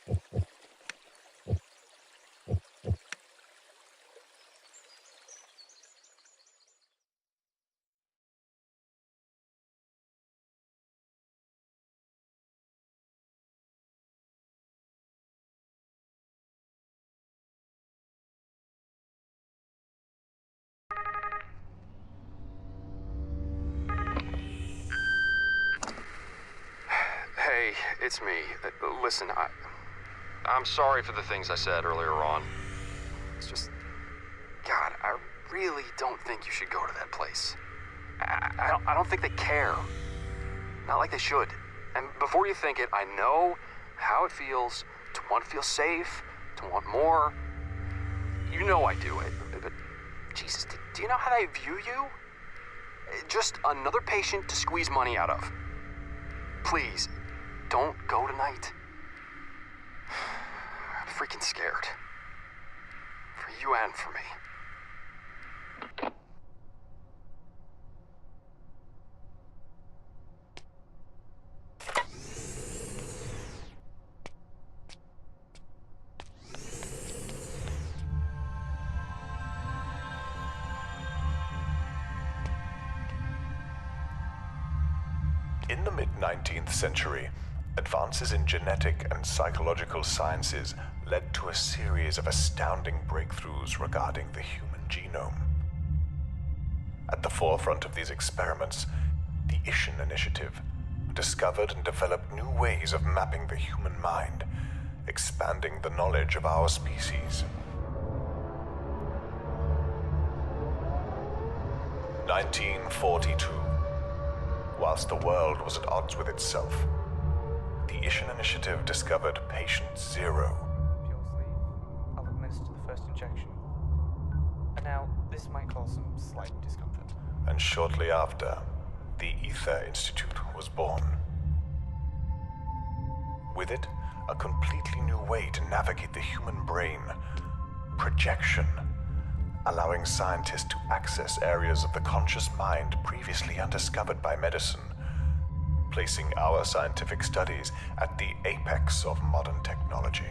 Hey, it's me. Listen, I'm sorry for the things I said earlier on. It's just, God, I really don't think you should go to that place. I don't think they care. Not like they should. And before you think it, I know how it feels to want to feel safe, to want more. You know I do it, but Jesus, do you know how they view you? Just another patient to squeeze money out of. Please, don't go tonight. I'm freaking scared. For you and for me. In the mid-19th century, advances in genetic and psychological sciences led to a series of astounding breakthroughs regarding the human genome. At the forefront of these experiments, the Ishin Initiative discovered and developed new ways of mapping the human mind, expanding the knowledge of our species. 1942. Whilst the world was at odds with itself, the Ishin Initiative discovered Patient Zero. Your sleeve. I'll administer the first injection. And now, this might cause some slight discomfort. And shortly after, the Ether Institute was born. With it, a completely new way to navigate the human brain: projection, allowing scientists to access areas of the conscious mind previously undiscovered by medicine, placing our scientific studies at the apex of modern technology.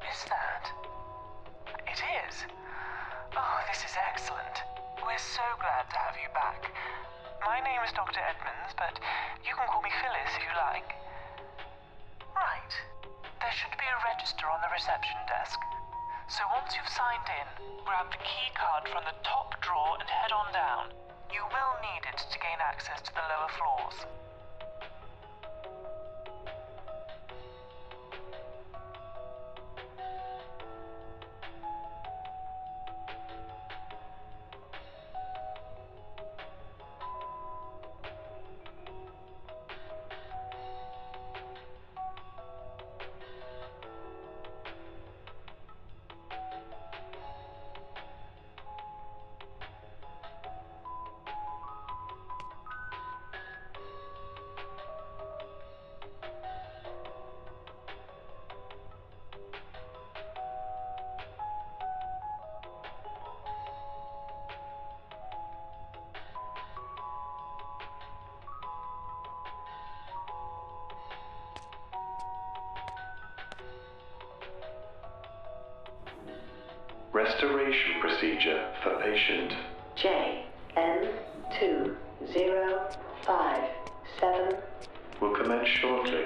Is that? It is. Oh, this is excellent. We're so glad to have you back. My name is Dr. Edmonds, but you can call me Phyllis if you like. Right. There should be a register on the reception desk. So once you've signed in, grab the key card from the top drawer and head on down. You will need it to gain access to the lower floors. Restoration procedure for patient JN2057 will commence shortly.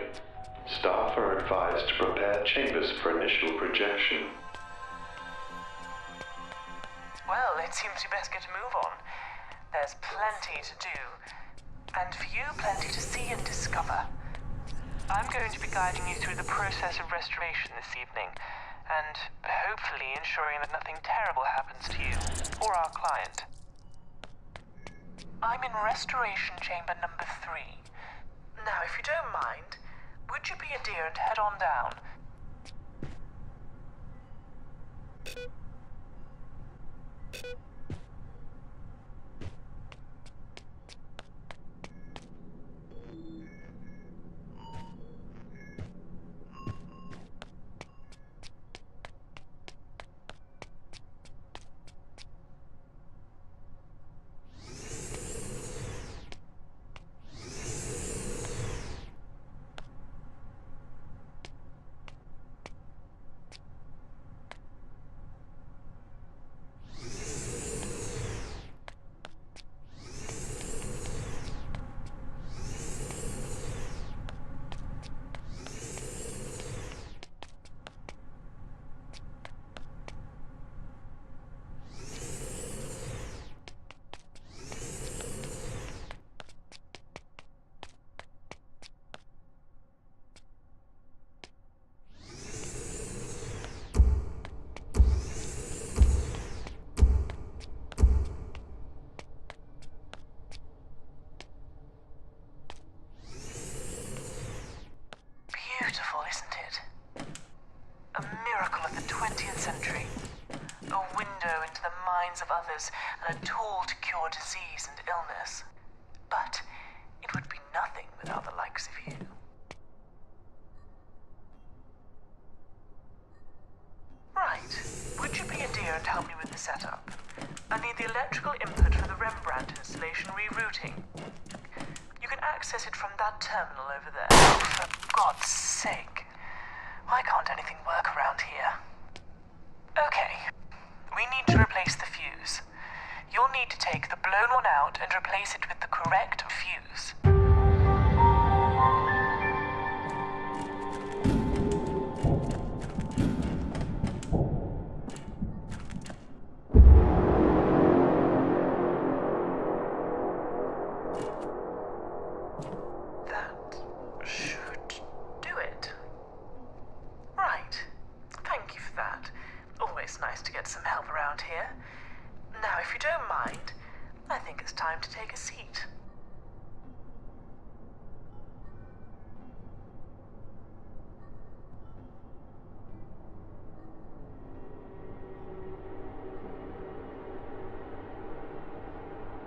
Staff are advised to prepare chambers for initial projection. Well, it seems you best get a move on. There's plenty to do, and for you, plenty to see and discover. I'm going to be guiding you through the process of restoration this evening, and hopefully ensuring that nothing terrible happens to you or our client. I'm in restoration chamber number 3. Now, if you don't mind, would you be a dear and head on down? others and a tool to cure disease and illness. But it would be nothing without the likes of you. Right. Would you be a dear and help me with the setup? I need the electrical input for the Rembrandt installation rerouting. You can access it from that terminal over there. Oh, for God's sake. Why can't anything work around here? Okay. We need to replace the fuse. You'll need to take the blown one out and replace it with the correct fuse. That should do it. Right. Thank you for that. Always nice to get some help around here. Now, if you don't mind, I think it's time to take a seat.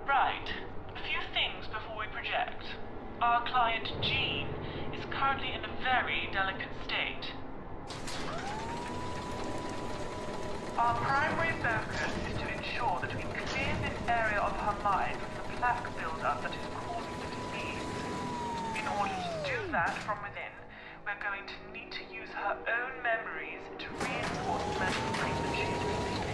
Right. A few things before we project. Our client, Jean, is currently in a very delicate state. Our primary focus is to ensure that we clear this area of her mind from the plaque buildup that is causing the disease. In order to do that from within, we're going to need to use her own memories to reinforce the mental treatment she's receiving.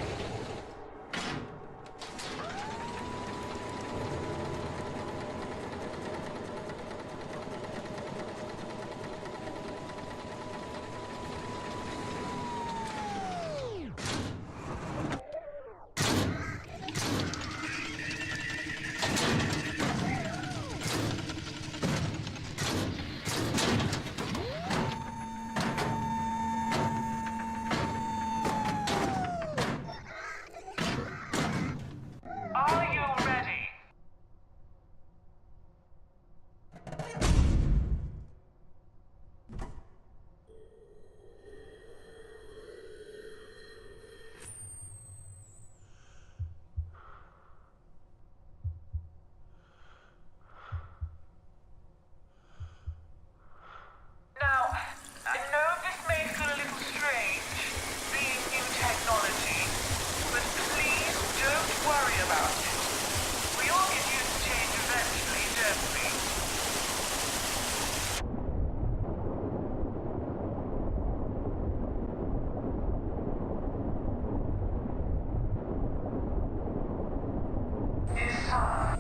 Are you ready? Now, I know this may feel a little strange, being new technology, but please don't worry about it. We all get used to change eventually, don't we? It's time.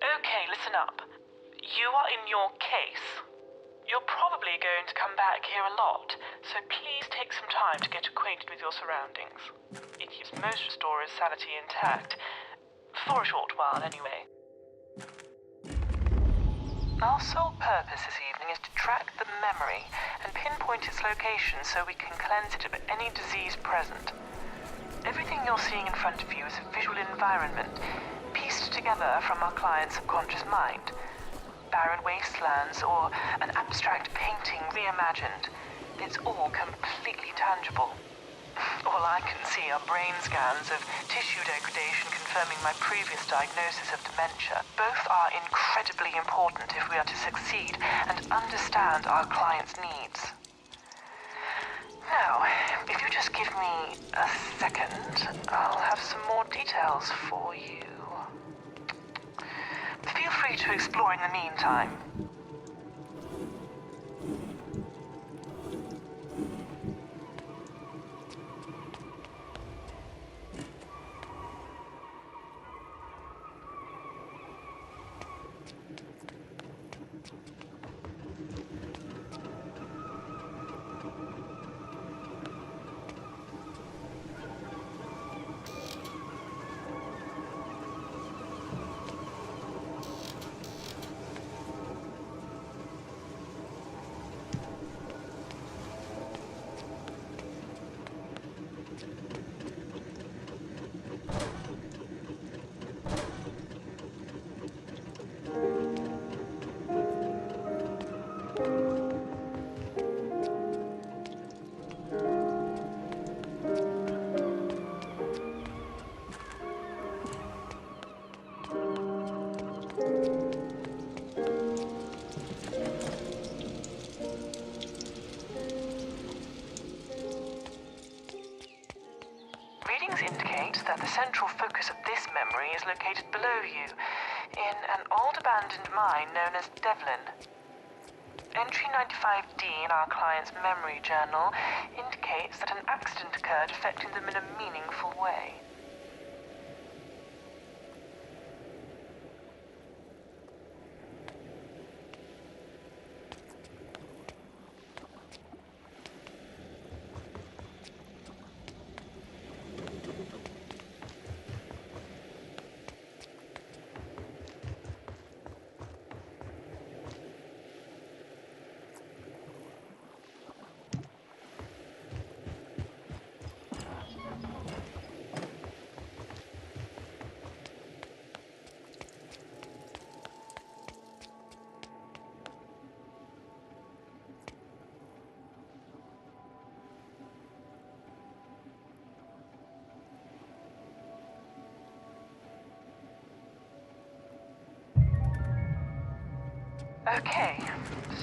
Okay, listen up. You are in your case. You're probably going to come back here a lot, so please take some time to get acquainted with your surroundings. It keeps most restorers' sanity intact. For a short while, anyway. Our sole purpose this evening is to track the memory and pinpoint its location so we can cleanse it of any disease present. Everything you're seeing in front of you is a visual environment pieced together from our client's subconscious mind. Barren wastelands or an abstract painting reimagined. It's all completely tangible. All I can see are brain scans of tissue degradation confirming my previous diagnosis of dementia. Both are incredibly important if we are to succeed and understand our client's needs. Now, if you just give me a second, I'll have some more details for you. Feel free to explore in the meantime. central focus of this memory is located below you, in an old abandoned mine known as Devlin. Entry 95D in our client's memory journal indicates that an accident occurred affecting them in a meaningful way. Okay,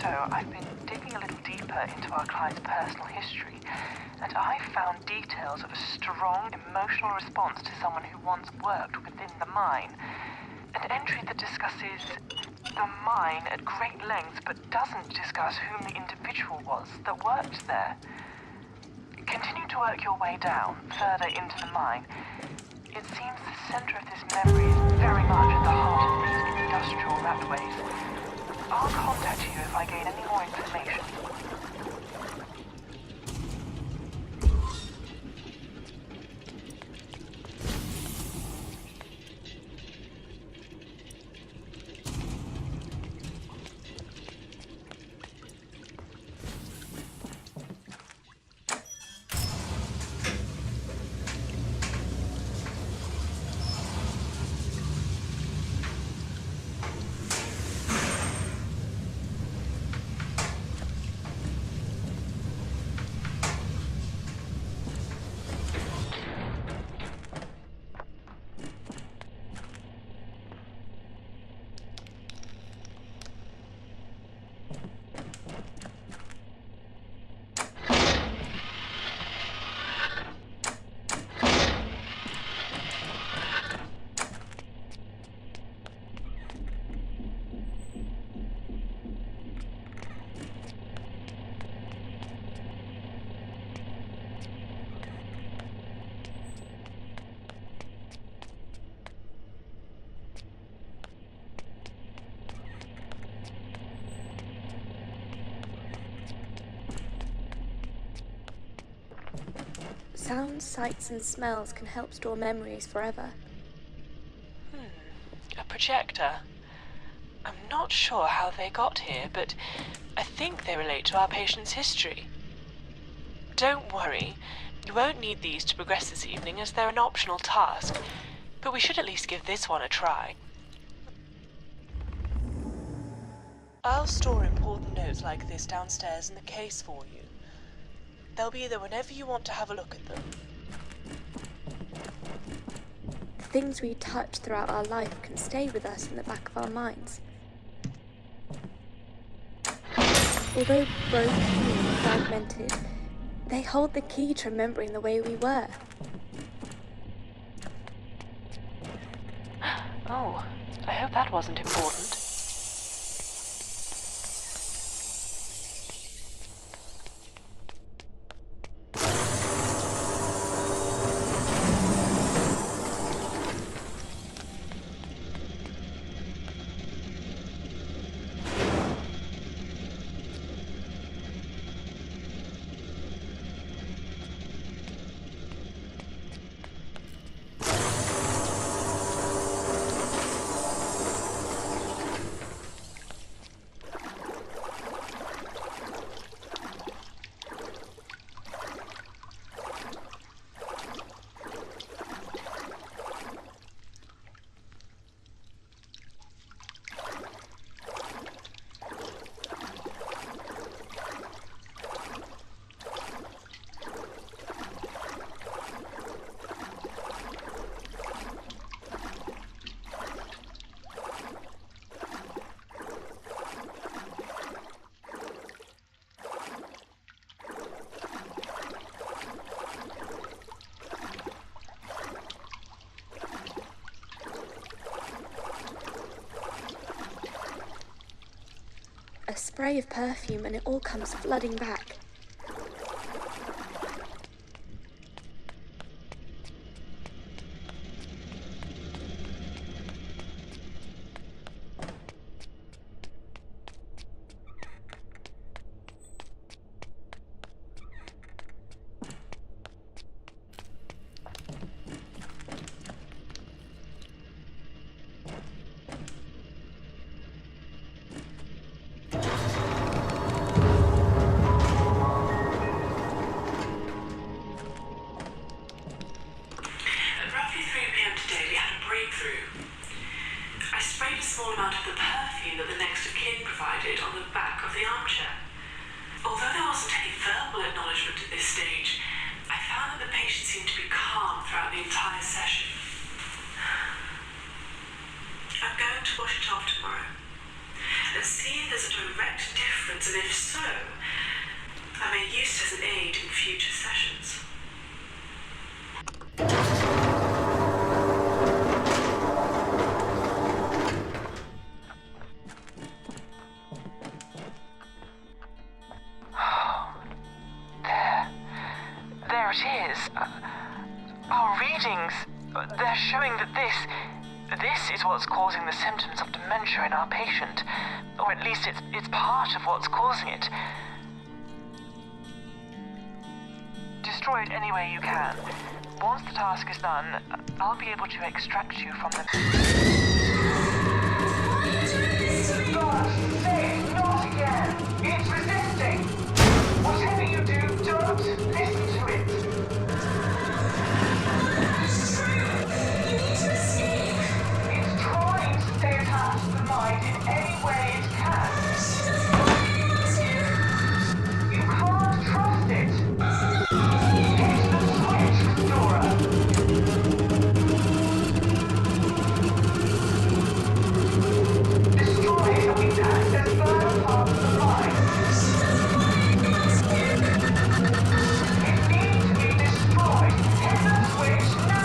so I've been digging a little deeper into our client's personal history, and I found details of a strong emotional response to someone who once worked within the mine. An entry that discusses the mine at great length, but doesn't discuss whom the individual was that worked there. Continue to work your way down, further into the mine. It seems the center of this memory is very much at the heart of these industrial ratways. I'll contact you if I gain any more information. Sounds, sights and smells can help store memories forever. A projector. I'm not sure how they got here, but I think they relate to our patient's history. Don't worry, you won't need these to progress this evening as they're an optional task, but we should at least give this one a try. I'll store important notes like this downstairs in the case for you. They'll be there whenever you want to have a look at them. Things we touch throughout our life can stay with us in the back of our minds. Although broken and fragmented, they hold the key to remembering the way we were. Oh, I hope that wasn't important. A spray of perfume and it all comes flooding back. There it is. Our readings, they're showing that this is what's causing the symptoms of dementia in our patient. Or at least it's part of what's causing it. Destroy it any way you can. Once the task is done, I'll be able to extract you from the... God's sake, not again! It's resisting! Whatever you do, don't listen to it! It's true! You need to escape! It's trying to stay attached to the mind in any way it can. She doesn't want to! You can't trust it! Hit the switch, Dora! Destroy it and we access further parts of the mind. It needs to be destroyed. Hit the switch now!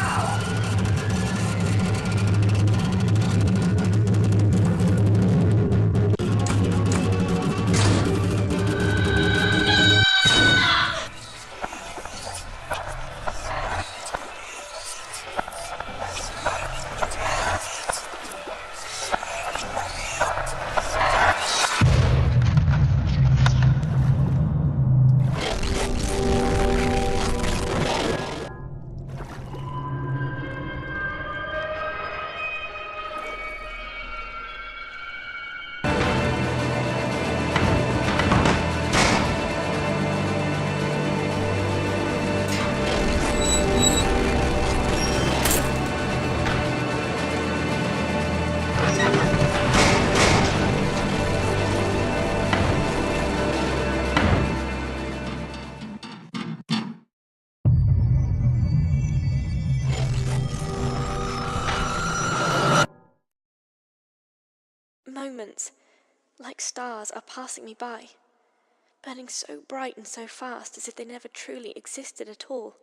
Moments, like stars, are passing me by, burning so bright and so fast as if they never truly existed at all.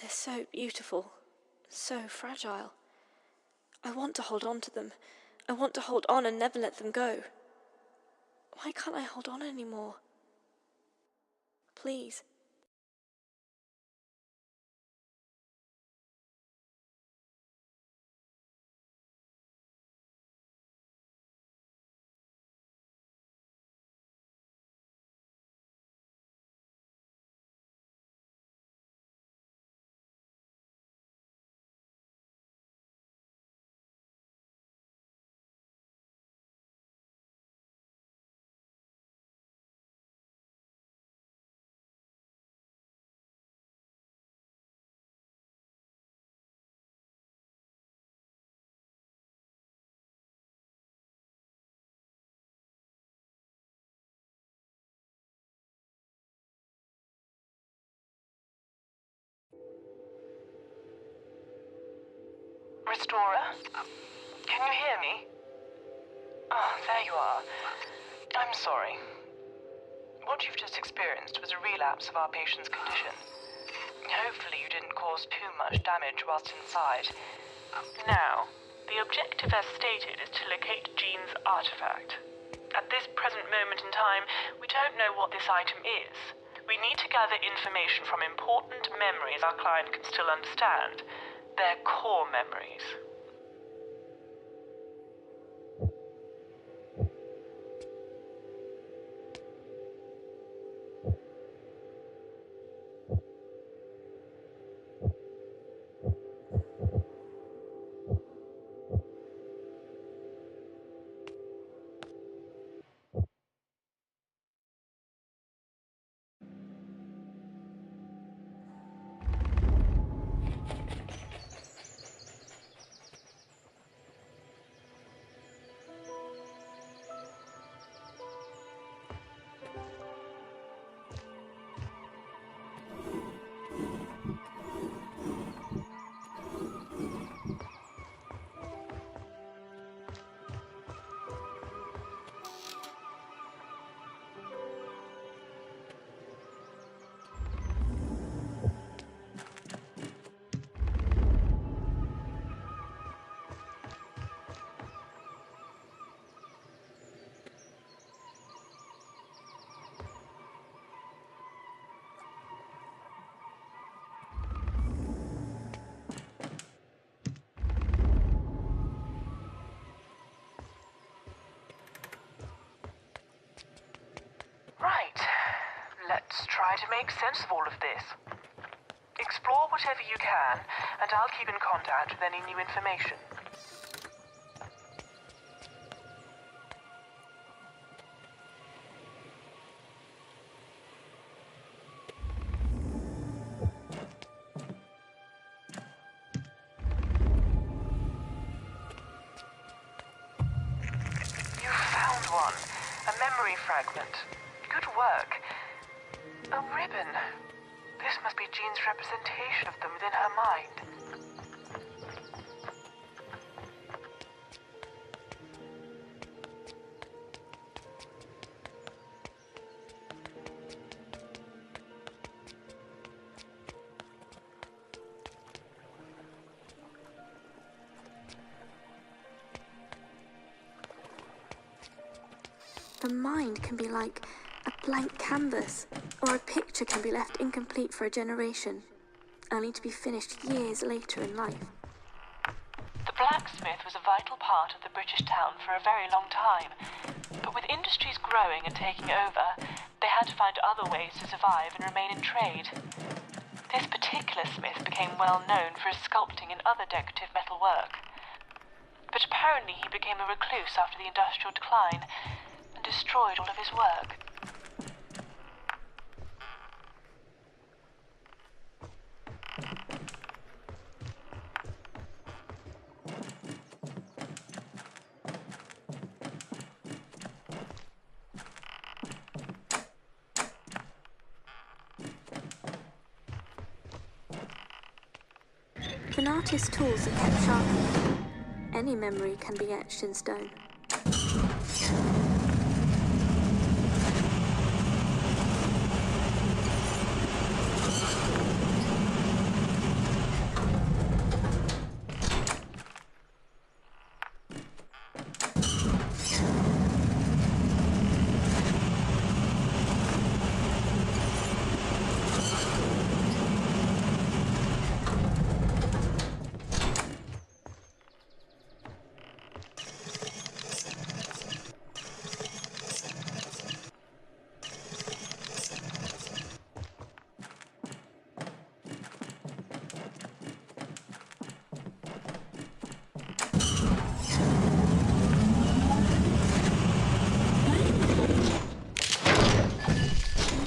They're so beautiful, so fragile. I want to hold on to them. I want to hold on and never let them go. Why can't I hold on anymore? Please. Restorer? Can you hear me? Oh, there you are. I'm sorry. What you've just experienced was a relapse of our patient's condition. Hopefully you didn't cause too much damage whilst inside. Now, the objective as stated is to locate Jean's artifact. At this present moment in time, we don't know what this item is. We need to gather information from important memories our client can still understand. Their core memories. Right. Let's try to make sense of all of this. Explore whatever you can, and I'll keep in contact with any new information. You found one. A memory fragment. Good work. A ribbon. This must be Jean's representation of them within her mind. The mind can be like a blank canvas, or a picture can be left incomplete for a generation, only to be finished years later in life. The blacksmith was a vital part of the British town for a very long time, but with industries growing and taking over, they had to find other ways to survive and remain in trade. This particular smith became well known for his sculpting and other decorative metal work, but apparently he became a recluse after the industrial decline and destroyed all of his work. If an artist's tools are kept sharpened, any memory can be etched in stone.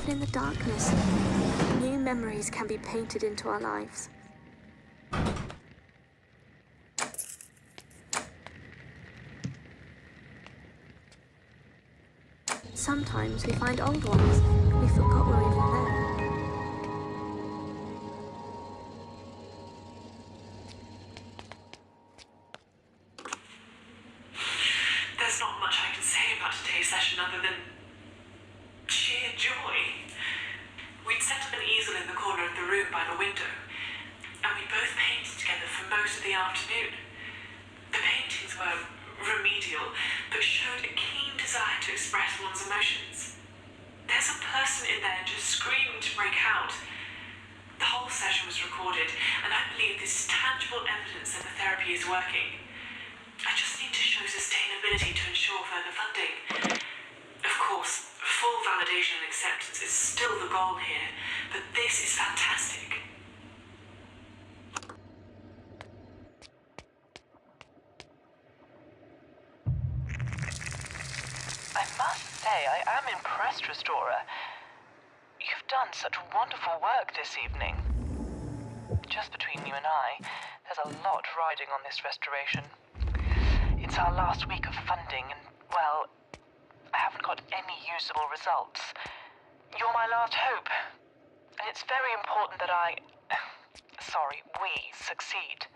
In the darkness, new memories can be painted into our lives. Sometimes we find old ones we forgot were even there. There's not much I can say about today's session other than sheer joy. We'd set up an easel in the corner of the room by the window, and we both painted together for most of the afternoon. The paintings were remedial, but showed a keen desire to to express one's emotions. There's a person in there just screaming to break out. The whole session was recorded, and I believe this is tangible evidence that the therapy is working. I just need to show sustainability to ensure further funding. Of course, full validation and acceptance is still the goal here, but this is fantastic. I must say, I am impressed, Restorer. You've done such wonderful work this evening. Just between you and I, there's a lot riding on this restoration. It's our last week of funding, and, well, I haven't got any usable results. You're my last hope, and it's very important that we succeed.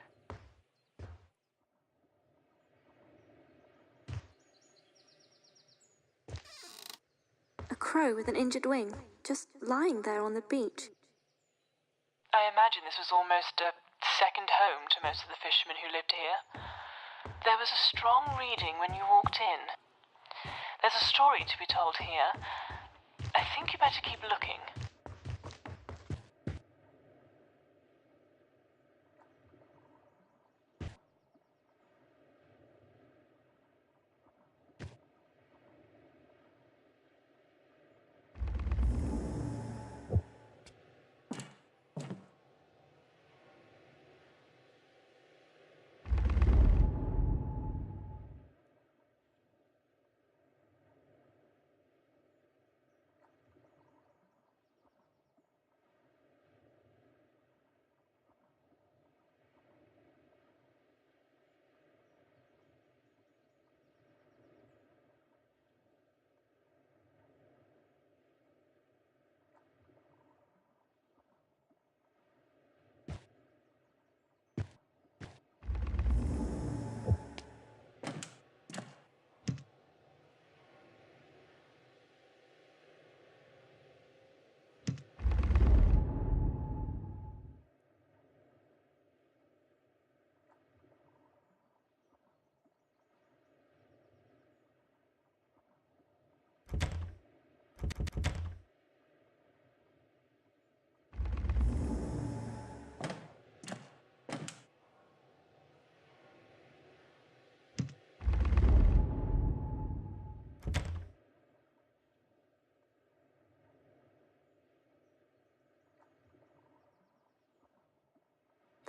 A crow with an injured wing, just lying there on the beach. I imagine this was almost a second home to most of the fishermen who lived here. There was a strong reading when you walked in. There's a story to be told here. I think you better keep looking.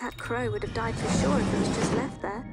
That crow would have died for sure if it was just left there.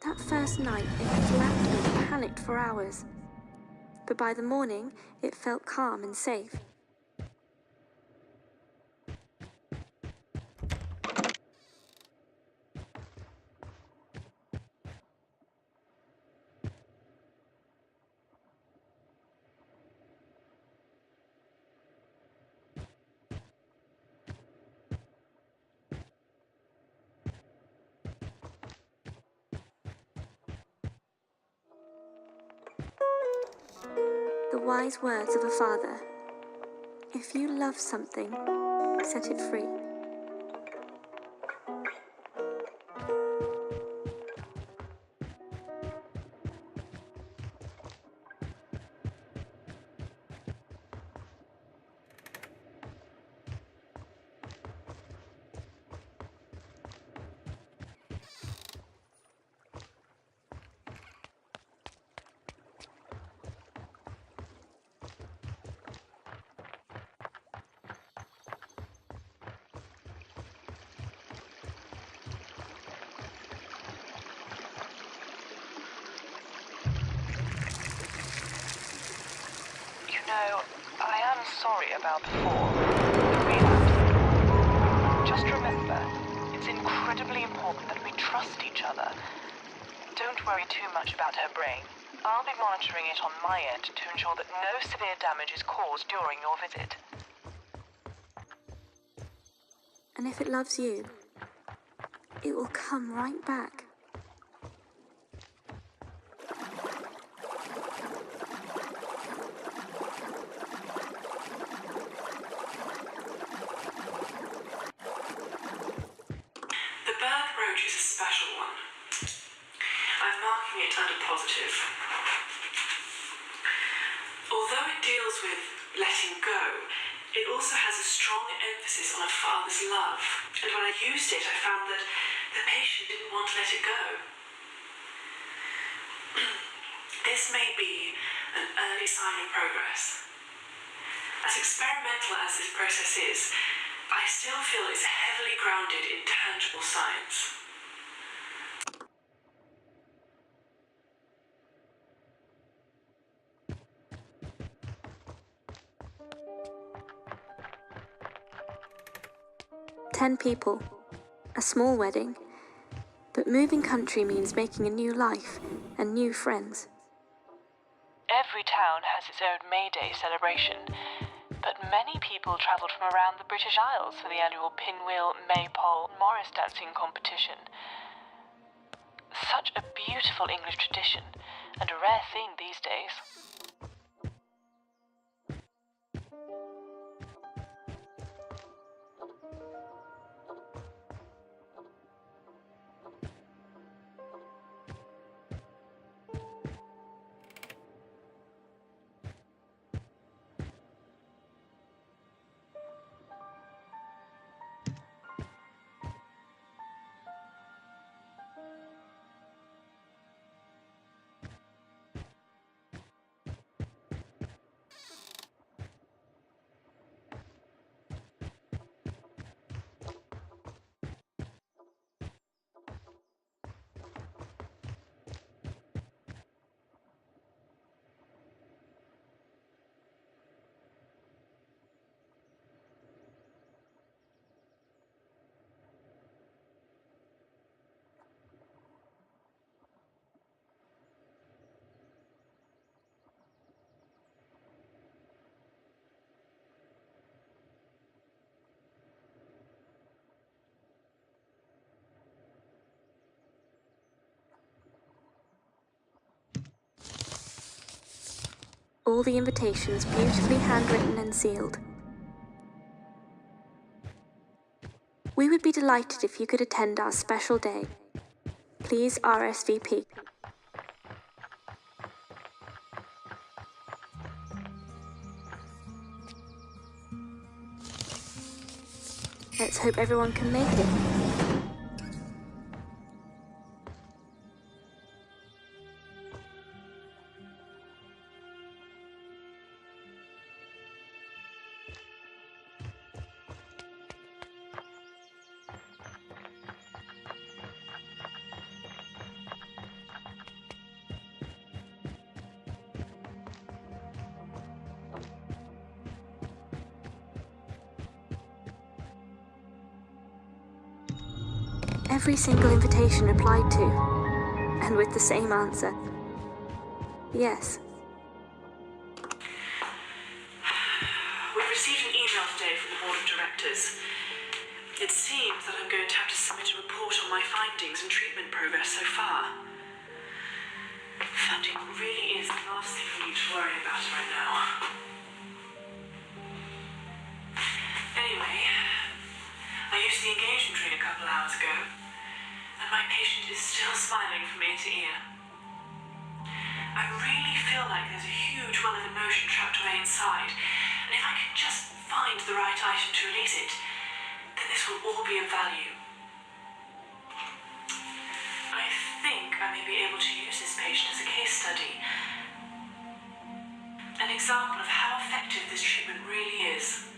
That first night, it flapped and panicked for hours. But by the morning, it felt calm and safe. The wise words of a father. If you love something, set it free. No, I am sorry about the fall. The relapse. Just remember, it's incredibly important that we trust each other. Don't worry too much about her brain. I'll be monitoring it on my end to ensure that no severe damage is caused during your visit. And if it loves you, it will come right back. The birth brooch is a special one. I'm marking it under positive. Although it deals with letting go, it also has a strong emphasis on a father's love. And when I used it, I found that the patient didn't want to let it go. This may be an early sign of progress. As experimental as this process is, I still feel it's heavily grounded in tangible science. 10 people, a small wedding, but moving country means making a new life and new friends. Every town has its own May Day celebration, but many people travelled from around the British Isles for the annual Pinwheel, Maypole, Morris dancing competition. Such a beautiful English tradition, and a rare thing these days. All the invitations beautifully handwritten and sealed. We would be delighted if you could attend our special day. Please RSVP. Let's hope everyone can make it. Every single invitation replied to, and with the same answer. Yes. We've received an email today from the Board of Directors. It seems that I'm going to have to submit a report on my findings and treatment progress so far. Funding really is the last thing we need to worry about right now. Anyway, I used the engagement ring a couple hours ago, and my patient is still smiling from ear to ear. I really feel like there's a huge well of emotion trapped away inside, and if I can just find the right item to release it, then this will all be of value. I think I may be able to use this patient as a case study, an example of how effective this treatment really is.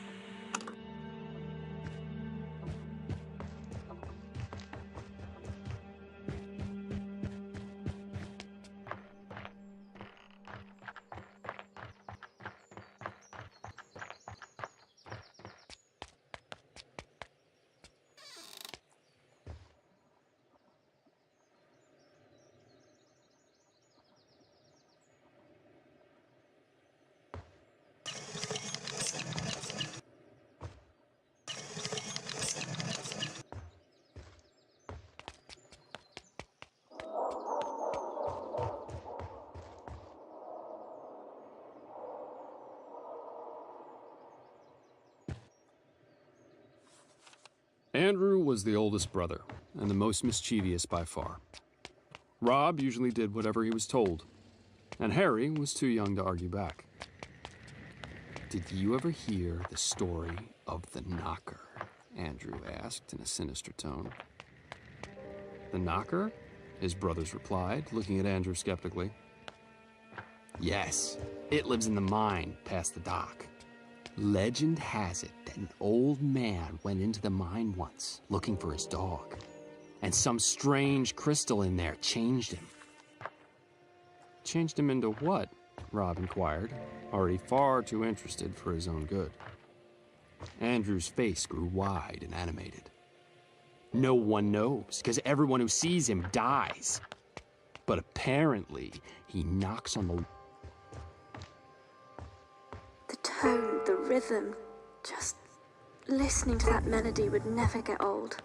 was the oldest brother, and the most mischievous by far. Rob usually did whatever he was told, and Harry was too young to argue back. Did you ever hear the story of the Knocker? Andrew asked in a sinister tone. The Knocker? His brothers replied, looking at Andrew skeptically. Yes, it lives in the mine past the dock. Legend has it that an old man went into the mine once looking for his dog, and some strange crystal in there changed him. Changed him into what? Rob inquired, already far too interested for his own good. Andrew's face grew wide and animated. No one knows, because everyone who sees him dies. But apparently, he knocks on the... The tone, the rhythm, just listening to that melody would never get old.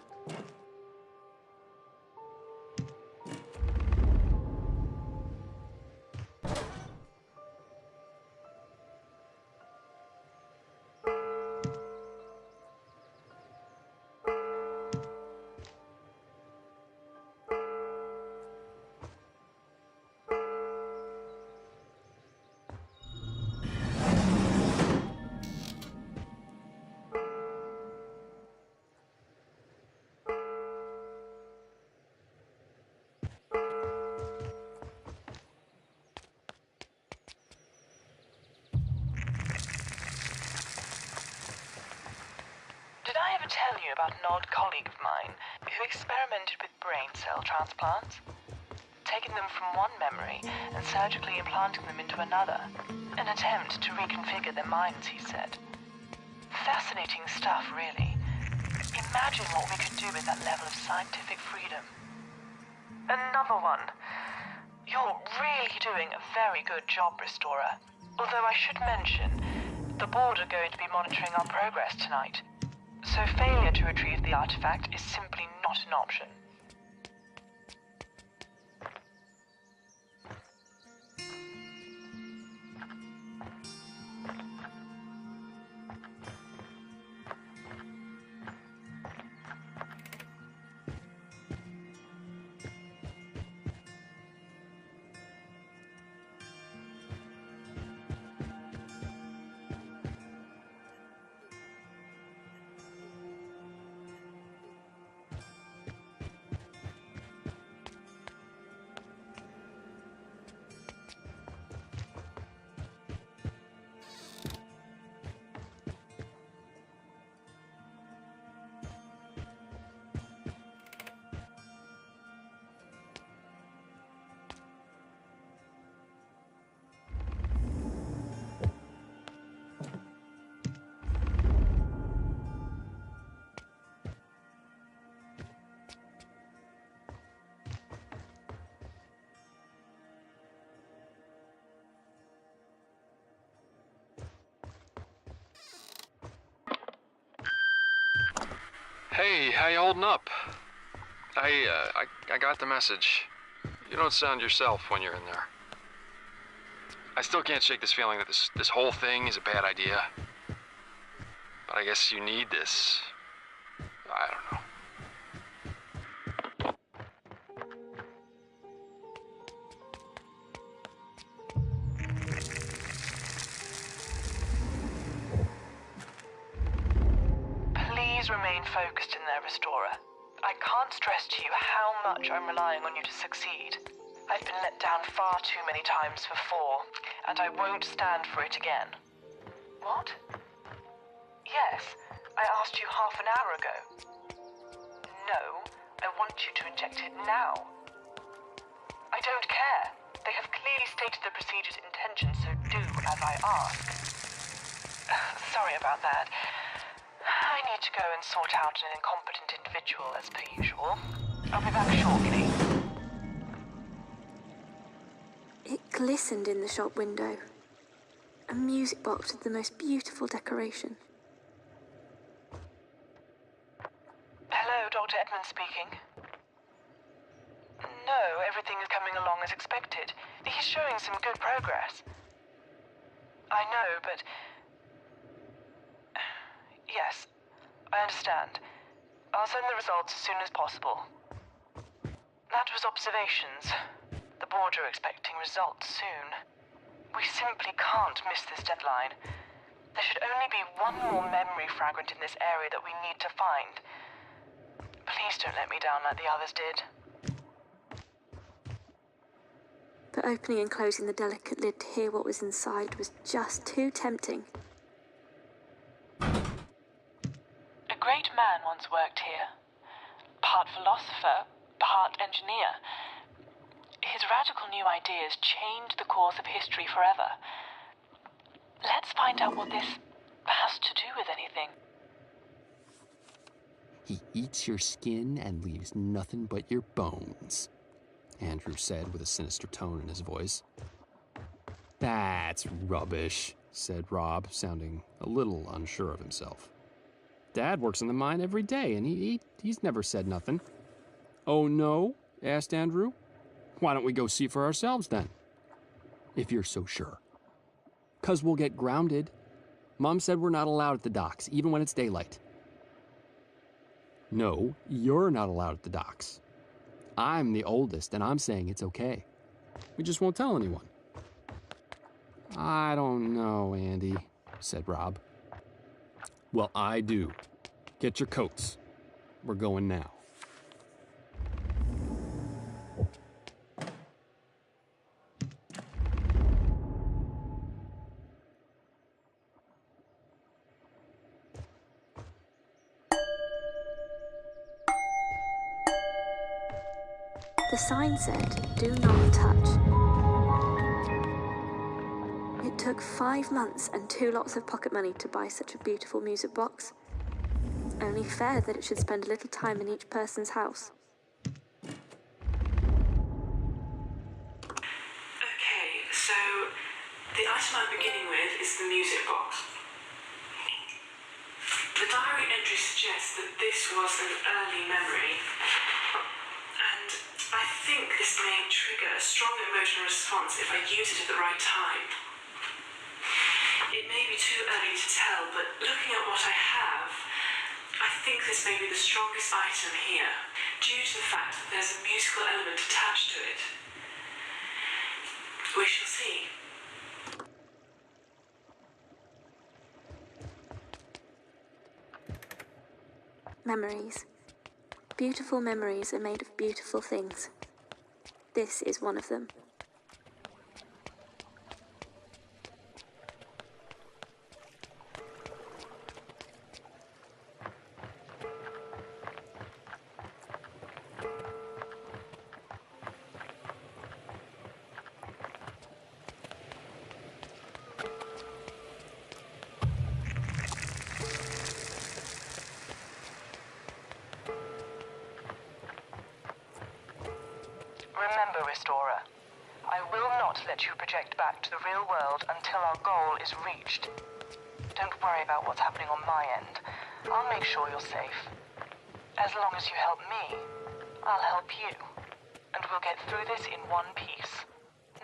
Did I ever tell you about an old colleague of mine who experimented with brain cell transplants? Taking them from one memory and surgically implanting them into another. An attempt to reconfigure their minds, he said. Fascinating stuff, really. Imagine what we could do with that level of scientific freedom. Another one. You're really doing a very good job, Restorer. Although I should mention, the board are going to be monitoring our progress tonight. So failure to retrieve the artifact is simply not an option. Hey, how you holding up? I got the message. You don't sound yourself when you're in there. I still can't shake this feeling that this whole thing is a bad idea. But I guess you need this. I don't know. Please remain focused in there, Restorer. I can't stress to you how much I'm relying on you to succeed. I've been let down far too many times before, and I won't stand for it again. What? Yes, I asked you half an hour ago. No, I want you to inject it now. I don't care. They have clearly stated the procedure's intention, so do as I ask. Sorry about that. I need to go and sort out an incompetent individual as per usual. I'll be back shortly. It glistened in the shop window. A music box with the most beautiful decoration. Hello, Dr. Edmonds speaking. No, everything is coming along as expected. He's showing some good progress. I know, but... Yes, I understand. I'll send the results as soon as possible. That was observations. The board are expecting results soon. We simply can't miss this deadline. There should only be one more memory fragment in this area that we need to find. Please don't let me down like the others did. But opening and closing the delicate lid to hear what was inside was just too tempting. A great man once worked here. Part philosopher, part engineer. His radical new ideas changed the course of history forever. Let's find out what this has to do with anything. He eats your skin and leaves nothing but your bones, Andrew said with a sinister tone in his voice. That's rubbish, said Rob, sounding a little unsure of himself. Dad works in the mine every day, and he's never said nothing. Oh, no? Asked Andrew. Why don't we go see for ourselves, then? If you're so sure. 'Cause we'll get grounded. Mom said we're not allowed at the docks, even when it's daylight. No, you're not allowed at the docks. I'm the oldest, and I'm saying it's okay. We just won't tell anyone. I don't know, Andy, said Rob. Well, I do. Get your coats. We're going now. The sign said, "Do not touch." It took 5 months and 2 lots of pocket money to buy such a beautiful music box. Only fair that it should spend a little time in each person's house. Okay, so the item I'm beginning with is the music box. The diary entry suggests that this was an early memory, and I think this may trigger a strong emotional response if I use it at the right time. It may be too early to tell, but looking at what I have, I think this may be the strongest item here, due to the fact that there's a musical element attached to it. We shall see. Memories. Beautiful memories are made of beautiful things. This is one of them. Remember, Restorer, I will not let you project back to the real world until our goal is reached. Don't worry about what's happening on my end. I'll make sure you're safe. As long as you help me, I'll help you. And we'll get through this in one piece.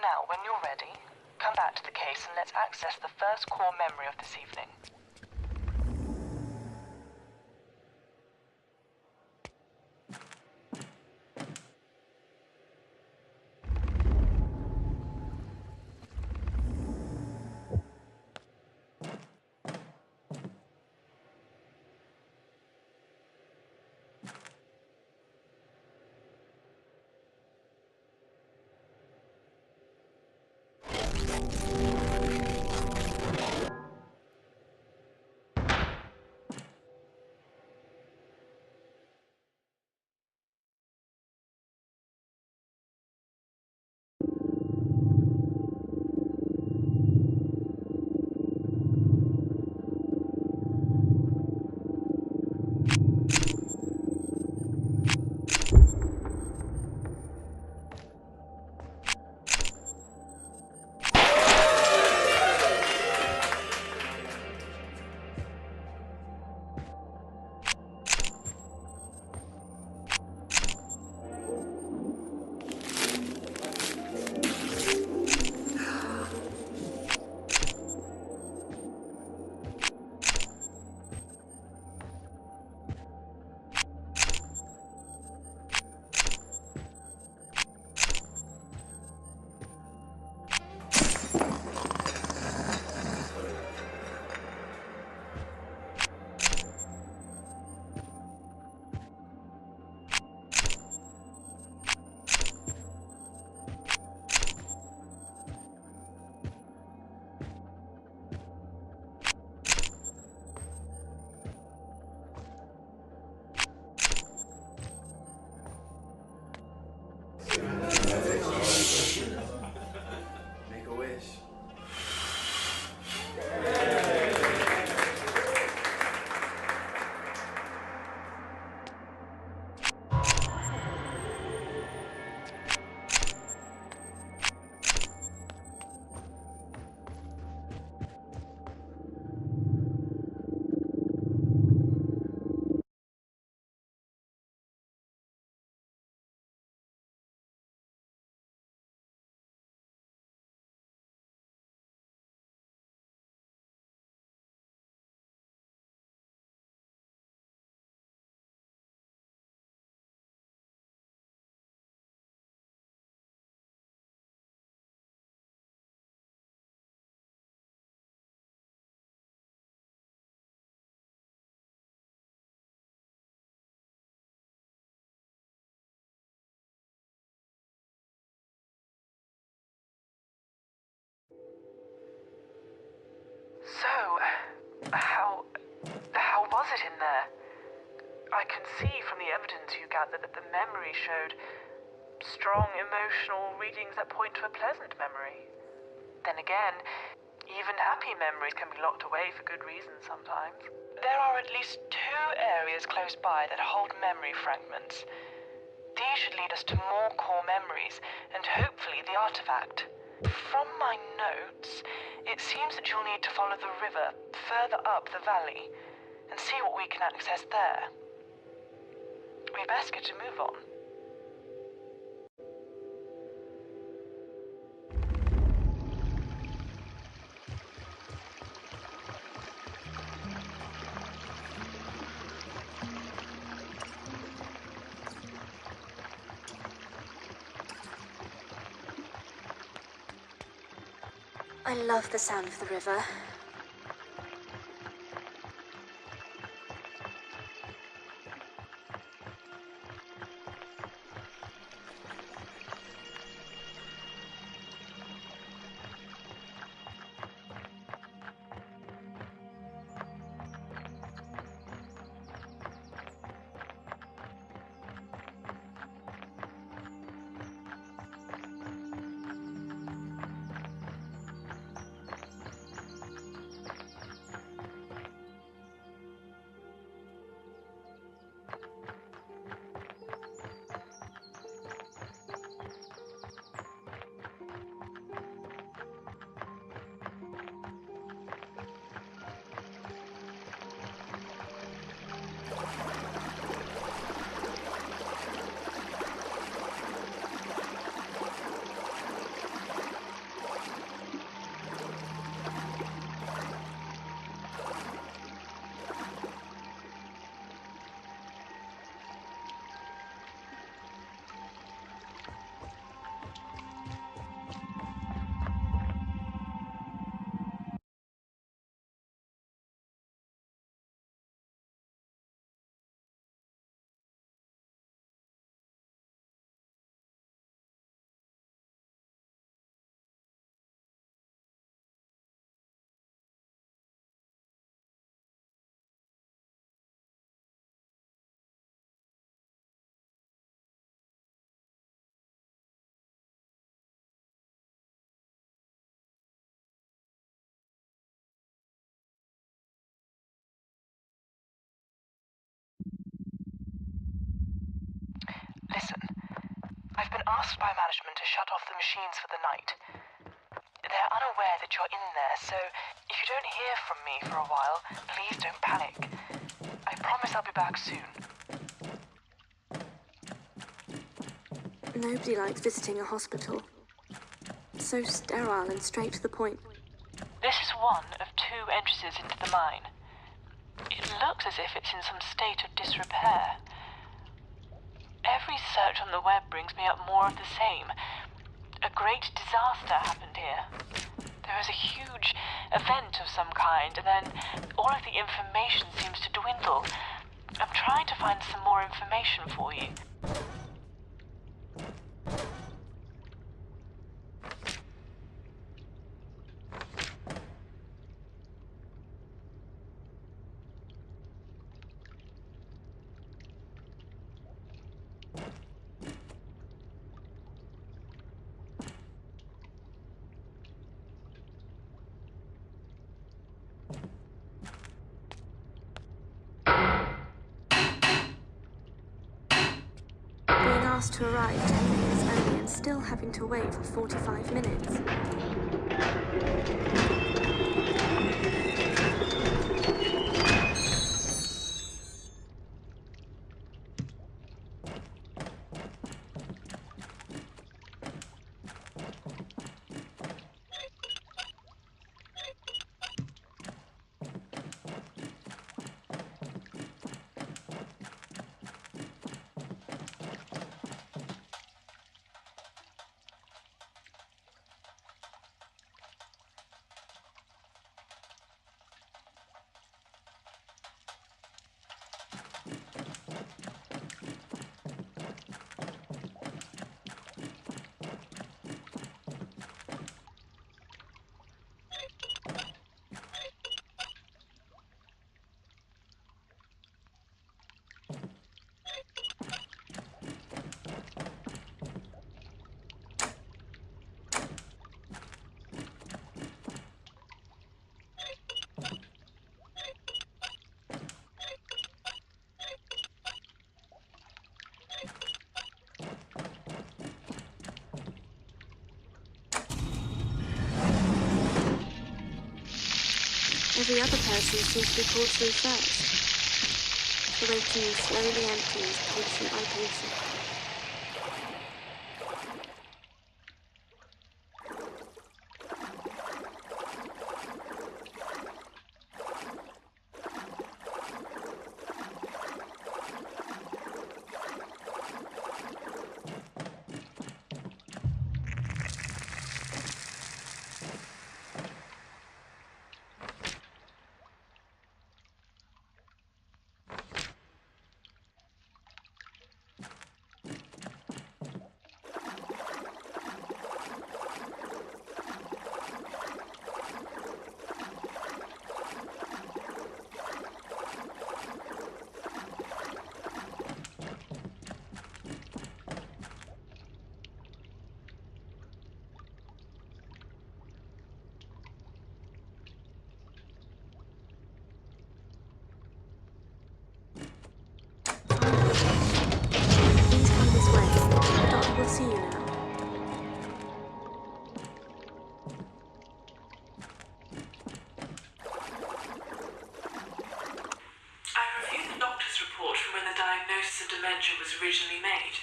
Now, when you're ready, come back to the case and let's access the first core memory of this evening. see from the evidence you gathered that the memory showed strong emotional readings that point to a pleasant memory. Then again, even happy memories can be locked away for good reasons sometimes. There are at least 2 areas close by that hold memory fragments. These should lead us to more core memories, and hopefully the artifact. From my notes, it seems that you'll need to follow the river further up the valley and see what we can access there. We best get to move on. I love the sound of the river. Listen, I've been asked by management to shut off the machines for the night. They're unaware that you're in there, so if you don't hear from me for a while, please don't panic. I promise I'll be back soon. Nobody likes visiting a hospital. So sterile and straight to the point. This is one of 2 entrances into the mine. It looks as if it's in some state of disrepair. Every search on the web brings me up more of the same. A great disaster happened here. There was a huge event of some kind, and then all of the information seems to dwindle. I'm trying to find some more information for you. Being asked to arrive 10 minutes early and still having to wait for 45 minutes. Every other person seems to be pulled through first. The waiting slowly empties, patient by patient. Please come this way. The doctor will see you now. I reviewed the doctor's report from when the diagnosis of dementia was originally made.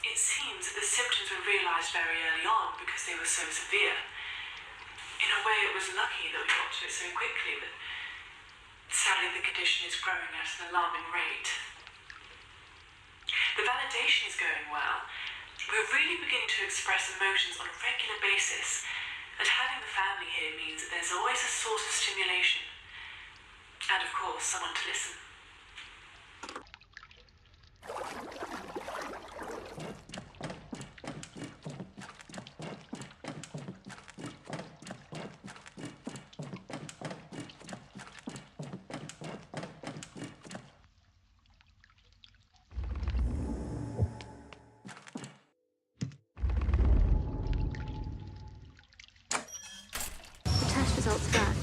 It seems that the symptoms were realised very early on because they were so severe. In a way, it was lucky that we got to it so quickly, but sadly the condition is growing at an alarming rate. The validation is going well. We're really beginning to express emotions on a regular basis, and having the family here means that there's always a source of stimulation. And of course, someone to listen. The test results are back.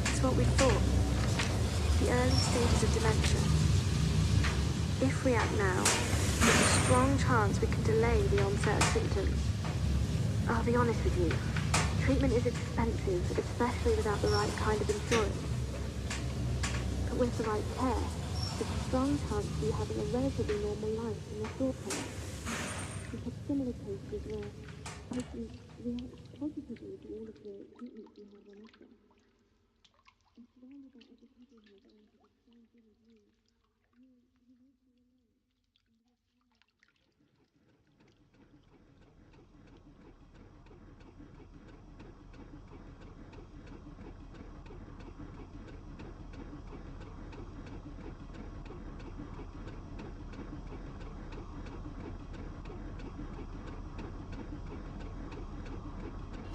It's what we thought. The early stages of dementia. If we act now, there's a strong chance we can delay the onset of symptoms. I'll be honest with you. Treatment is expensive, especially without the right kind of insurance. But with the right care, there's a strong chance of you having a relatively normal life in the short term. We've had similar cases where patients react positively to all of the treatments we have on offer. And surrounded by other people who are going through the same thing as you, you won't be alone.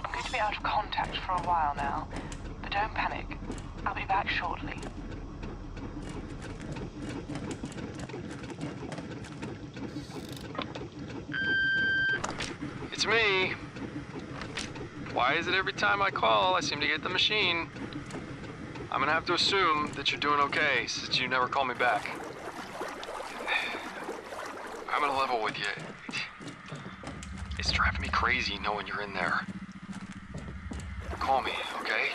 I'm going to be out of contact for a while now, but don't panic. I'll be back shortly. It's me. Why is it every time I call, I seem to get the machine? I'm gonna have to assume that you're doing okay, since you never call me back. I'm gonna level with you. It's driving me crazy knowing you're in there. Call me, okay?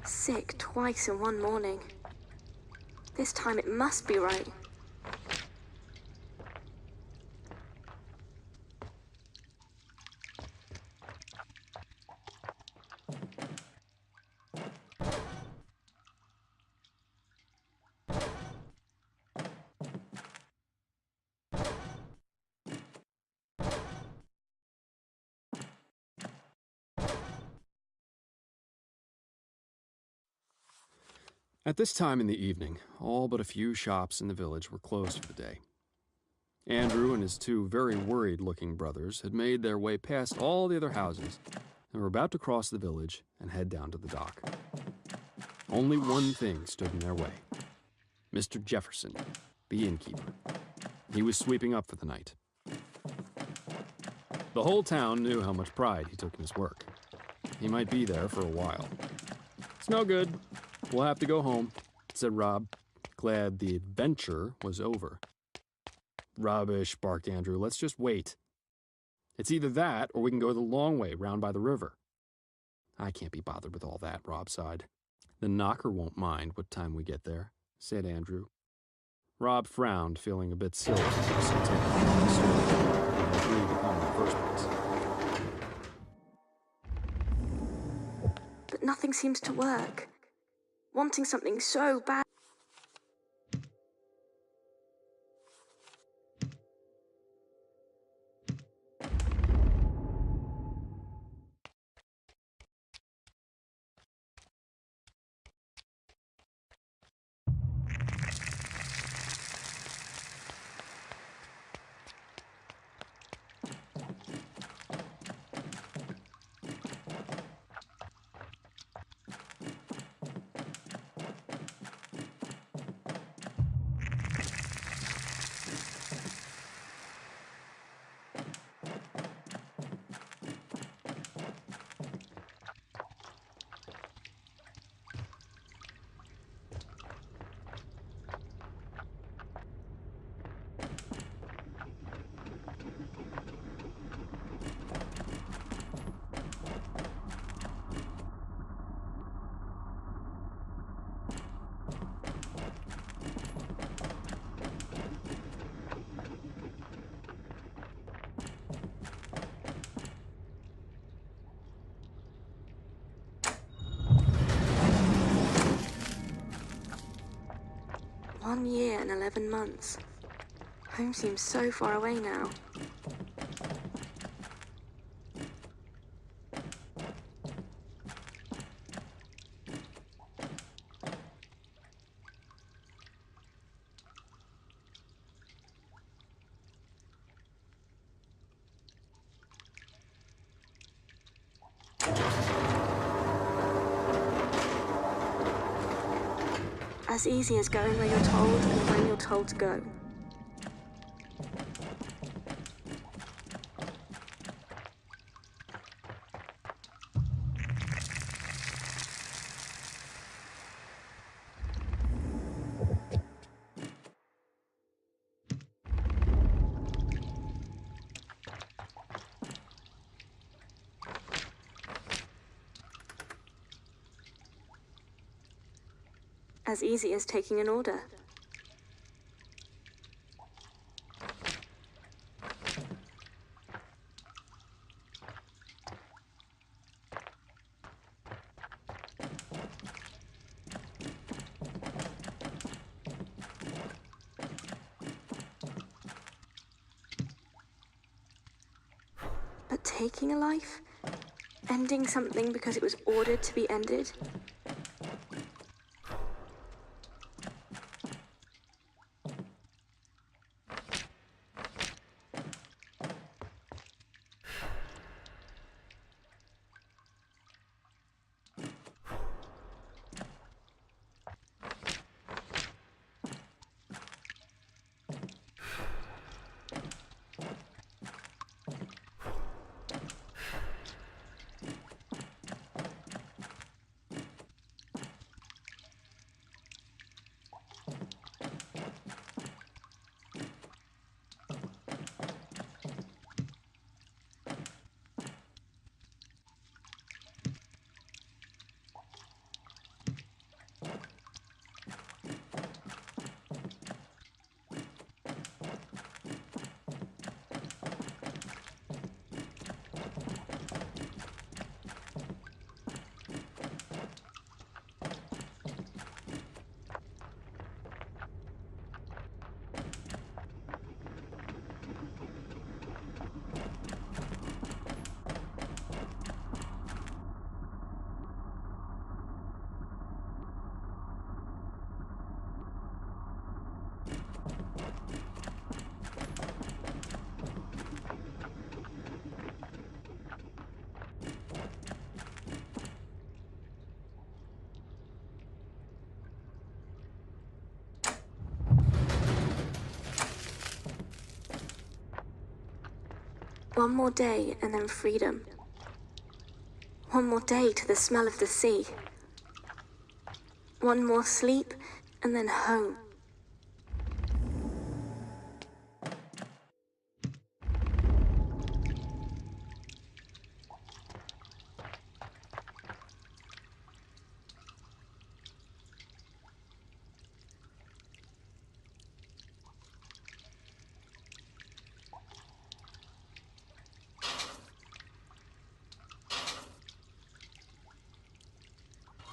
Sick twice in one morning. This time it must be right. At this time in the evening, all but a few shops in the village were closed for the day. Andrew and his two very worried-looking brothers had made their way past all the other houses and were about to cross the village and head down to the dock. Only one thing stood in their way. Mr. Jefferson, the innkeeper. He was sweeping up for the night. The whole town knew how much pride he took in his work. He might be there for a while. "It's no good. We'll have to go home," said Rob, glad the adventure was over. "Rubbish," barked Andrew. "Let's just wait. It's either that or we can go the long way round by the river." "I can't be bothered with all that," Rob sighed. "The knocker won't mind what time we get there," said Andrew. Rob frowned, feeling a bit silly for so taking on the story and agreed to come in the first place. But nothing seems to work. Wanting something so bad. One year and 11 months. Home seems so far away now. As easy as going where you're told and when you're told to go. As easy as taking an order. But taking a life? Ending something because it was ordered to be ended? One more day and then freedom. One more day to the smell of the sea. One more sleep and then home.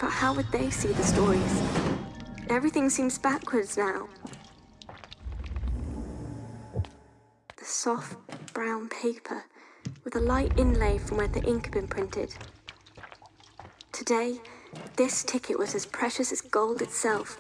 But how would they see the stories? Everything seems backwards now. The soft, brown paper with a light inlay from where the ink had been printed. Today, this ticket was as precious as gold itself.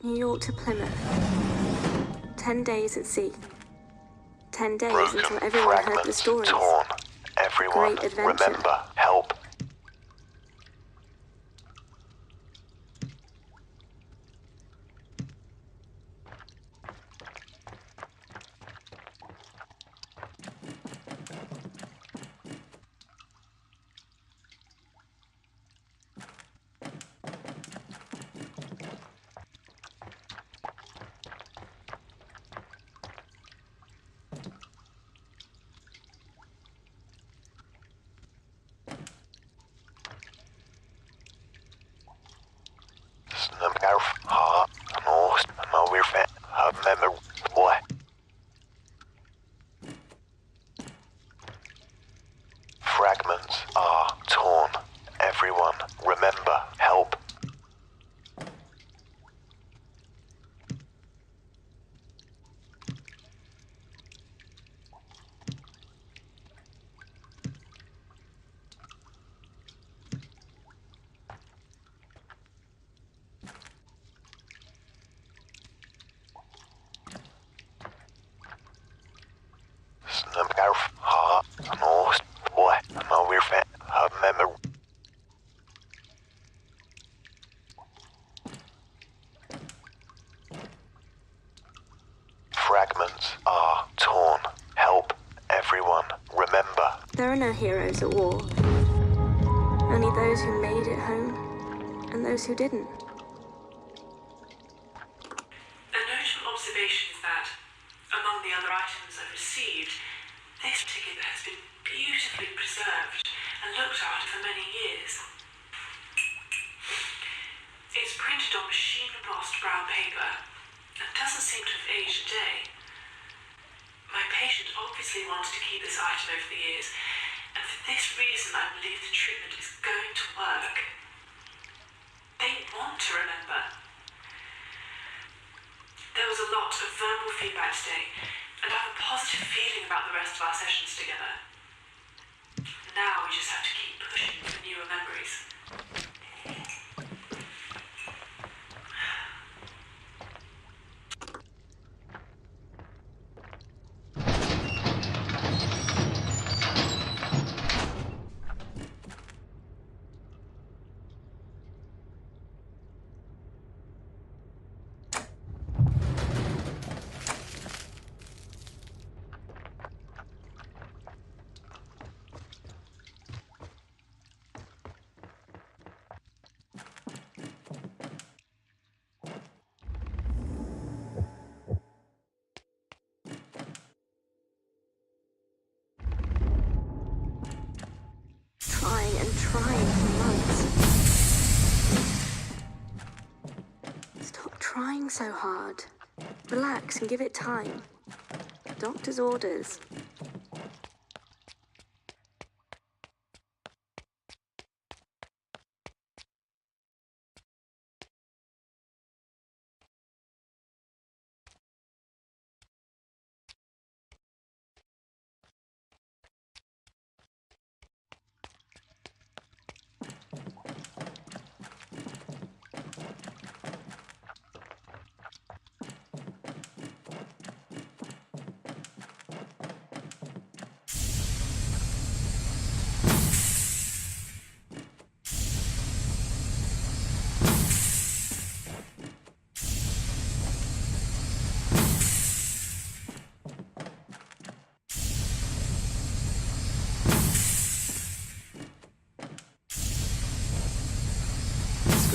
New York to Plymouth. 10 days at sea. 10 days Broken until everyone heard the fragments, stories. torn. Everyone, Great adventure. remember, help. Fragments are torn. Everyone, remember, help. torn. Help, everyone. Remember. There are no heroes at war. Only those who made it home, and those who didn't. A notable observation is that, among the other items I've received, this ticket has been beautifully preserved and looked after for many years. It's printed on machine-embossed brown paper and doesn't seem to have aged a day. My patient obviously wanted to keep this item over the years, and for this reason I believe the treatment is going to work. They want to remember. There was a lot of verbal feedback today, and I have a positive feeling about the rest of our sessions together. Now we just have to keep pushing for newer memories. Trying for months. Stop trying so hard. Relax and give it time. Doctor's orders.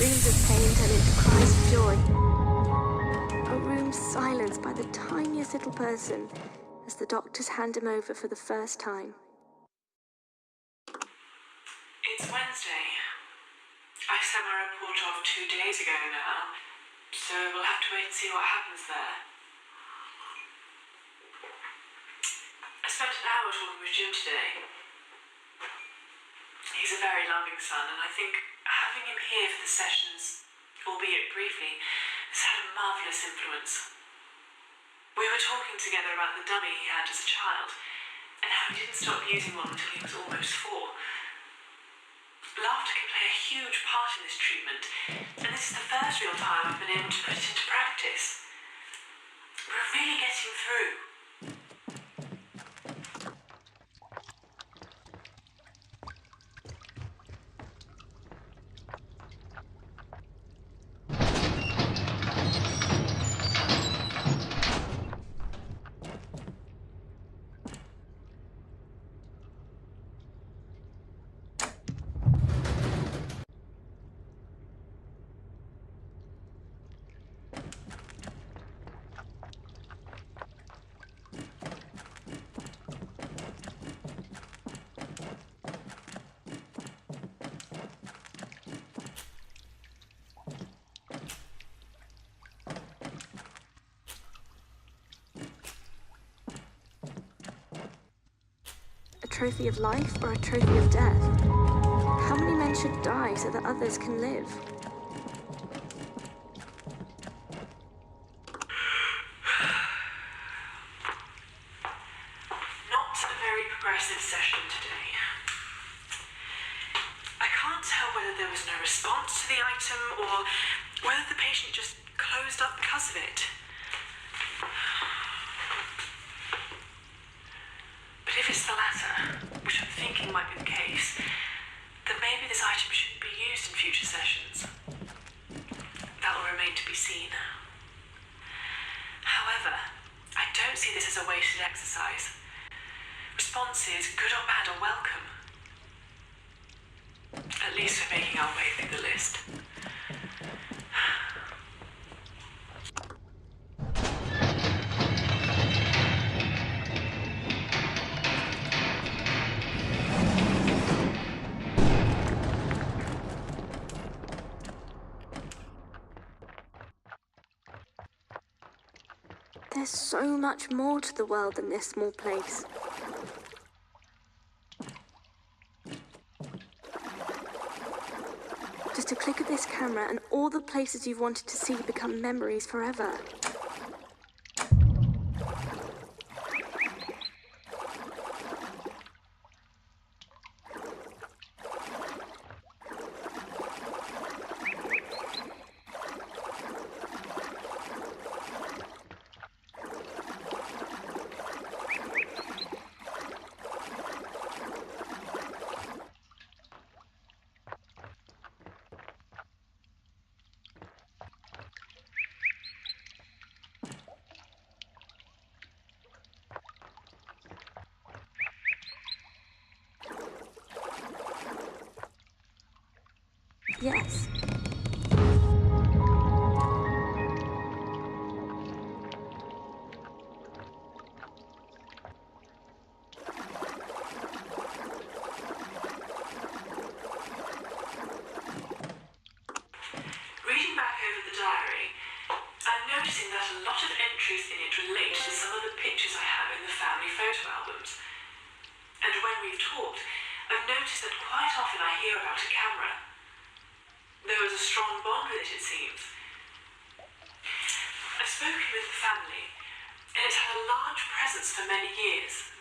Screams of pain turn into cries of joy. A room silenced by the tiniest little person as the doctors hand him over for the first time. It's Wednesday. I sent my report off 2 days ago now, so we'll have to wait and see what happens there. I spent an hour talking with Jim today. He's a very loving son, and I think having him here for the sessions, albeit briefly, has had a marvellous influence. We were talking together about the dummy he had as a child, and how he didn't stop using one until he was almost 4. Laughter can play a huge part in this treatment, and this is the first real time I've been able to put it into practice. We're really getting through. A trophy of life or a trophy of death? How many men should die so that others can live? Not a very progressive session today. I can't tell whether there was no response to the item or whether the patient just closed up because of it. But if it's the latter, which I'm thinking might be the case, then maybe this item shouldn't be used in future sessions. That will remain to be seen. However, I don't see this as is a wasted exercise. Responses, good or bad, are welcome. At least we're making our way through the list. There's so much more to the world than this small place. Just a click of this camera and all the places you've wanted to see become memories forever. Yes. Reading back over the diary, I'm noticing that a lot of entries in it relate to some of the pictures I have in the family photo albums. And when we've talked, I've noticed that quite often I hear about a camera. There was a strong bond with it seems. I've spoken with the family, and it's had a large presence for many years.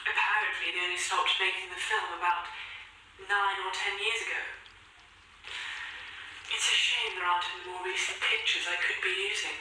Apparently, they only stopped making the film about 9 or 10 years ago. It's a shame there aren't any more recent pictures I could be using.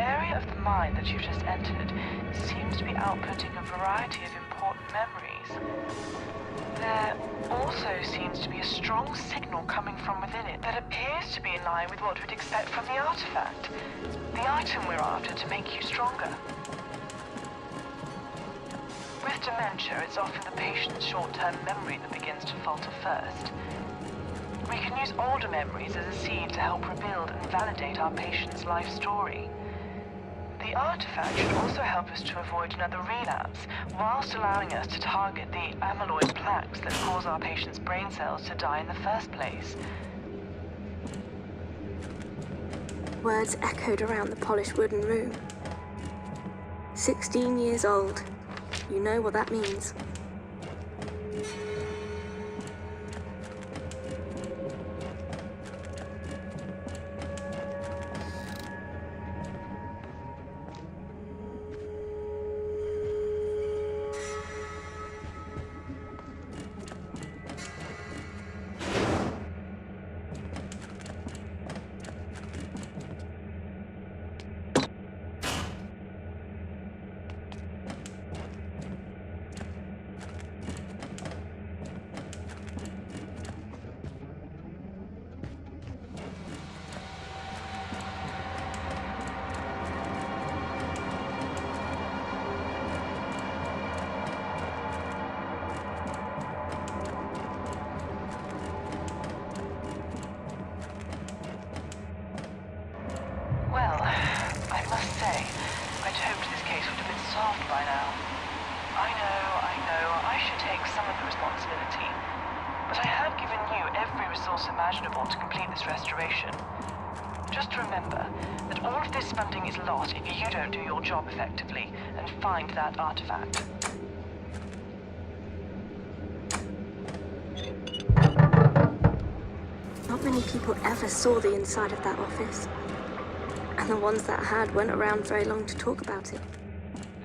area of the mind that you've just entered seems to be outputting a variety of important memories. There also seems to be a strong signal coming from within it that appears to be in line with what we'd expect from the artifact, the item we're after to make you stronger. With dementia, it's often the patient's short-term memory that begins to falter first. We can use older memories as a seed to help rebuild and validate our patient's life story. The artifact should also help us to avoid another relapse, whilst allowing us to target the amyloid plaques that cause our patient's brain cells to die in the first place. Words echoed around the polished wooden room. 16 years old. You know what that means. Well, I must say, I'd hoped this case would have been solved by now. I know, I should take some of the responsibility. But I have given you every resource imaginable to complete this restoration. Just remember that all of this funding is lost if you don't do your job effectively and find that artifact. Not many people ever saw the inside of that office. And the ones that had weren't around very long to talk about it.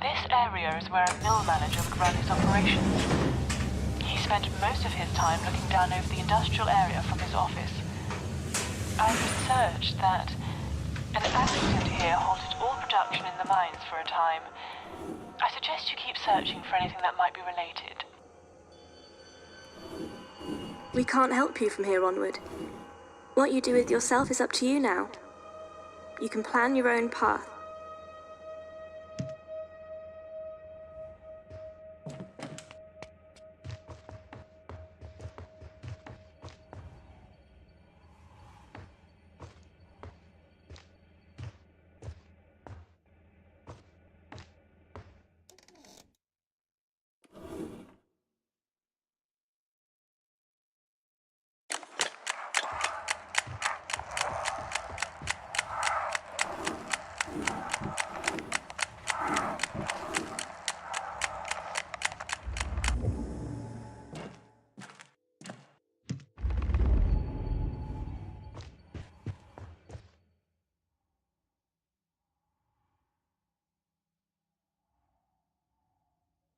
This area is where a mill manager would run his operations. He spent most of his time looking down over the industrial area from his office. I've researched that an accident here halted all production in the mines for a time. I suggest you keep searching for anything that might be related. We can't help you from here onward. What you do with yourself is up to you now. You can plan your own path.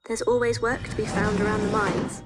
There's always work to be found around the mines.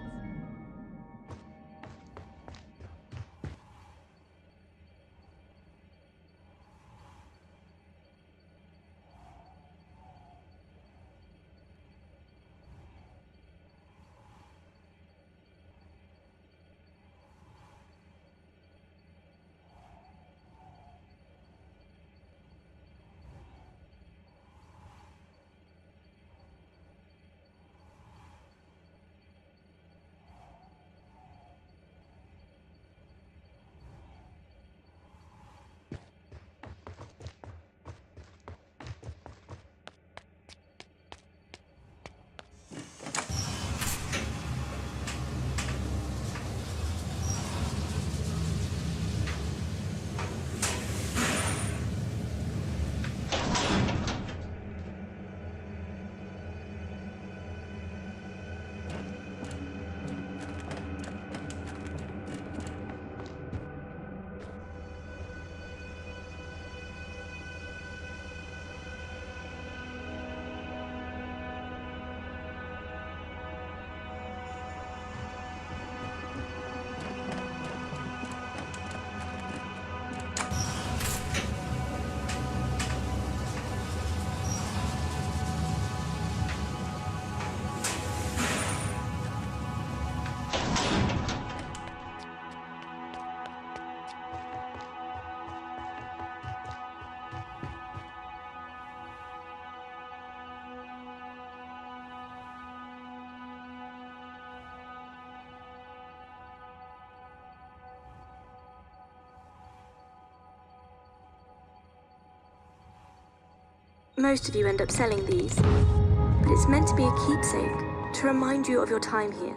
Most of you end up selling these, but it's meant to be a keepsake to remind you of your time here.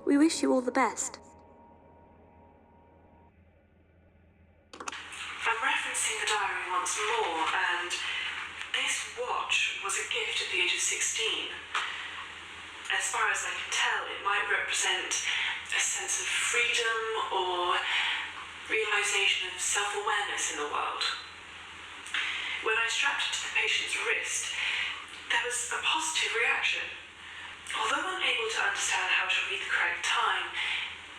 We wish you all the best. I'm referencing the diary once more, and this watch was a gift at the age of 16. As far as I can tell, it might represent a sense of freedom or realization of self-awareness in the world. When I strapped it to the patient's wrist, there was a positive reaction. Although unable to understand how to read the correct time,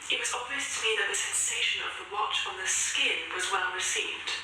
it was obvious to me that the sensation of the watch on the skin was well received.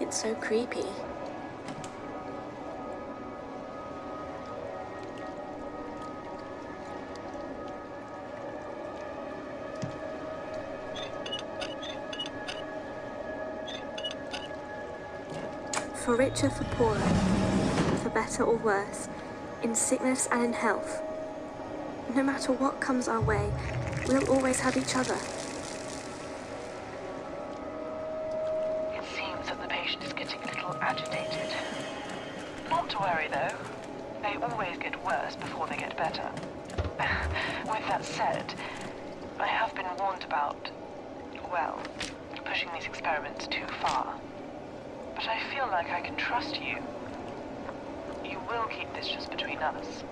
It's so creepy. For richer, for poorer, for better or worse, in sickness and in health, no matter what comes our way, we'll always have each other. It seems that the patient is getting a little agitated. Not to worry, though. They always get worse before they get better. With that said, I have been warned about, well, pushing these experiments too far. But I feel like I can trust you. You will keep this just between us.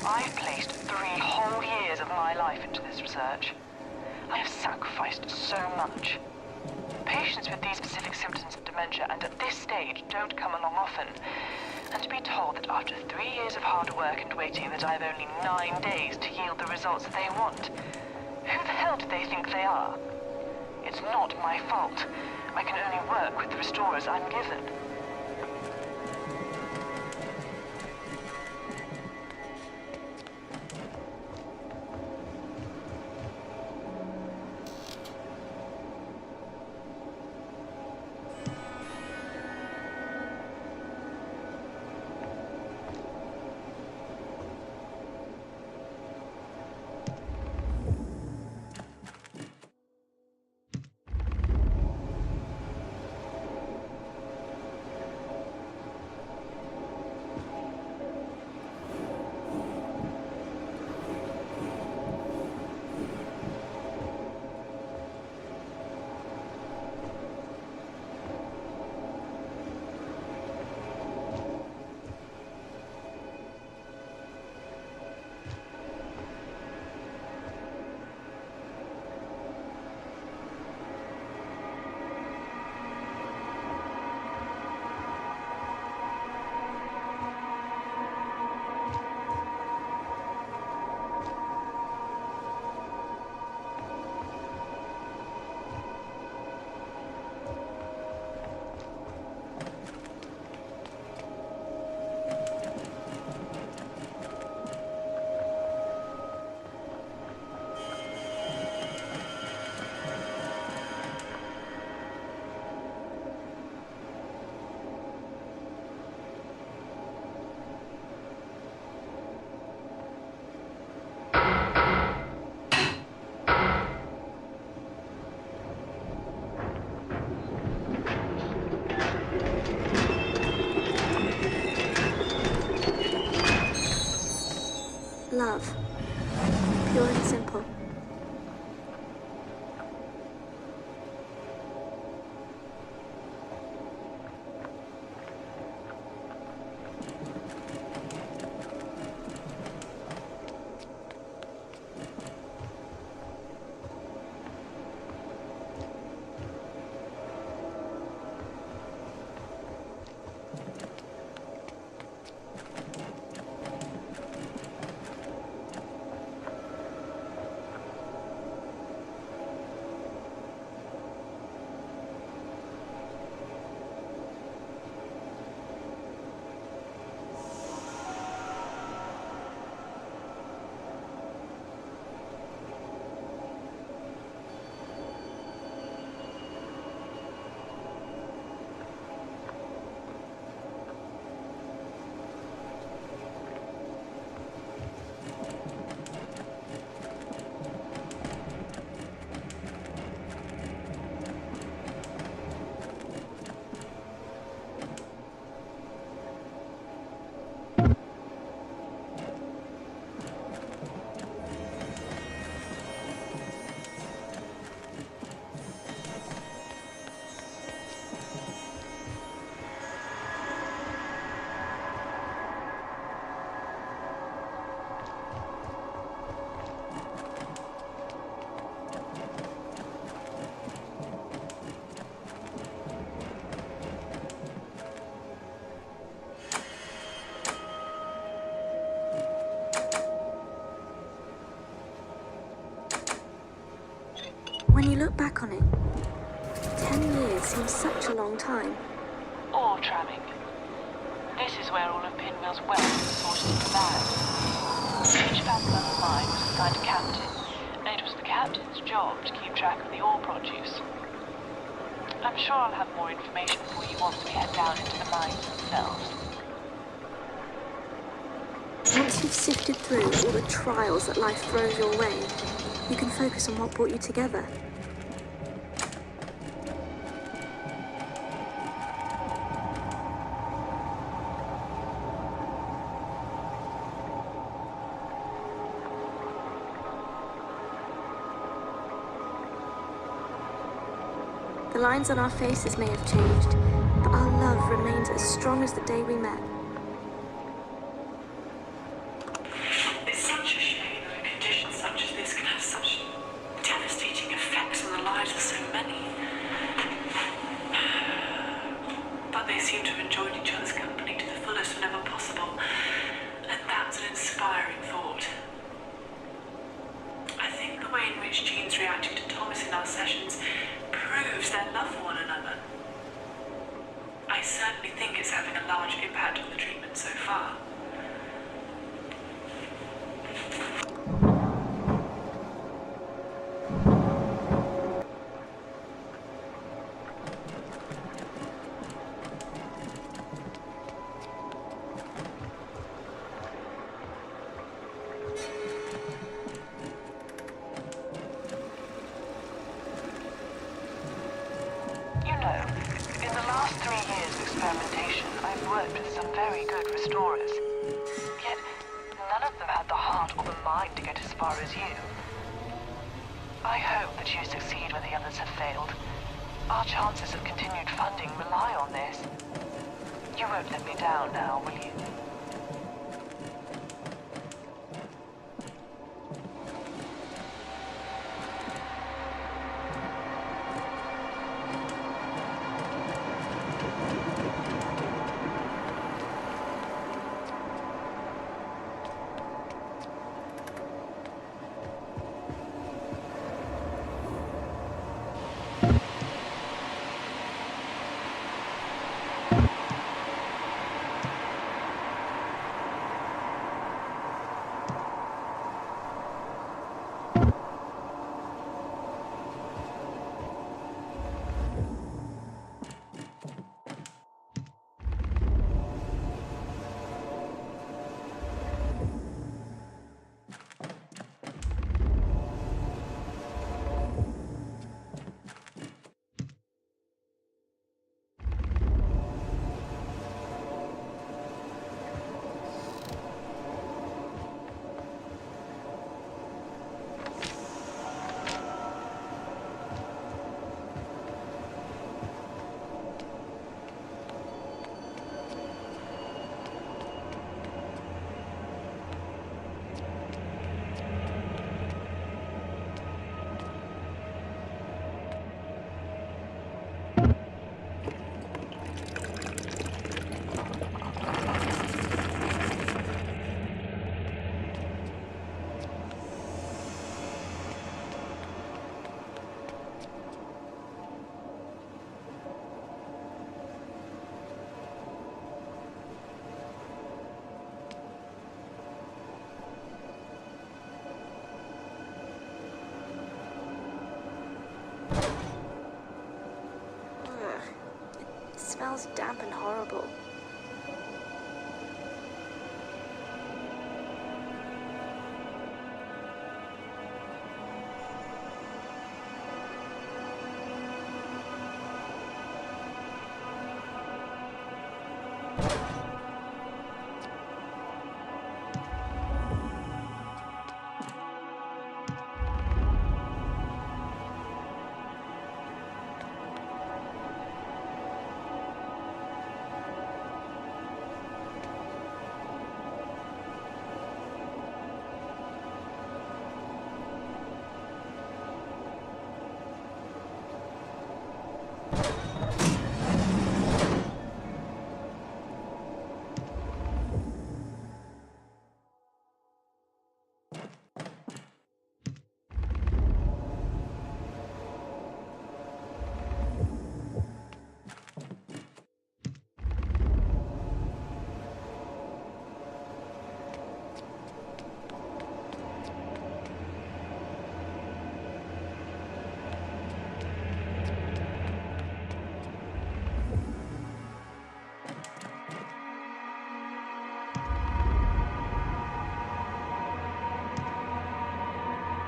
I've placed 3 whole years of my life into this research. I have sacrificed so much. Patients with these specific symptoms of dementia and at this stage don't come along often. And to be told that after 3 years of hard work and waiting that I've only 9 days to yield the results that they want. Who the hell do they think they are? It's not my fault. I can only work with the restorers I'm given. love. Pure and simple. When you look back on it, 10 years seems such a long time. Ore tramming. This is where all of Pinwheel's wealth is sorted in the bag. Each vessel on the mine was assigned a captain, and it was the captain's job to keep track of the ore produce. I'm sure I'll have more information for you once we head down into the mines themselves. Once you've sifted through all the trials that life throws your way, you can focus on what brought you together. The lines on our faces may have changed, but our love remains as strong as the day we met. It's such a shame that a condition such as this can have such devastating effects on the lives of so many. But they seem to have enjoyed each other's company to the fullest whenever possible, and that's an inspiring thought. I think the way in which Jean's reacting to Thomas in our sessions proves their love for one another. I certainly think it's having a large impact on the treatment so far. In the last 3 years of experimentation, I've worked with some very good restorers. Yet, none of them had the heart or the mind to get as far as you. I hope that you succeed where the others have failed. Our chances of continued funding rely on this. You won't let me down now, will you? smells damp and horrible.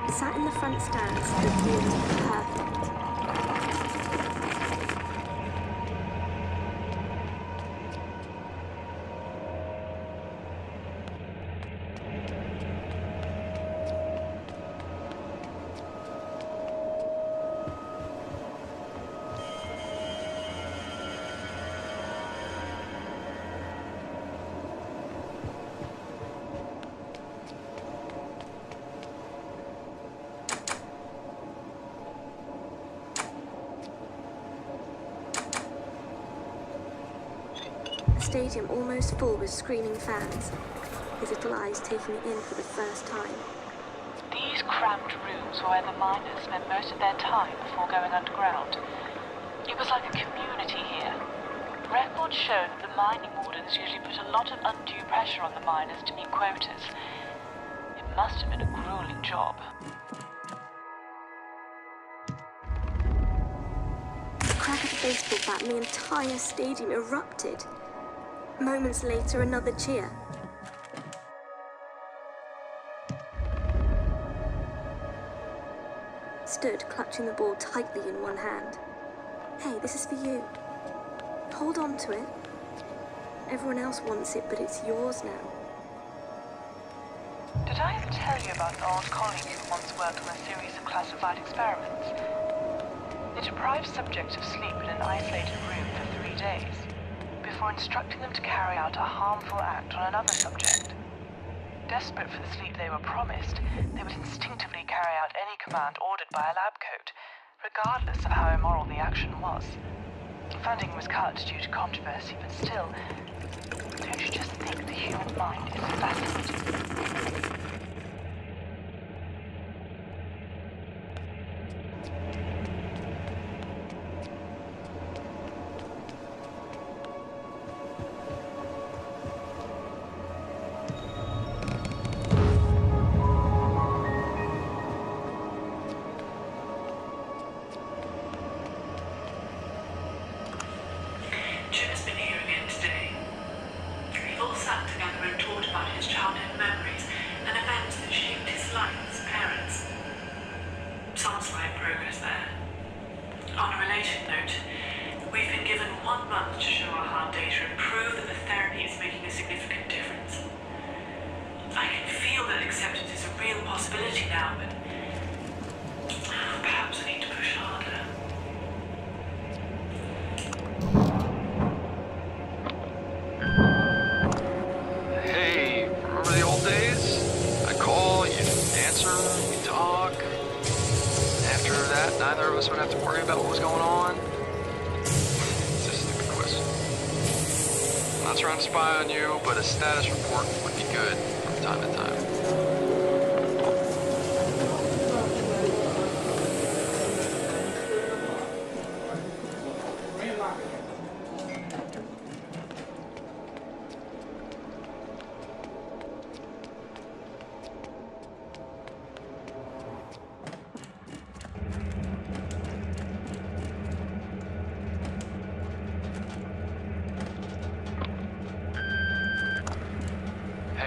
Sat in the front stands, the view was perfect. The stadium almost full with screaming fans, his little eyes taking it in for the first time. These cramped rooms were where the miners spent most of their time before going underground. It was like a community here. Records show that the mining wardens usually put a lot of undue pressure on the miners to meet quotas. It must have been a grueling job. The crack of a baseball bat and the entire stadium erupted. Moments later, another cheer. Stood clutching the ball tightly in one hand. Hey, this is for you. Hold on to it. Everyone else wants it, but it's yours now. Did I ever tell you about an old colleague who once worked on a series of classified experiments? They deprived subjects of sleep in an isolated room for 3 days, before instructing them to carry out a harmful act on another subject. Desperate for the sleep they were promised, they would instinctively carry out any command ordered by a lab coat, regardless of how immoral the action was. Funding was cut due to controversy, but still, don't you just think the human mind is fascinating? Jim has been here again today. We've all sat together and talked about his childhood memories and events that shaped his life as parents. Some slight progress there. On a related note, we've been given 1 month to show our hard data and prove that the therapy is making a significant difference. I can feel that acceptance is a real possibility now, but perhaps I need to push harder. Hey, remember the old days? I'd call, you'd answer, we'd talk. After that, neither of us would have to worry about what was going on. It's a stupid question. I'm not trying to spy on you, but a status report would be good from time to time.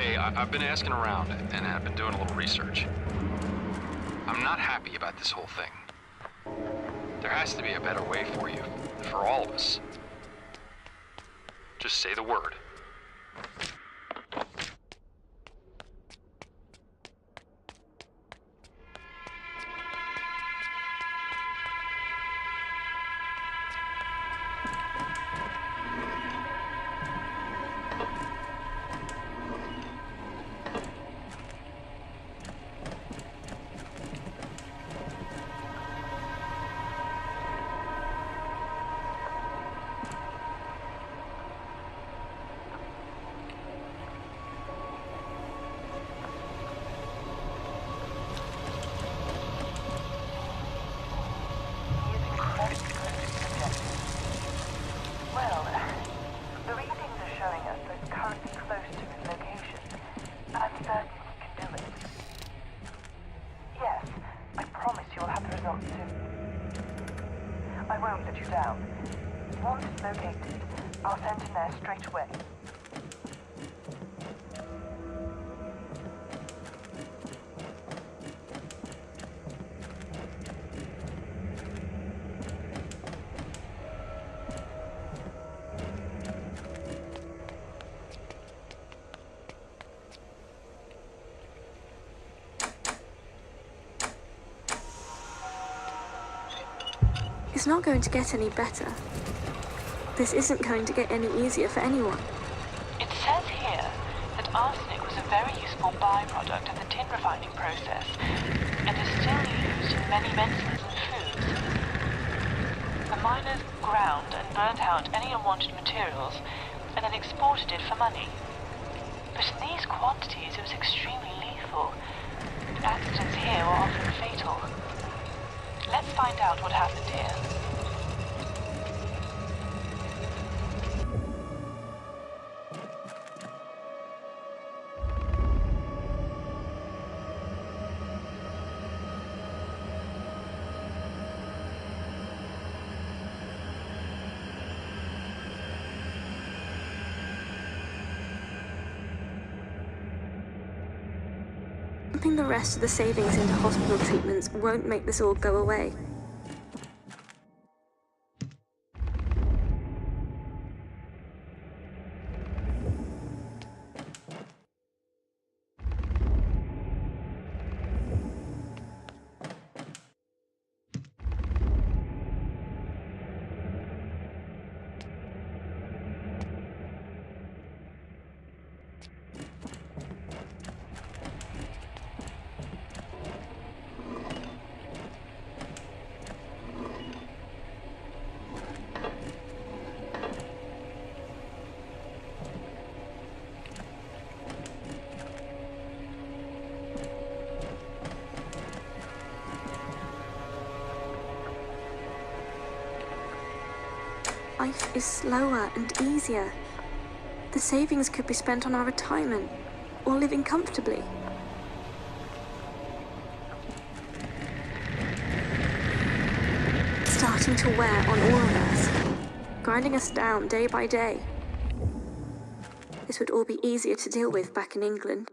Hey, I've been asking around, and I've been doing a little research. I'm not happy about this whole thing. There has to be a better way for you, for all of us. Just say the word. Well, the readings are showing us that it's currently close to his location. I'm certain he can do it. Yes, I promise you'll have the results soon. I won't let you down. Once it's located, I'll send him there straight away. It's not going to get any better. This isn't going to get any easier for anyone. It says here that arsenic was a very useful byproduct of the tin refining process and is still used in many medicines and foods. The miners ground and burned out any unwanted materials and then exported it for money. But in these quantities it was extremely lethal. Accidents here were often fatal. Let's find out what happened here. Pumping the rest of the savings into hospital treatments won't make this all go away. Life is slower and easier. The savings could be spent on our retirement or living comfortably. It's starting to wear on all of us, grinding us down day by day. This would all be easier to deal with back in England.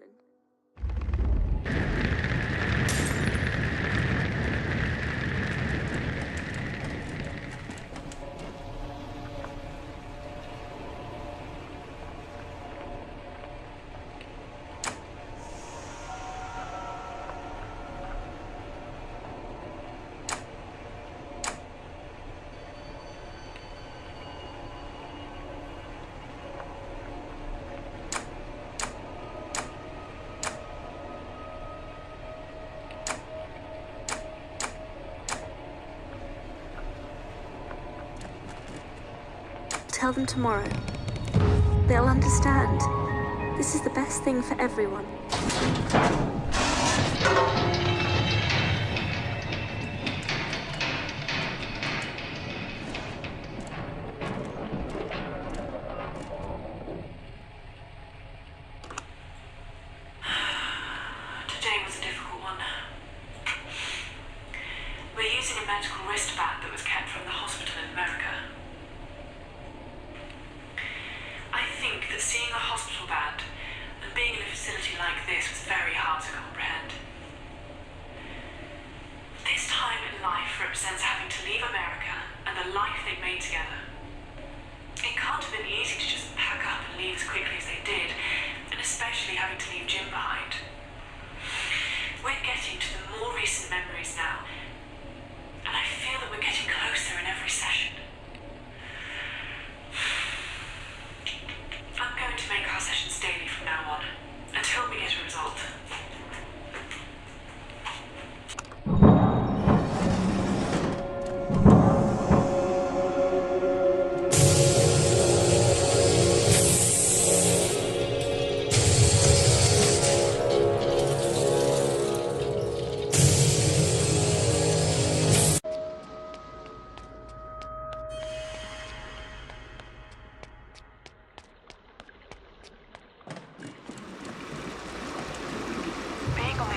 Tell them tomorrow. They'll understand. This is the best thing for everyone. Today was a difficult one. We're using a medical wristband that was kept from the hospital in America. I think that seeing a hospital band and being in a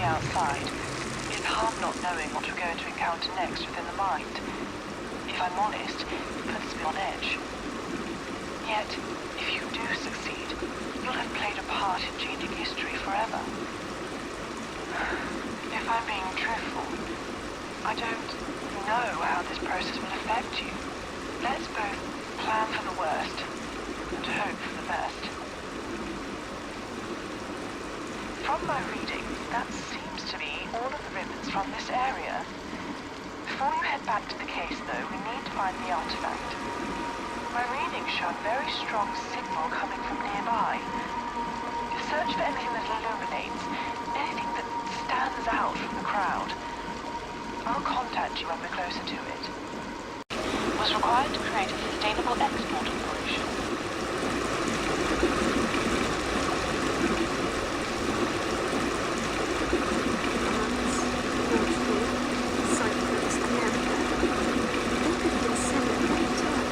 the outside, it's hard not knowing what we're going to encounter next within the mind. If I'm honest, it puts me on edge. Yet, if you do succeed, you'll have played a part in changing history forever. If I'm being truthful, I don't know how this process will affect you. Let's both plan for the worst and hope for the best. From my readings, that seems to be all of the ribbons from this area. Before you head back to the case, though, we need to find the artifact. My readings show a very strong signal coming from nearby. Search for anything that illuminates, anything that stands out from the crowd. I'll contact you when we're closer to it. Was required to create a sustainable export operation. Cyprus, America. They could have been said at any time.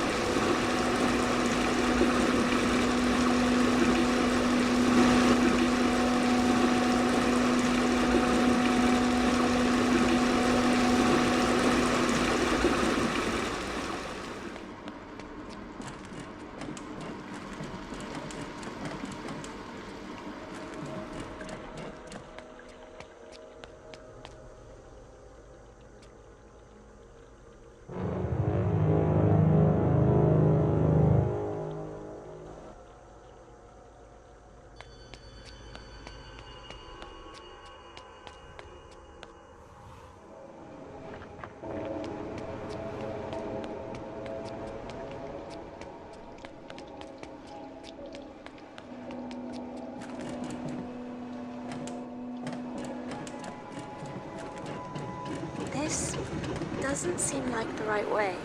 This doesn't seem like the right way.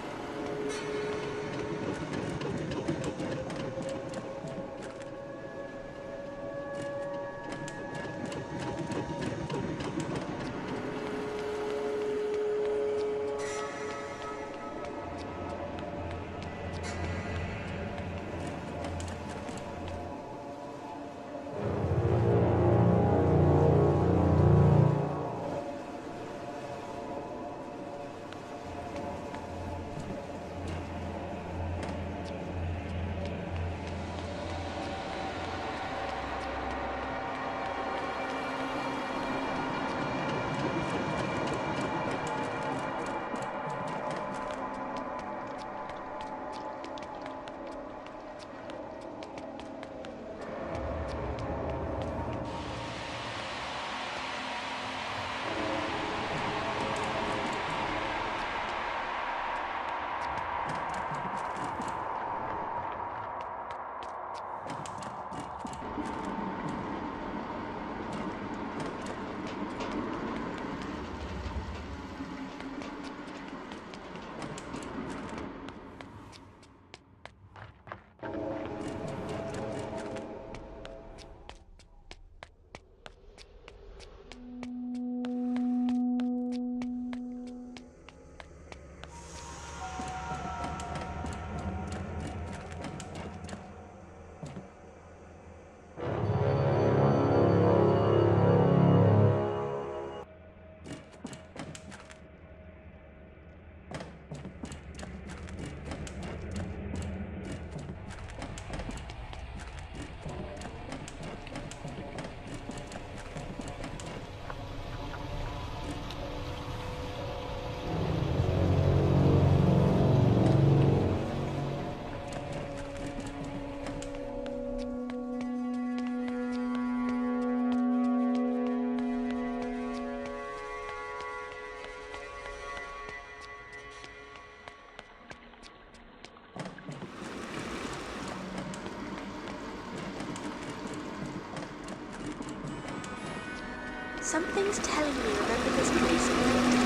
Something's telling me remember this place a bit.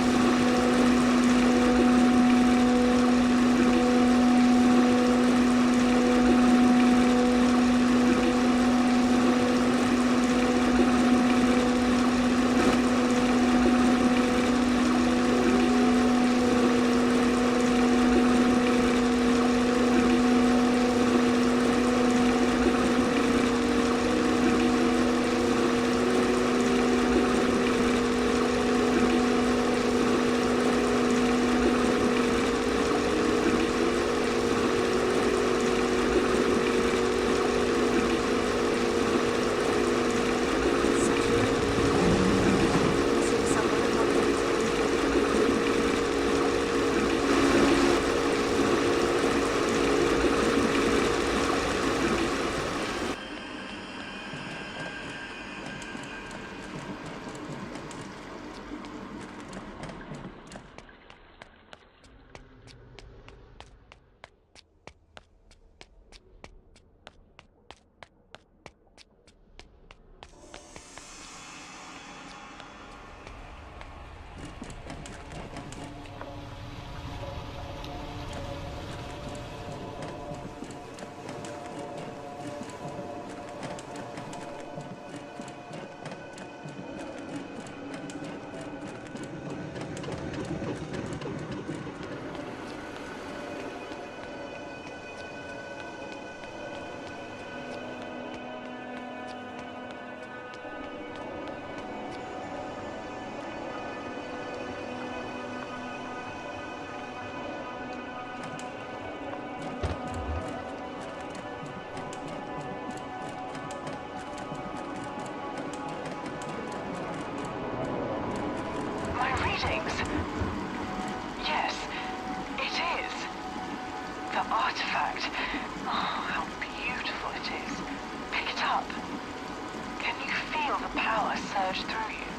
readings. Yes, it is. The artifact. Oh, how beautiful it is. Pick it up. Can you feel the power surge through you?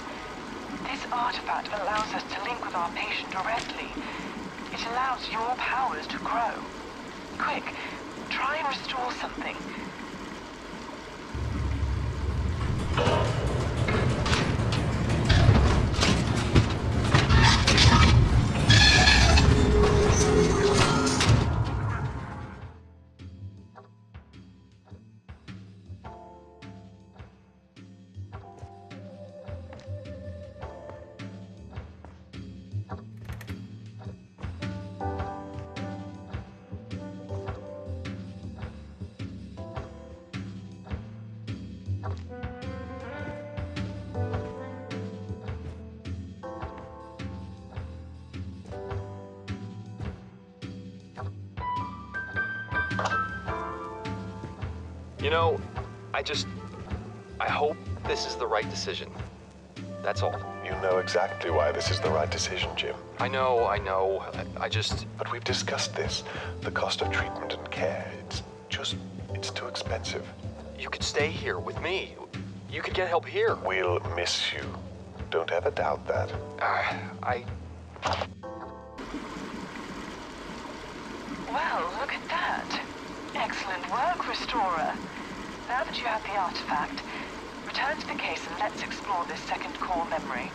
This artifact allows us to link with our patient directly. It allows your powers to grow. Quick, try and restore something. You know, I hope this is the right decision. That's all. You know exactly why this is the right decision, Jim. I know. But we've discussed this. The cost of treatment and care, it's too expensive. You could stay here with me. You could get help here. We'll miss you. Don't ever doubt that. Well, look at that. Excellent work, Restorer. Now that you have the artifact, return to the case and let's explore this second core memory.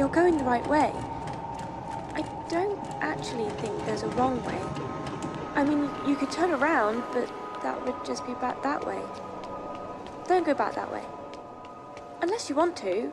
you're going the right way. I don't actually think there's a wrong way. I mean, you could turn around, but that would just be back that way. Don't go back that way. Unless you want to.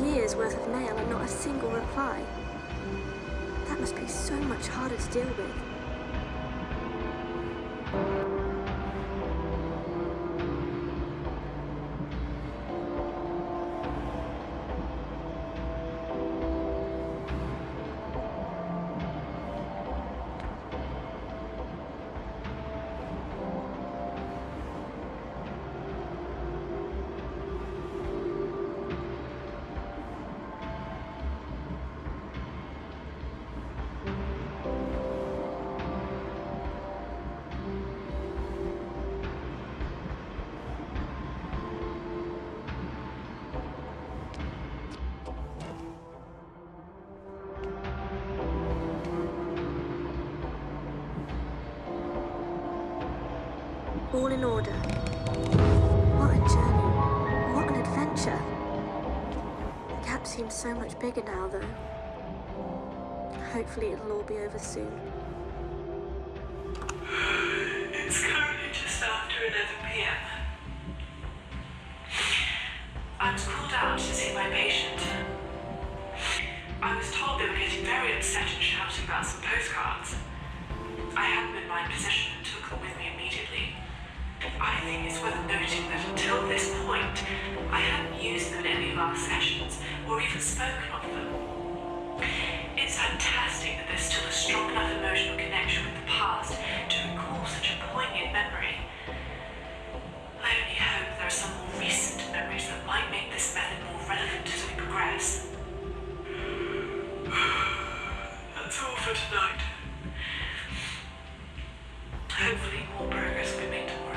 Years worth of mail and not a single reply. That must be so much harder to deal with. All in order. What a journey. What an adventure. The gap seems so much bigger now, though. Hopefully it'll all be over soon. It's currently just after 11 p.m. I was called out to see my patient. I was told they were getting very upset and shouting about some postcards. I had them in my possession and took them with me immediately. I think it's worth noting that until this point, I hadn't used them in any of our sessions or even spoken of them. It's fantastic that there's still a strong enough emotional connection with the past to recall such a poignant memory. I only hope there are some more recent memories that might make this method more relevant as we progress. That's all for tonight. Hopefully more progress will be made tomorrow.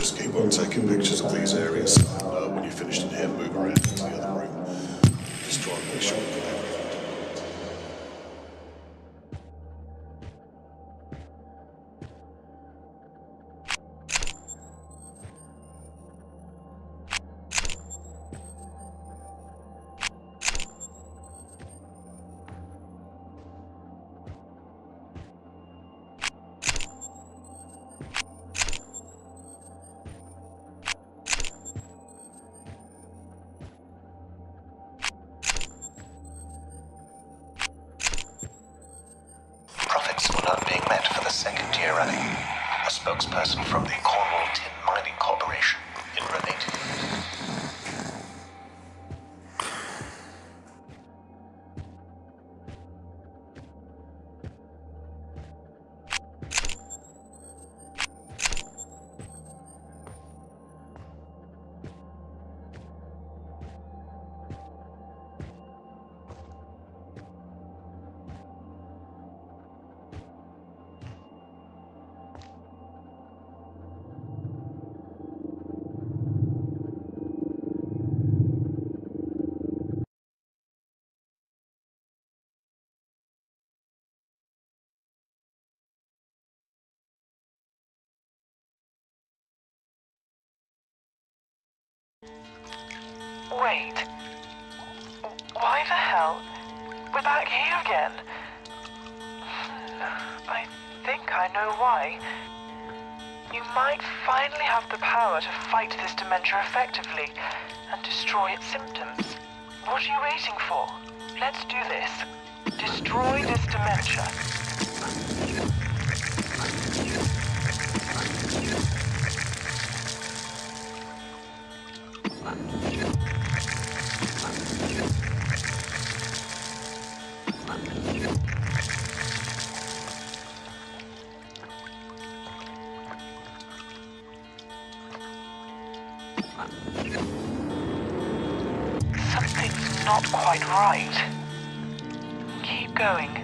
Just keep on taking pictures of these areas. When you're finished in here, move around into the other room. Just try and make sure we've got everything. Profits were not being met for the second year running. A spokesperson from the Cornwall Tin Mining Corporation in related news. Wait. Why the hell? We're back here again. I think I know why. You might finally have the power to fight this dementia effectively and destroy its symptoms. What are you waiting for? Let's do this. Destroy this dementia. Something's not quite right. Keep going.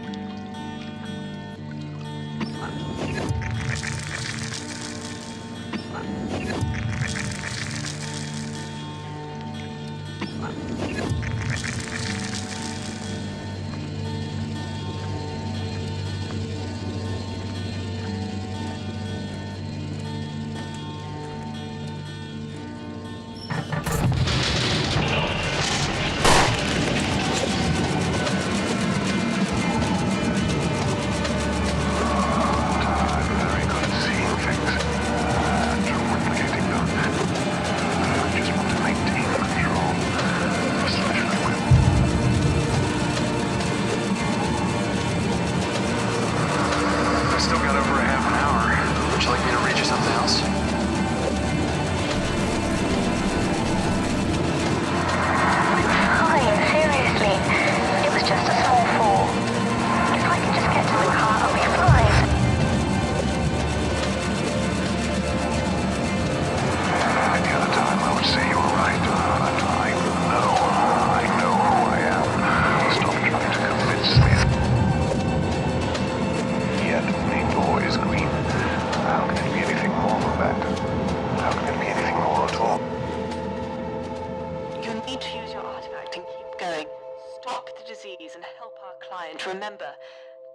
And help our client remember.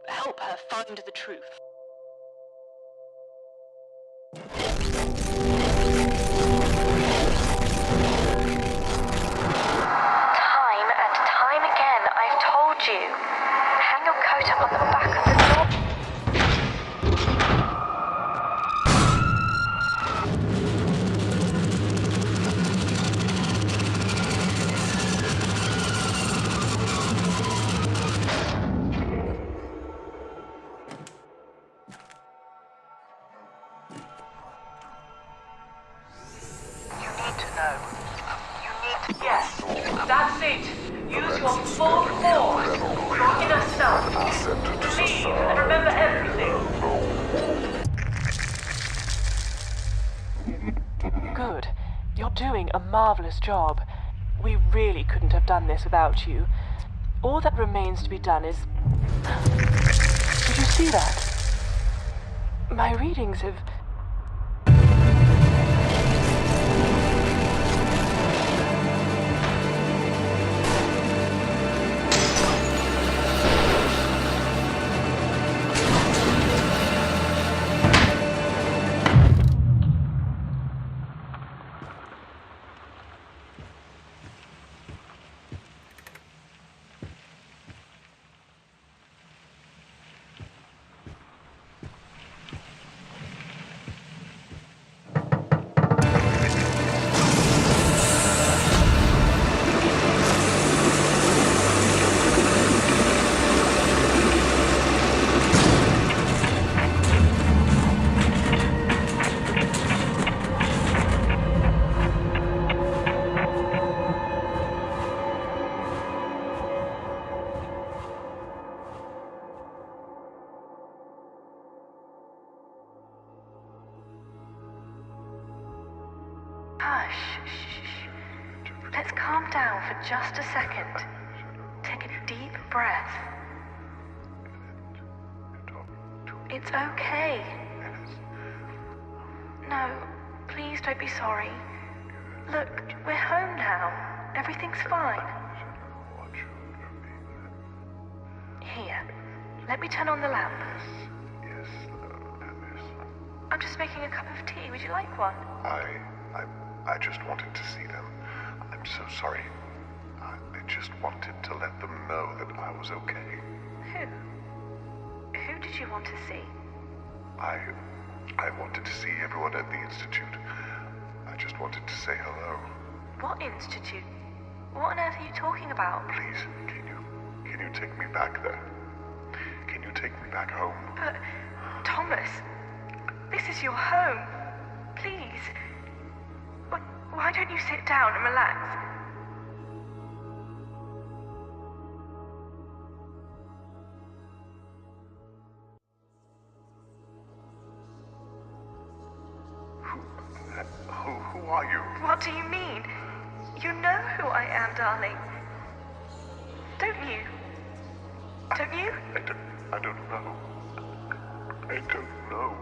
Help her find the truth. Time and time again, I've told you. Hang your coat up on the back of the door. Yes, that's it. Use your full force. Not enough stuff. Believe and remember everything. Good. You're doing a marvelous job. We really couldn't have done this without you. All that remains to be done is... Did you see that? My readings have... Shh. Let's calm down for just a second. Take a deep breath. It's okay. No, please don't be sorry. Look, we're home now. Everything's fine. Here, let me turn on the lamp. I'm just making a cup of tea. Would you like one? I just wanted to see them. I'm so sorry. I just wanted to let them know that I was okay. Who did you want to see? I wanted to see everyone at the Institute. I just wanted to say hello. What institute? What on earth are you talking about? Please, can you take me back there? Can you take me back home? But, Thomas, this is your home. Please. Why don't you sit down and relax? Who are you? What do you mean? You know who I am, darling. Don't you? Don't you? I don't know. I don't know.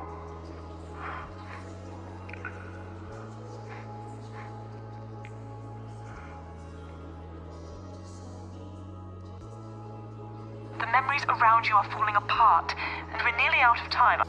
The memories around you are falling apart, and we're nearly out of time.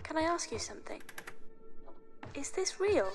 Can I ask you something? Is this real?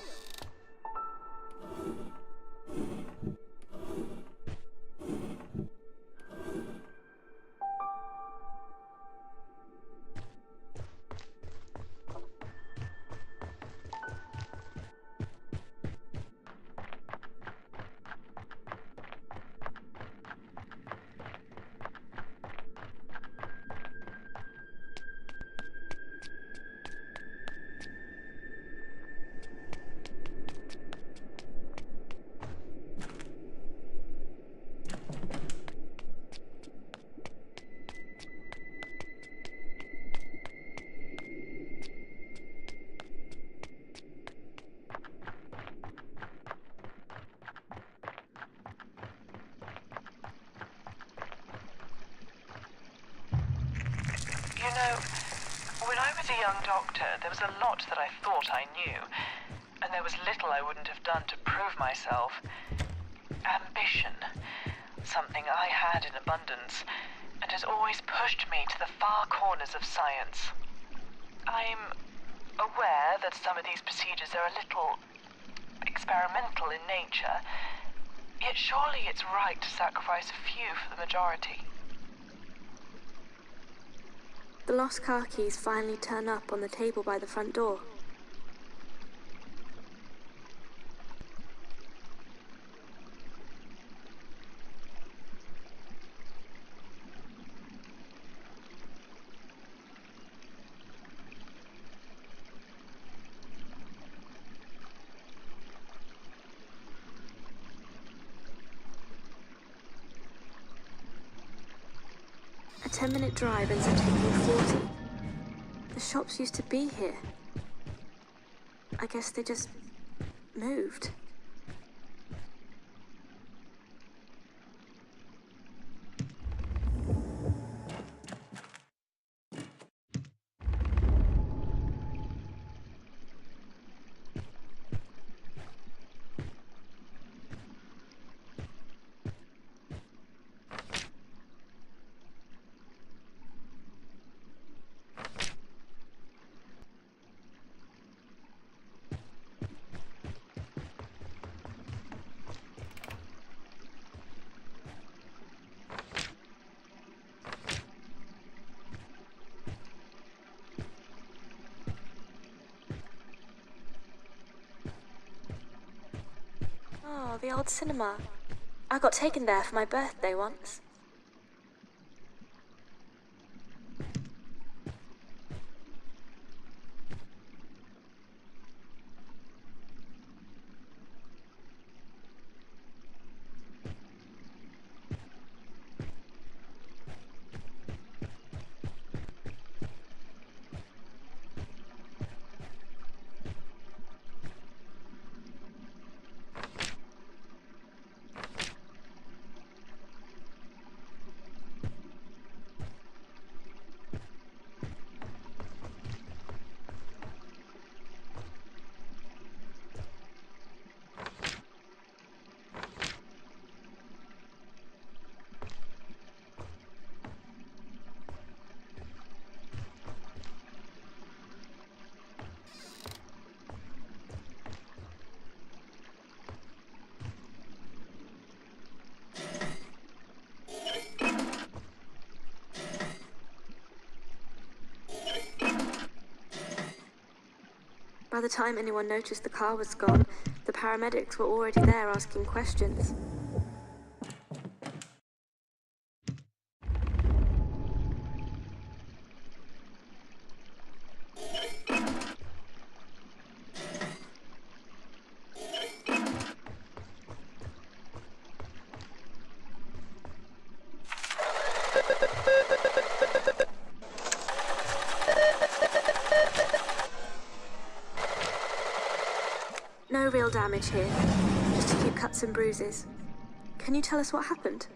You know, when I was a young doctor, there was a lot that I thought I knew, and there was little I wouldn't have done to prove myself. Ambition. Something I had in abundance, and has always pushed me to the far corners of science. I'm aware that some of these procedures are a little experimental in nature, yet surely it's right to sacrifice a few for the majority. The lost car keys finally turn up on the table by the front door. A 10-minute drive ends up taking 40. The shops used to be here. I guess they just moved. Oh, the old cinema. I got taken there for my birthday once. By the time anyone noticed the car was gone, the paramedics were already there asking questions. No real damage here, just a few cuts and bruises. Can you tell us what happened?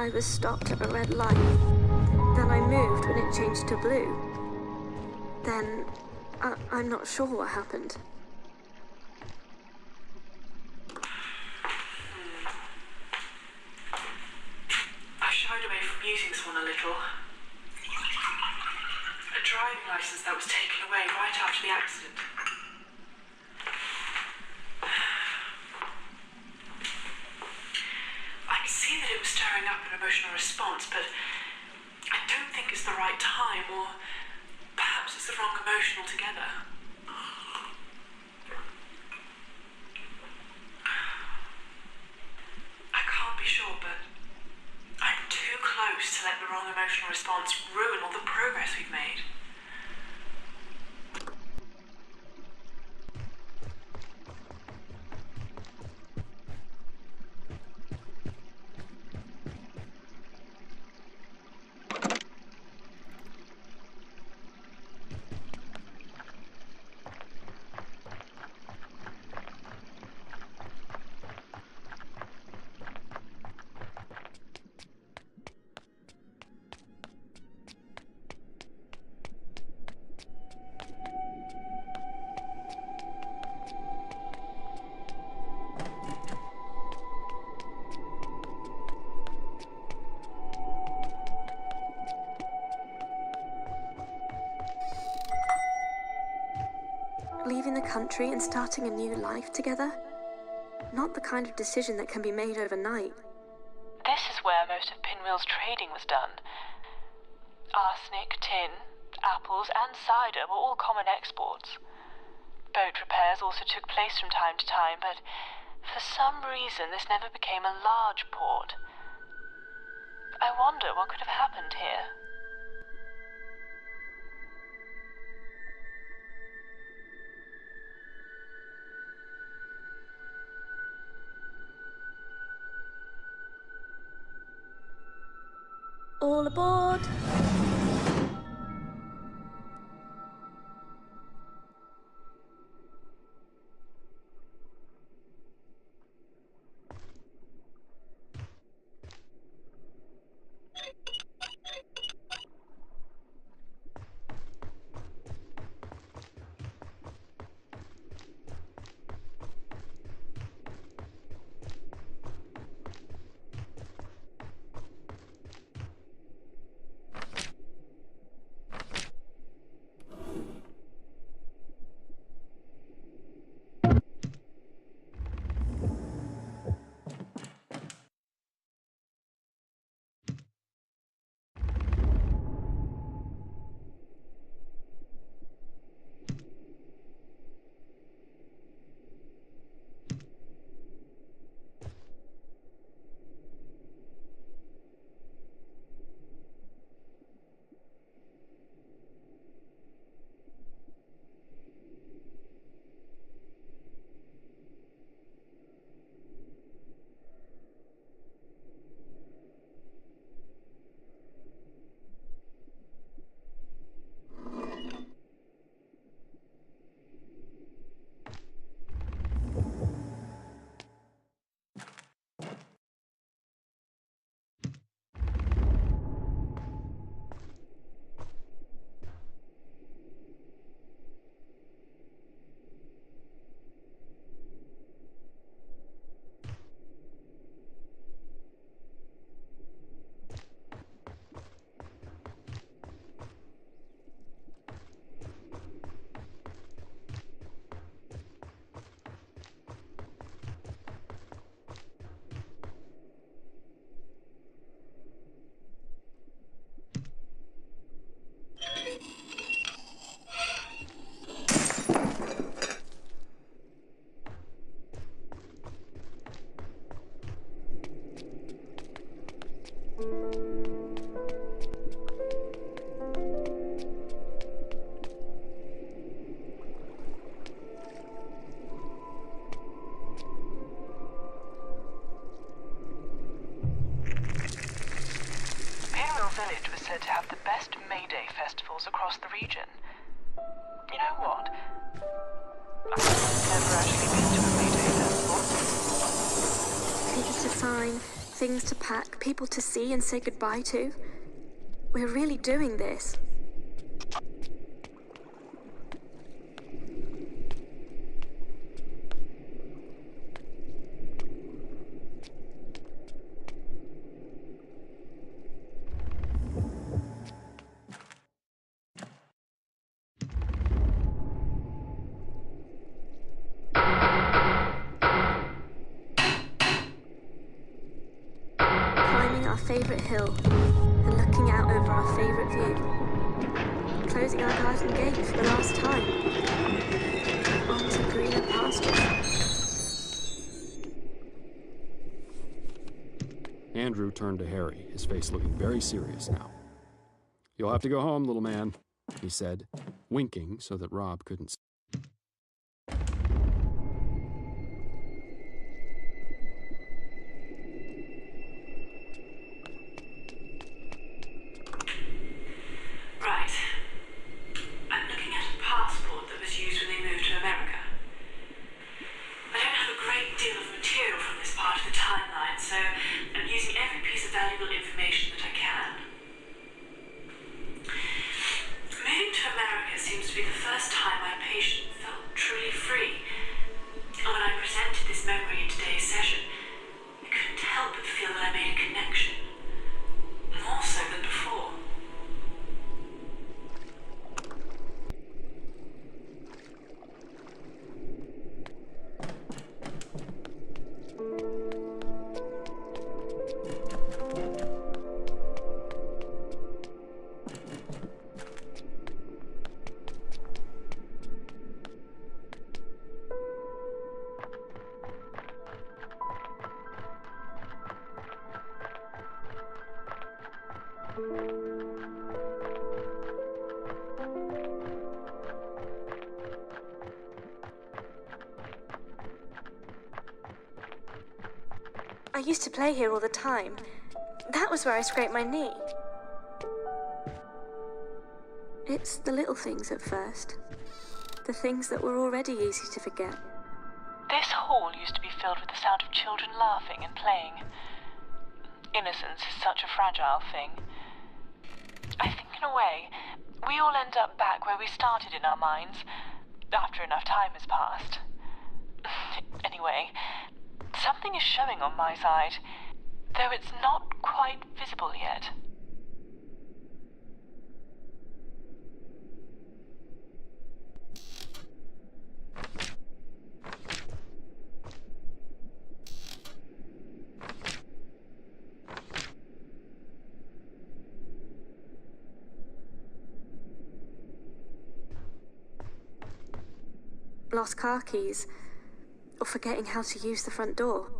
I was stopped at a red light. Then I moved when it changed to blue. Then, I'm not sure what happened. I shied away from using this one a little. A driving license that was taken away right after the accident. I can see that it was stirring up an emotional response, but I don't think it's the right time, or perhaps it's the wrong emotion altogether. I can't be sure, but I'm too close to let the wrong emotional response ruin all the progress we've made. Leaving the country and starting a new life together? Not the kind of decision that can be made overnight. This is where most of Pinwheel's trading was done. Arsenic, tin, apples, and cider were all common exports. Boat repairs also took place from time to time, but for some reason this never became a large port. I wonder what could have happened here. All aboard! Village was said to have the best May Day festivals across the region. You know what? I've never actually been to a May Day festival. Tickets are fine, things to pack, people to see and say goodbye to. We're really doing this. Climbing our favourite hill and looking out over our favourite view. Closing our garden gate for the last time. On to greener pastures. Andrew turned to Harry, his face looking very serious now. "You'll have to go home, little man," he said, winking so that Rob couldn't see. Right. I'm looking at a passport that was used when they moved to America. I don't have a great deal of material from this part of the timeline, so I'm using every piece of valuable information that I can. Moving to America seems to be the first time my patient felt truly free. And when I presented this memory in today's session, I couldn't help but feel that I made a connection. More so than before. I used to play here all the time. That was where I scraped my knee. It's the little things at first. The things that were already easy to forget. This hall used to be filled with the sound of children laughing and playing. Innocence is such a fragile thing. I think in a way, we all end up back where we started in our minds, after enough time has passed. Anyway, something is showing on my side, though it's not quite visible yet. Lost car keys, or forgetting how to use the front door.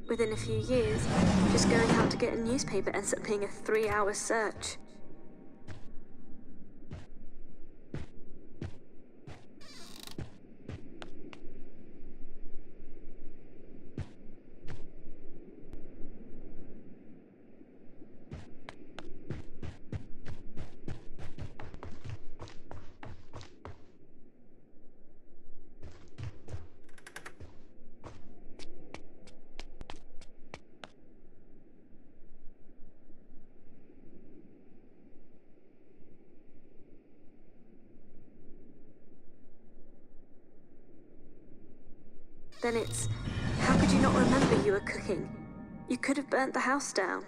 Within a few years, just going out to get a newspaper ends up being a 3-hour search. Then it's, how could you not remember you were cooking? You could have burnt the house down.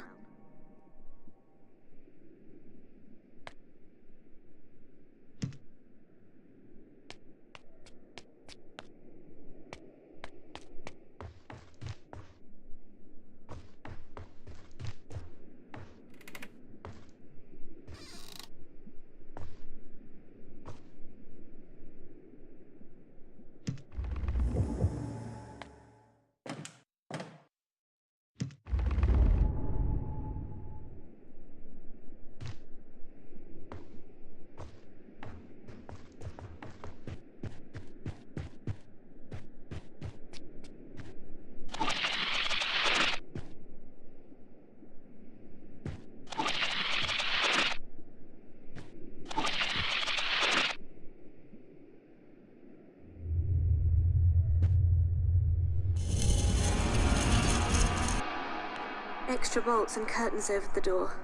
extra bolts and curtains over the door.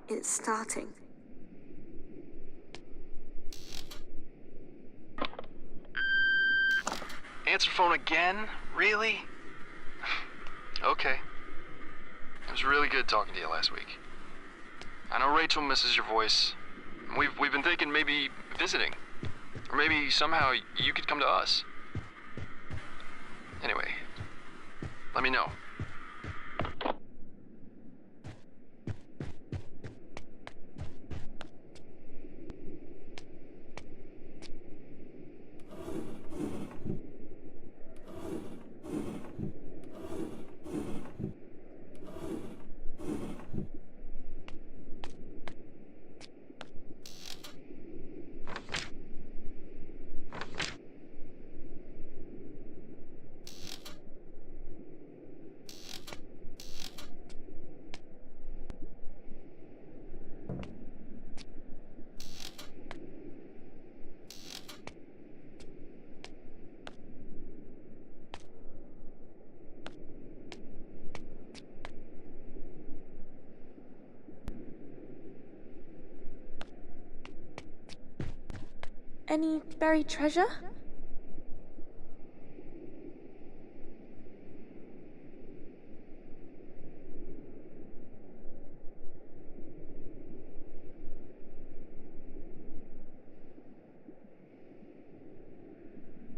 It's starting. Answer phone again? Really? Okay. It was really good talking to you last week. I know Rachel misses your voice. We've been thinking maybe visiting. Or maybe somehow you could come to us. Anyway, let me know. Any buried treasure?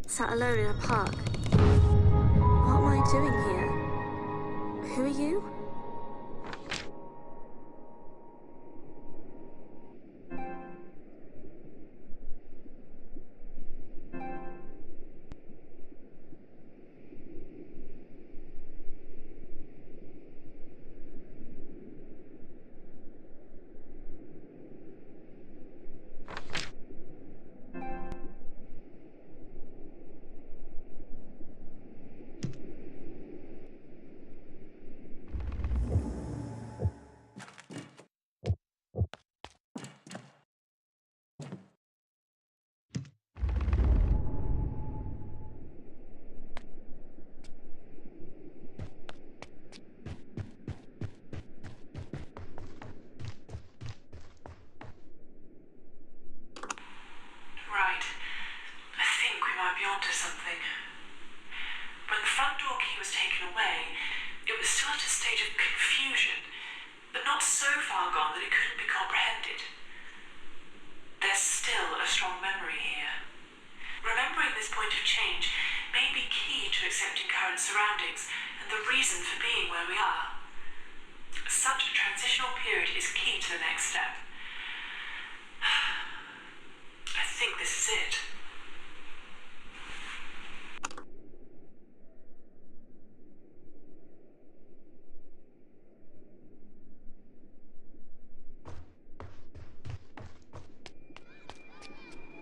Sat alone in a park. What am I doing here? Who are you? Right. I think we might be onto something. When the front door key was taken away, it was still at a stage of confusion, but not so far gone that it couldn't be comprehended. There's still a strong memory here. Remembering this point of change may be key to accepting current surroundings and the reason for being where we are. Such a transitional period is key to the next step. I think this is it.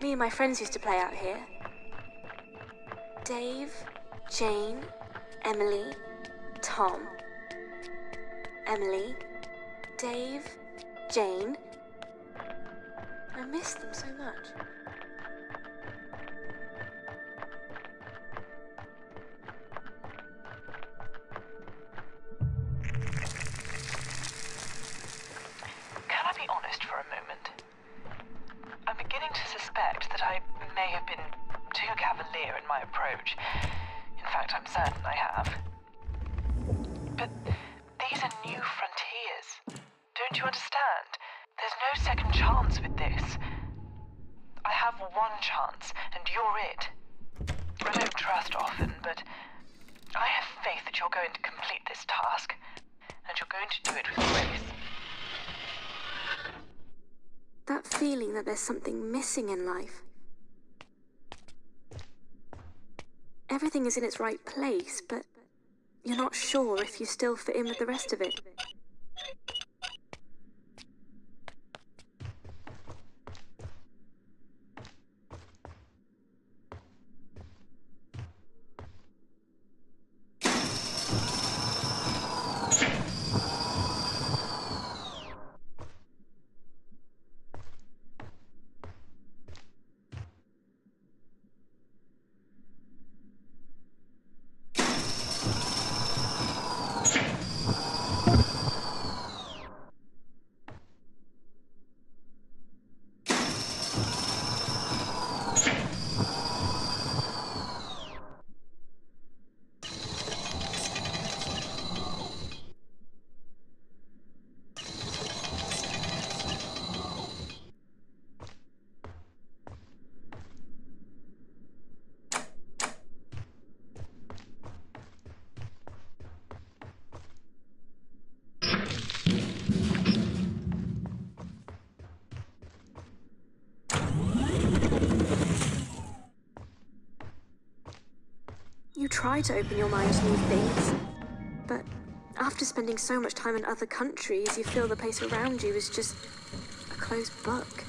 Me and my friends used to play out here. Dave, Jane, Emily, Tom. Emily, Dave, Jane. I miss them so much. Can I be honest for a moment? I'm beginning to suspect that I may have been too cavalier in my approach. In fact, I'm certain I have. But these are new frontiers. Don't you understand? There's no second chance with this. I have one chance, and you're it. I don't trust often, but I have faith that you're going to complete this task, and you're going to do it with grace. That feeling that there's something missing in life. Everything is in its right place, but you're not sure if you still fit in with the rest of it. try to open your mind to new things. But after spending so much time in other countries, you feel the place around you is just a closed book.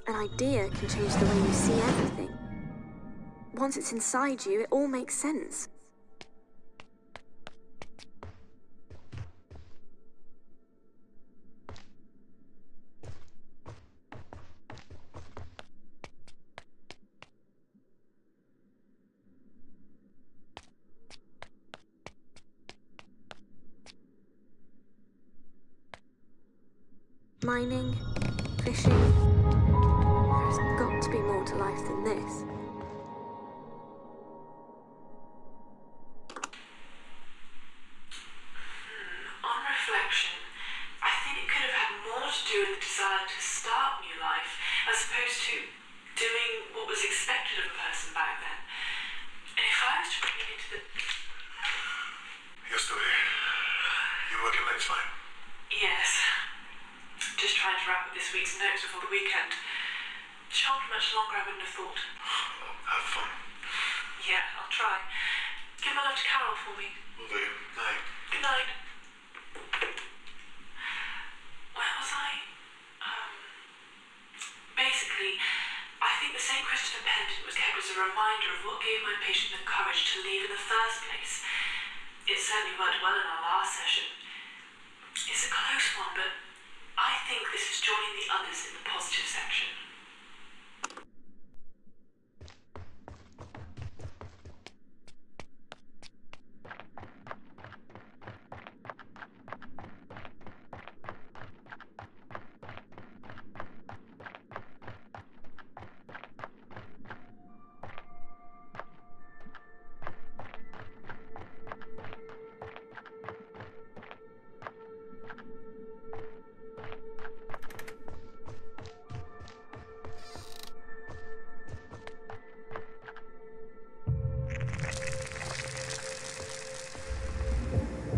An idea can change the way you see everything. Once it's inside you, it all makes sense. Mining, fishing. There's got to be more to life than this. On reflection, I think it could have had more to do with the desire to start new life, as opposed to doing what was expected of a person back then. And if I was to bring it into the... You're still here. You working late tonight? Yes. Just trying to wrap up this week's notes before the weekend. Shan't be much longer, I wouldn't have thought. Have fun. Yeah, I'll try. Give my love to Carol for me. Will do. Night. Good night. Where was I? Basically, I think the St. Christopher pendant was kept as a reminder of what gave my patient the courage to leave in the first place. It certainly worked well in our last session. It's a close one, but I think this is joining the others in the positive section.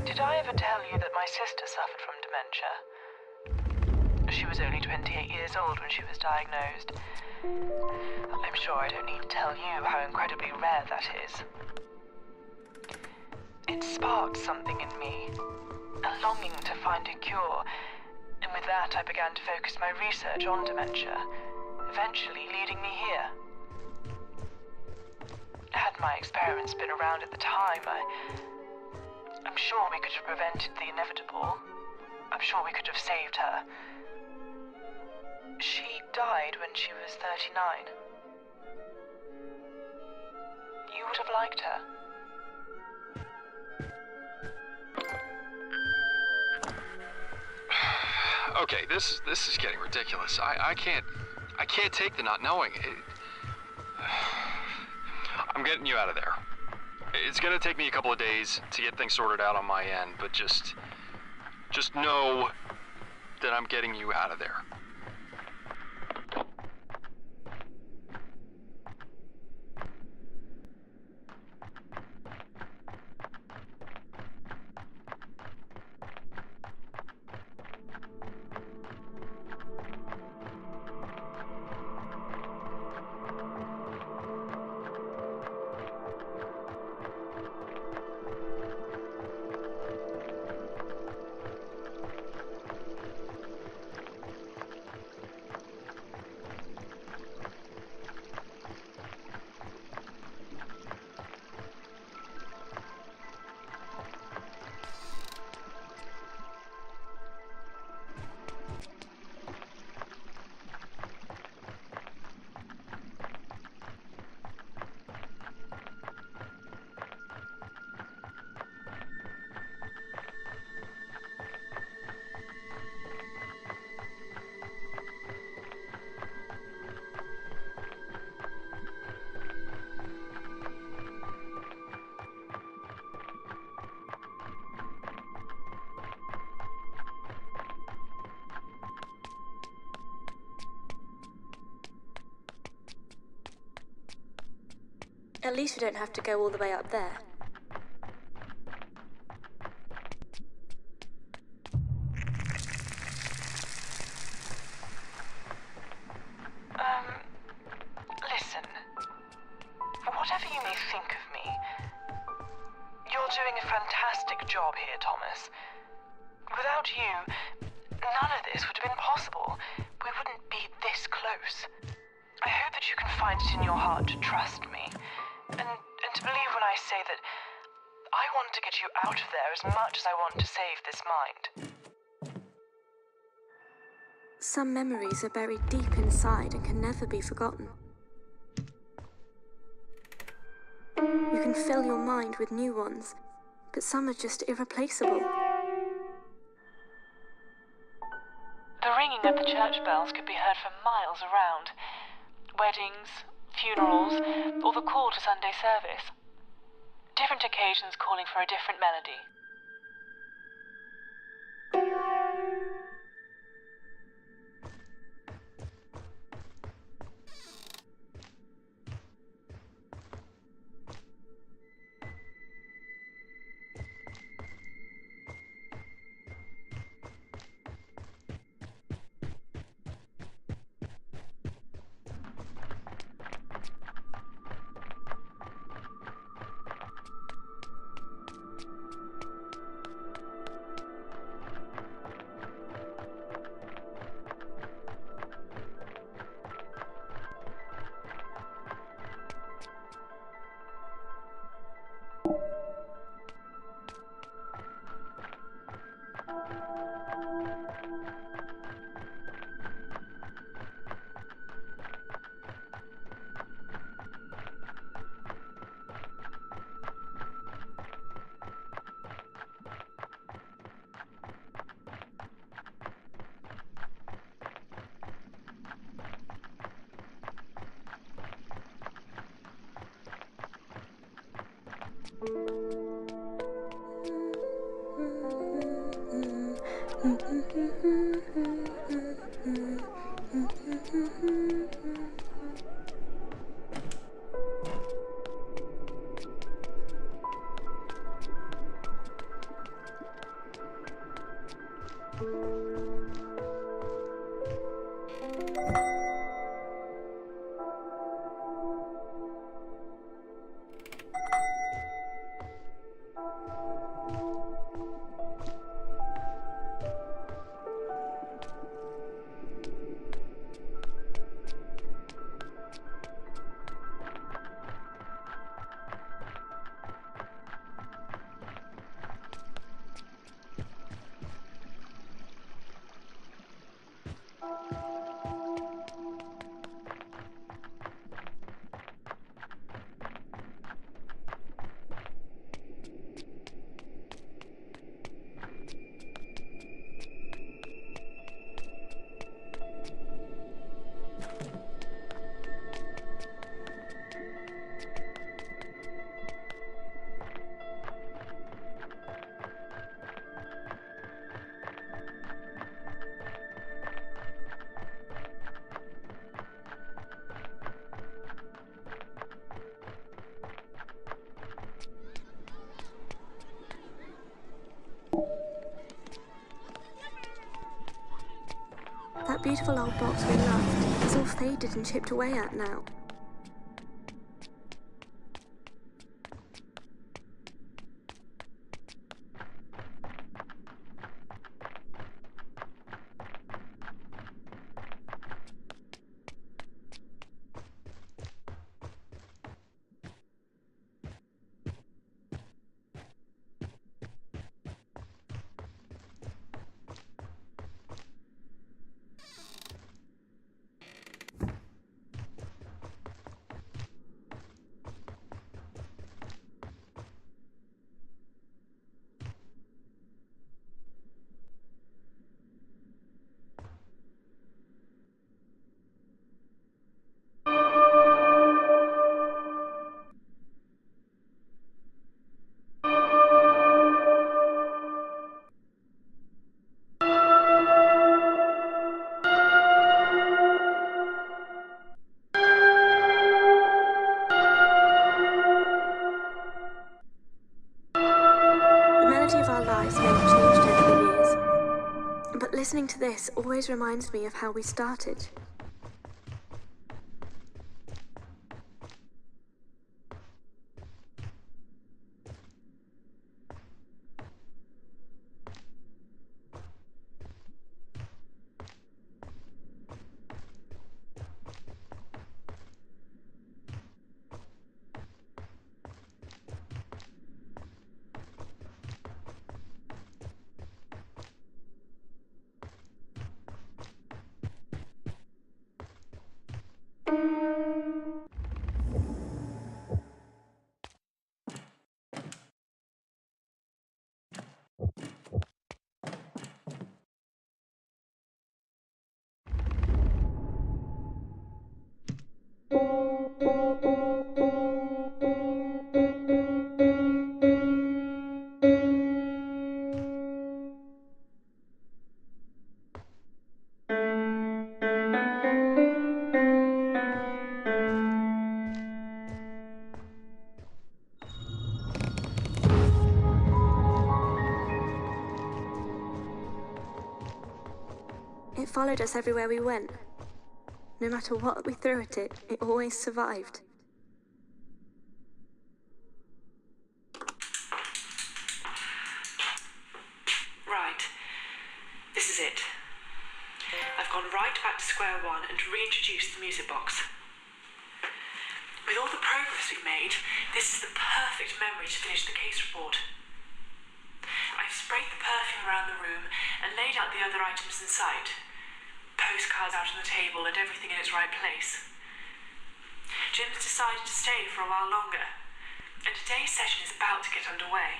Did I ever tell you that my sister suffered from dementia? She was only 28 years old when she was diagnosed. I'm sure I don't need to tell you how incredibly rare that is. It sparked something in me, a longing to find a cure, and with that I began to focus my research on dementia, eventually leading me here. Had my experiments been around at the time, I'm sure we could have prevented the inevitable. I'm sure we could have saved her. She died when she was 39. You would have liked her. Okay, this is getting ridiculous. I can't take the not knowing. I'm getting you out of there. It's gonna take me a couple of days to get things sorted out on my end, but just know that I'm getting you out of there. At least we don't have to go all the way up there. Listen. Whatever you may think of me, you're doing a fantastic job here, Thomas. Without you, none of this would have been possible. We wouldn't be this close. I hope that you can find it in your heart to trust me, and to believe when I say that I want to get you out of there as much as I want to save this mind. Some memories are buried deep inside and can never be forgotten. You can fill your mind with new ones, but some are just irreplaceable. The ringing of the church bells could be heard for miles around. Weddings, funerals, or the call to Sunday service. Different occasions calling for a different melody. That beautiful old box we loved is all faded and chipped away at now. Listening to this always reminds me of how we started. It followed us everywhere we went. No matter what we threw at it, it always survived. Right. This is it. I've gone right back to square one and reintroduced the music box. With all the progress we've made, this is the perfect memory to finish the case report. I've sprayed the perfume around the room and laid out the other items in sight. Postcards out on the table and everything in its right place. Jim's decided to stay for a while longer, and today's session is about to get underway.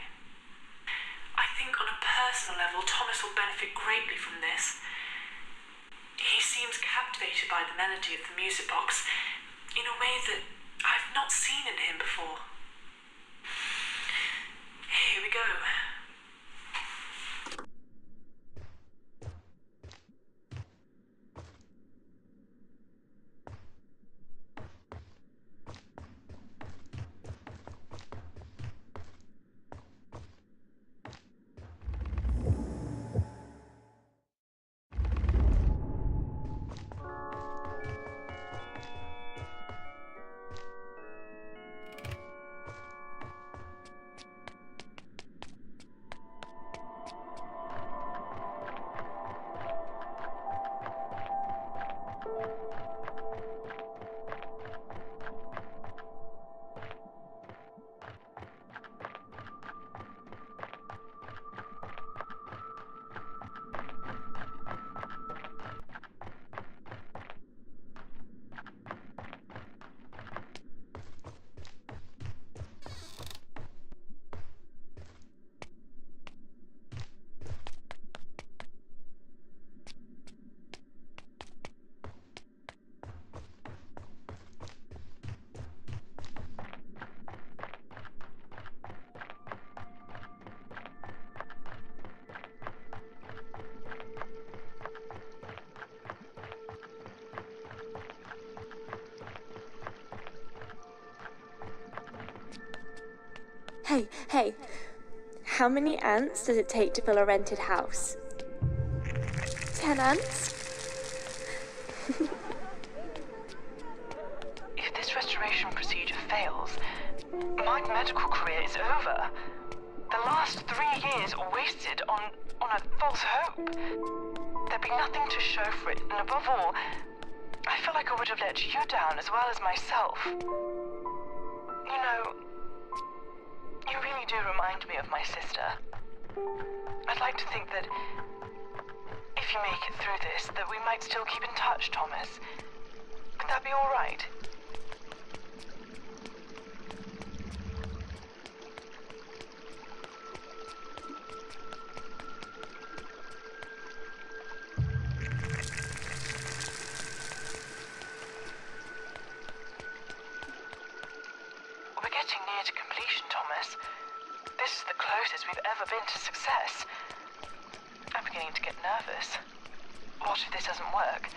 I think on a personal level, Thomas will benefit greatly from this. He seems captivated by the melody of the music box in a way that I've not seen in him before. Here we go. Hey, how many ants does it take to fill a rented house? 10 ants? If this restoration procedure fails, my medical career is over. The last 3 years wasted on a false hope. There'd be nothing to show for it, and above all, I feel like I would have let you down as well as myself. You know, you really do remind me of my sister. I'd like to think that if you make it through this, that we might still keep in touch, Thomas. Could that be all right? We're getting near to completion, Thomas. This is the closest we've ever been to success. I'm beginning to get nervous. What if this doesn't work?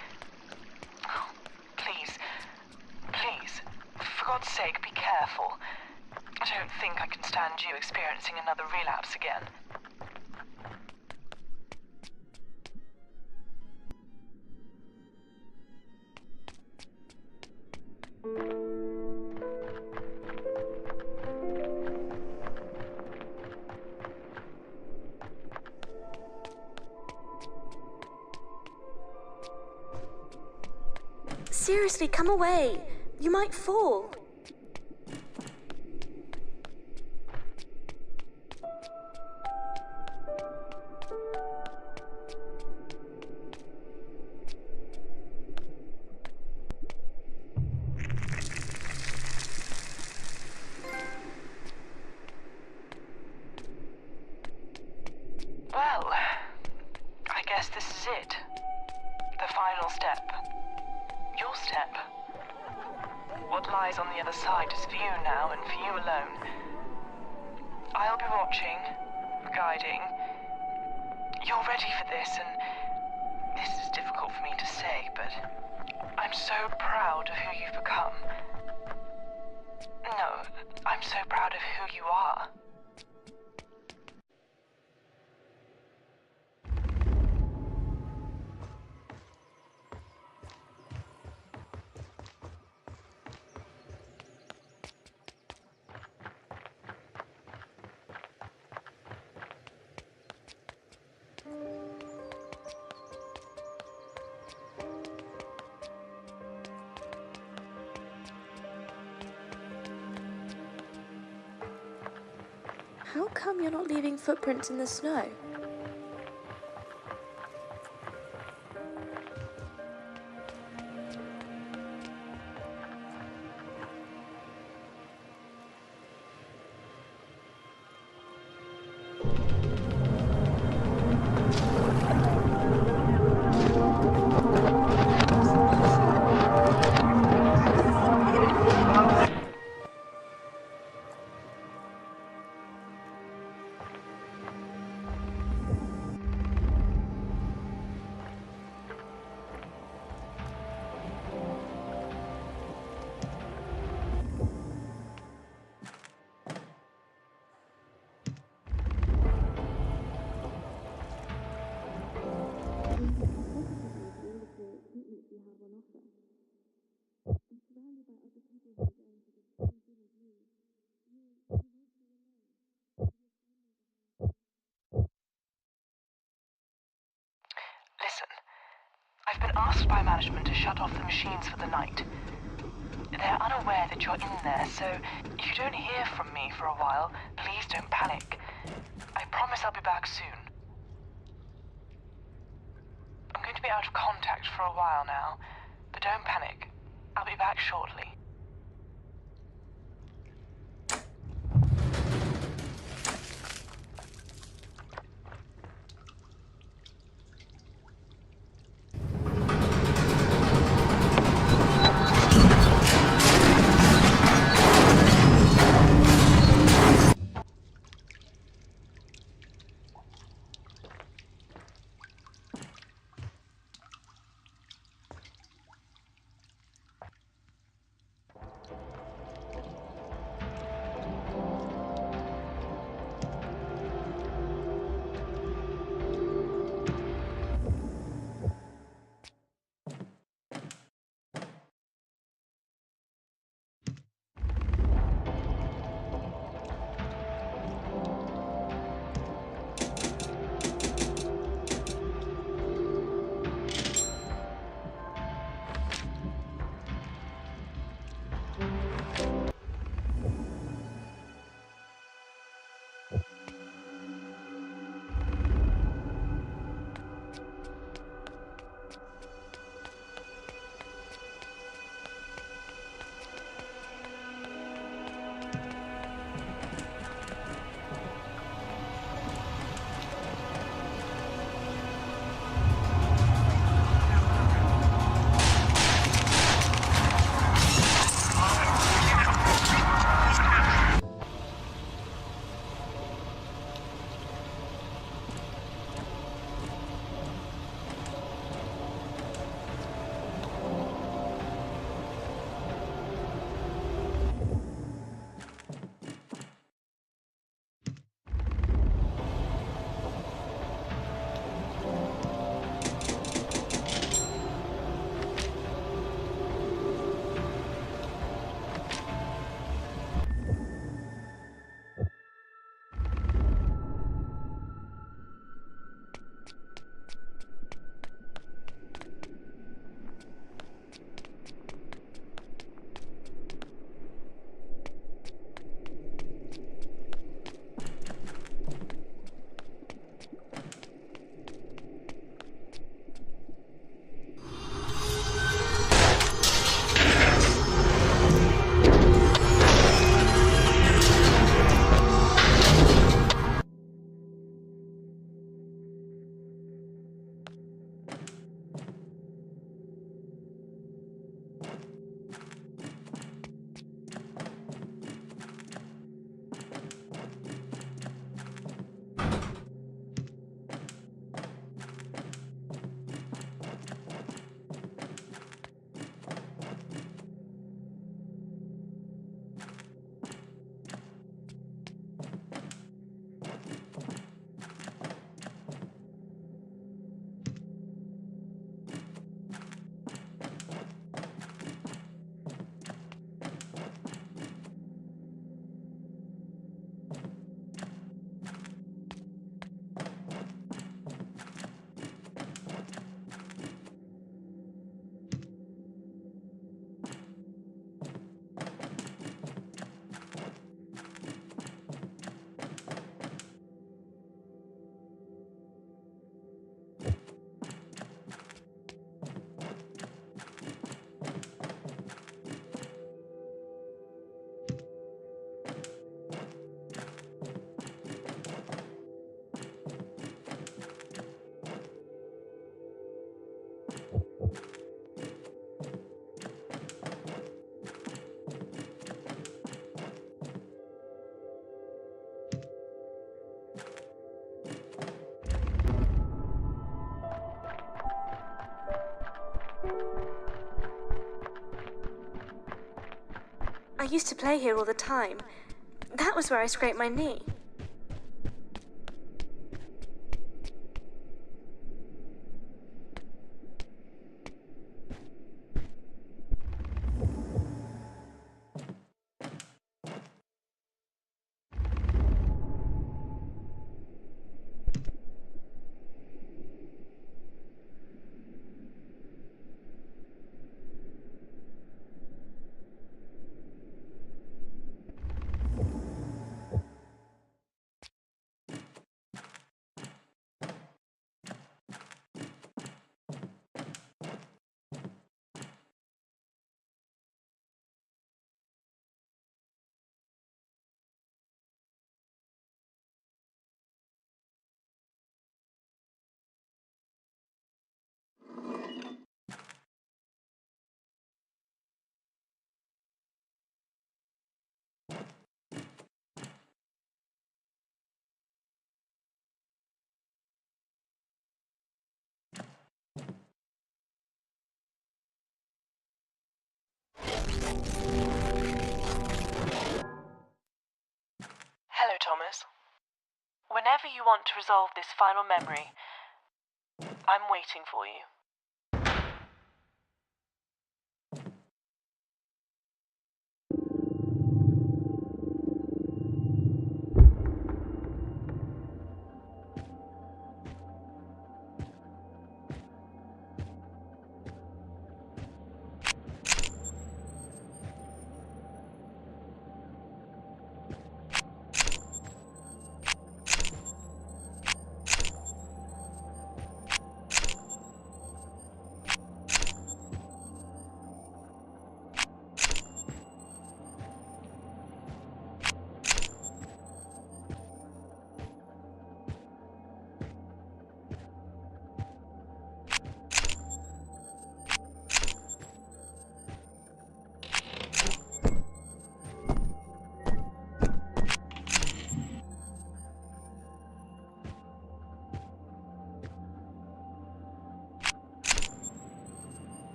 Oh, please, for God's sake, be careful. I don't think I can stand you experiencing another relapse again. seriously, come away. You might fall. Well, I guess this is it. The final step. Your step. What lies on the other side is for you now and for you alone. I'll be watching, guiding. You're ready for this, and this is difficult for me to say, but I'm so proud of who you've become. No, I'm so proud of who you are. How come you're not leaving footprints in the snow? Listen, I've been asked by management to shut off the machines for the night. They're unaware that you're in there, so if you don't hear from me for a while, please don't panic. I promise I'll be back soon. I'm going to be out of contact for a while now, but don't panic. I'll be back shortly. used to play here all the time. That was where I scraped my knee. Hello, Thomas. Whenever you want to resolve this final memory, I'm waiting for you.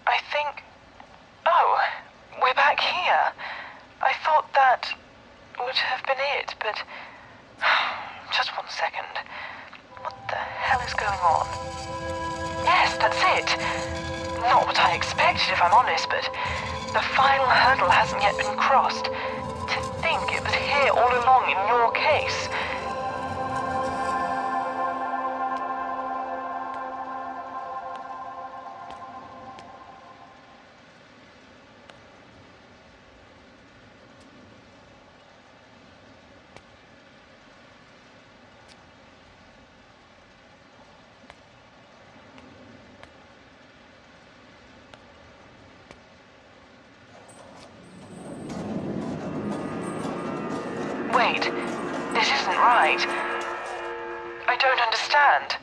I think... Oh, we're back here. I thought that would have been it, but... Just 1 second. What the hell is going on? Yes, that's it. Not what I expected, if I'm honest, but the final hurdle hasn't yet been crossed. To think it was here all along in your case. Wait, this isn't right. I don't understand.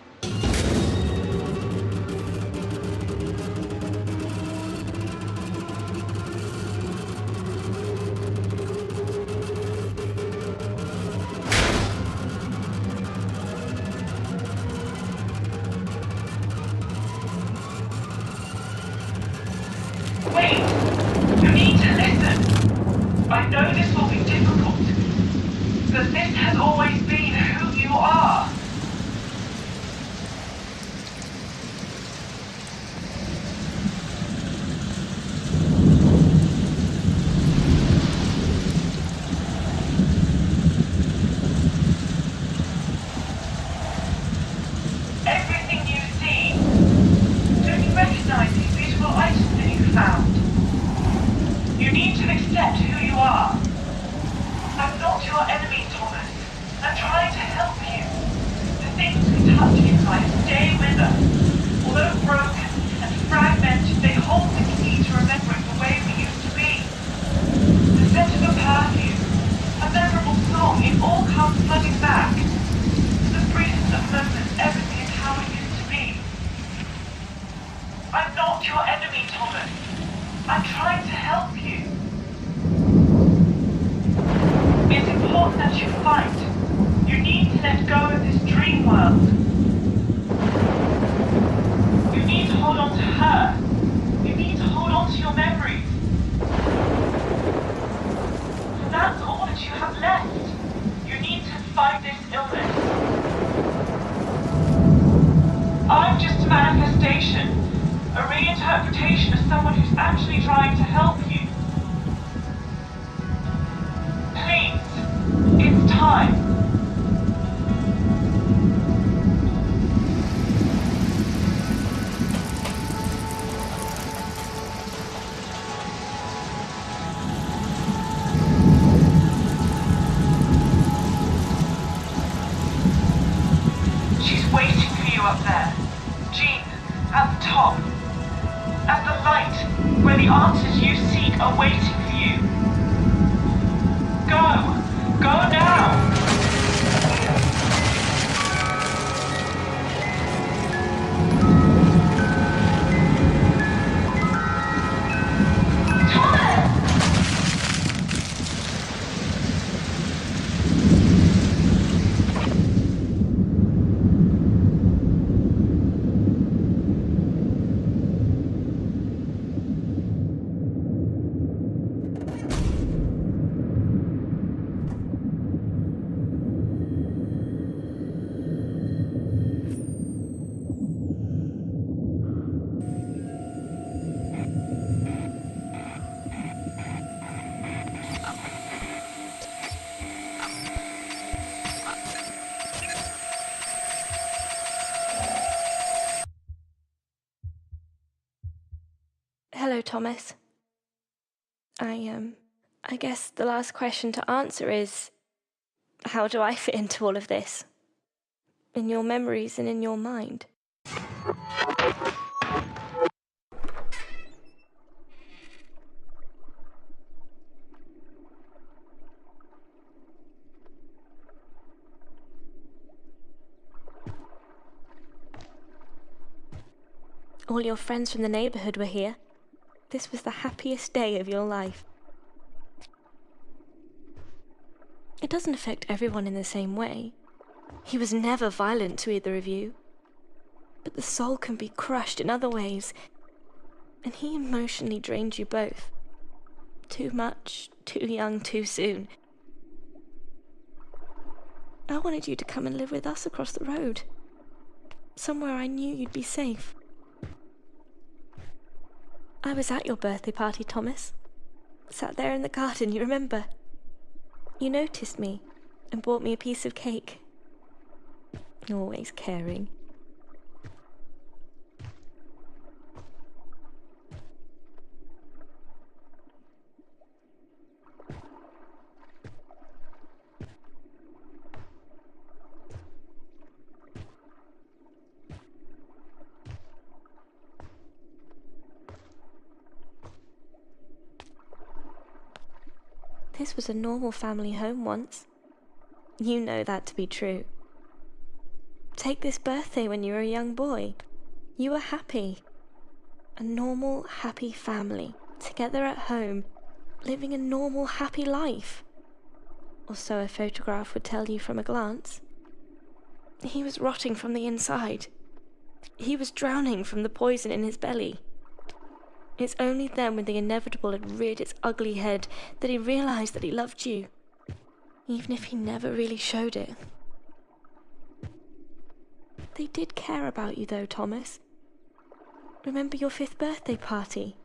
Wait! You need to listen. I know this will be difficult, but this has always been who you are. Everything you see. Don't you recognize these beautiful items that you found? You need to accept who you are. I'm not your enemy, Thomas. I'm trying to help you. The things we touch in life stay with us. Although broken and fragmented, they hold the key to remembering the way we used to be. The scent of a perfume, a memorable song, it all comes flooding back. The briefest of moments, everything is how it used to be. I'm not your enemy, Thomas. I'm trying to help you. It's important that you fight. You need to let go of this dream world. You need to hold on to her. You need to hold on to your memories. For that's all that you have left. You need to fight this illness. I'm just a manifestation, a reinterpretation of someone who's actually trying to help you. Please, it's time. She's waiting for you up there. Jean, at the top. At the light, where the answers you seek are waiting for you. Go! Go now! Hello, Thomas. I guess the last question to answer is, how do I fit into all of this? In your memories and in your mind? All your friends from the neighborhood were here. This was the happiest day of your life. It doesn't affect everyone in the same way. He was never violent to either of you. But the soul can be crushed in other ways, and he emotionally drained you both. Too much, too young, too soon. I wanted you to come and live with us across the road. Somewhere I knew you'd be safe. I was at your birthday party, Thomas. Sat there in the garden, you remember? You noticed me and bought me a piece of cake. Always caring. This was a normal family home once. You know that to be true. Take this birthday when you were a young boy. You were happy. A normal, happy family, together at home, living a normal, happy life. Or so a photograph would tell you from a glance. He was rotting from the inside. He was drowning from the poison in his belly. It's only then, when the inevitable had reared its ugly head, that he realized that he loved you, even if he never really showed it. They did care about you, though, Thomas. Remember your 5th birthday party?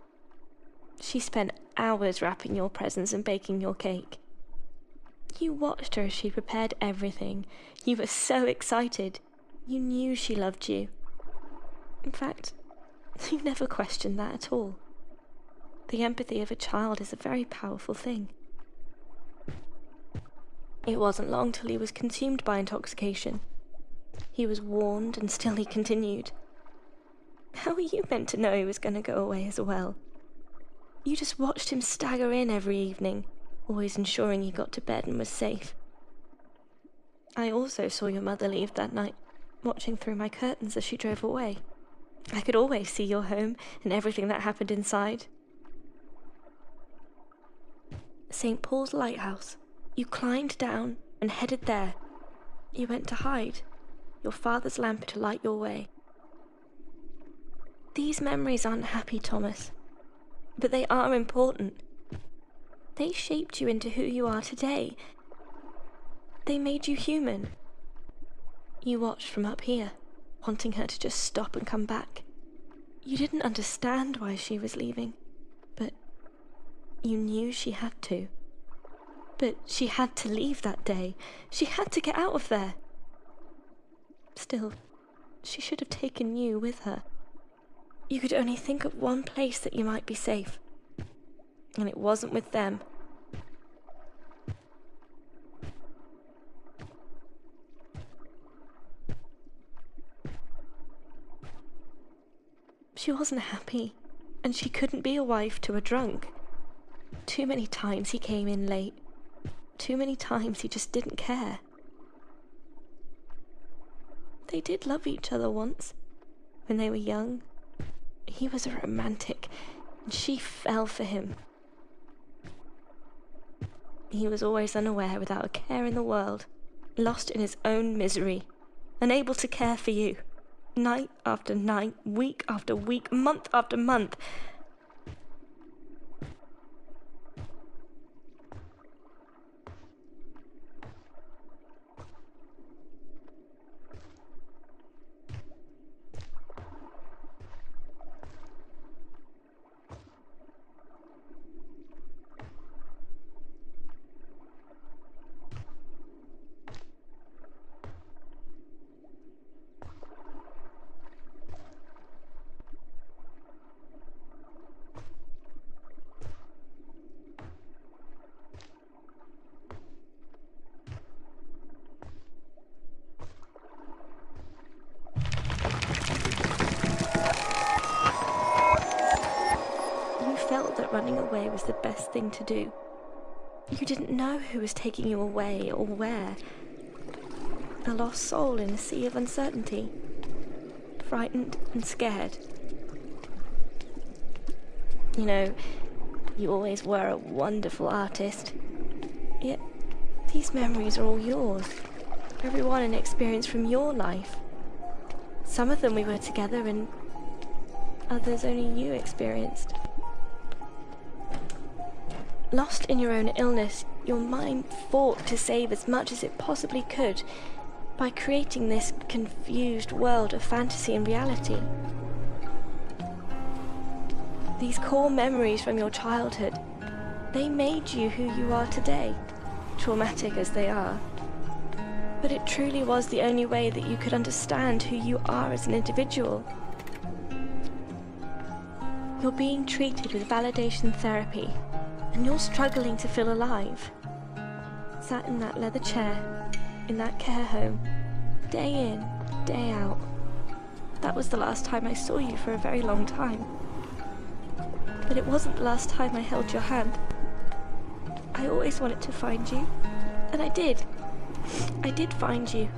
She spent hours wrapping your presents and baking your cake. You watched her as she prepared everything. You were so excited. You knew she loved you. In fact, you never questioned that at all. The empathy of a child is a very powerful thing. It wasn't long till he was consumed by intoxication. He was warned, and still he continued. How were you meant to know he was going to go away as well? You just watched him stagger in every evening, always ensuring he got to bed and was safe. I also saw your mother leave that night, watching through my curtains as she drove away. I could always see your home and everything that happened inside. St. Paul's Lighthouse. You climbed down and headed there. You went to hide, your father's lamp to light your way. These memories aren't happy, Thomas, but they are important. They shaped you into who you are today. They made you human. You watched from up here, wanting her to just stop and come back. You didn't understand why she was leaving, but you knew she had to. But she had to leave that day. She had to get out of there. Still, she should have taken you with her. You could only think of one place that you might be safe, and it wasn't with them. She wasn't happy, and she couldn't be a wife to a drunk. Too many times he came in late. Too many times he just didn't care. They did love each other once, when they were young. He was a romantic, and she fell for him. He was always unaware, without a care in the world, lost in his own misery, unable to care for you. Night after night, week after week, month after month. Felt that running away was the best thing to do. You didn't know who was taking you away or where. A lost soul in a sea of uncertainty. Frightened and scared. You know, you always were a wonderful artist. Yet, these memories are all yours. Every one an experience from your life. Some of them we were together and others only you experienced. Lost in your own illness, your mind fought to save as much as it possibly could by creating this confused world of fantasy and reality. These core memories from your childhood, they made you who you are today, traumatic as they are. But it truly was the only way that you could understand who you are as an individual. You're being treated with validation therapy, and you're struggling to feel alive. Sat in that leather chair, in that care home, day in, day out. That was the last time I saw you for a very long time. But it wasn't the last time I held your hand. I always wanted to find you, and I did. I did find you.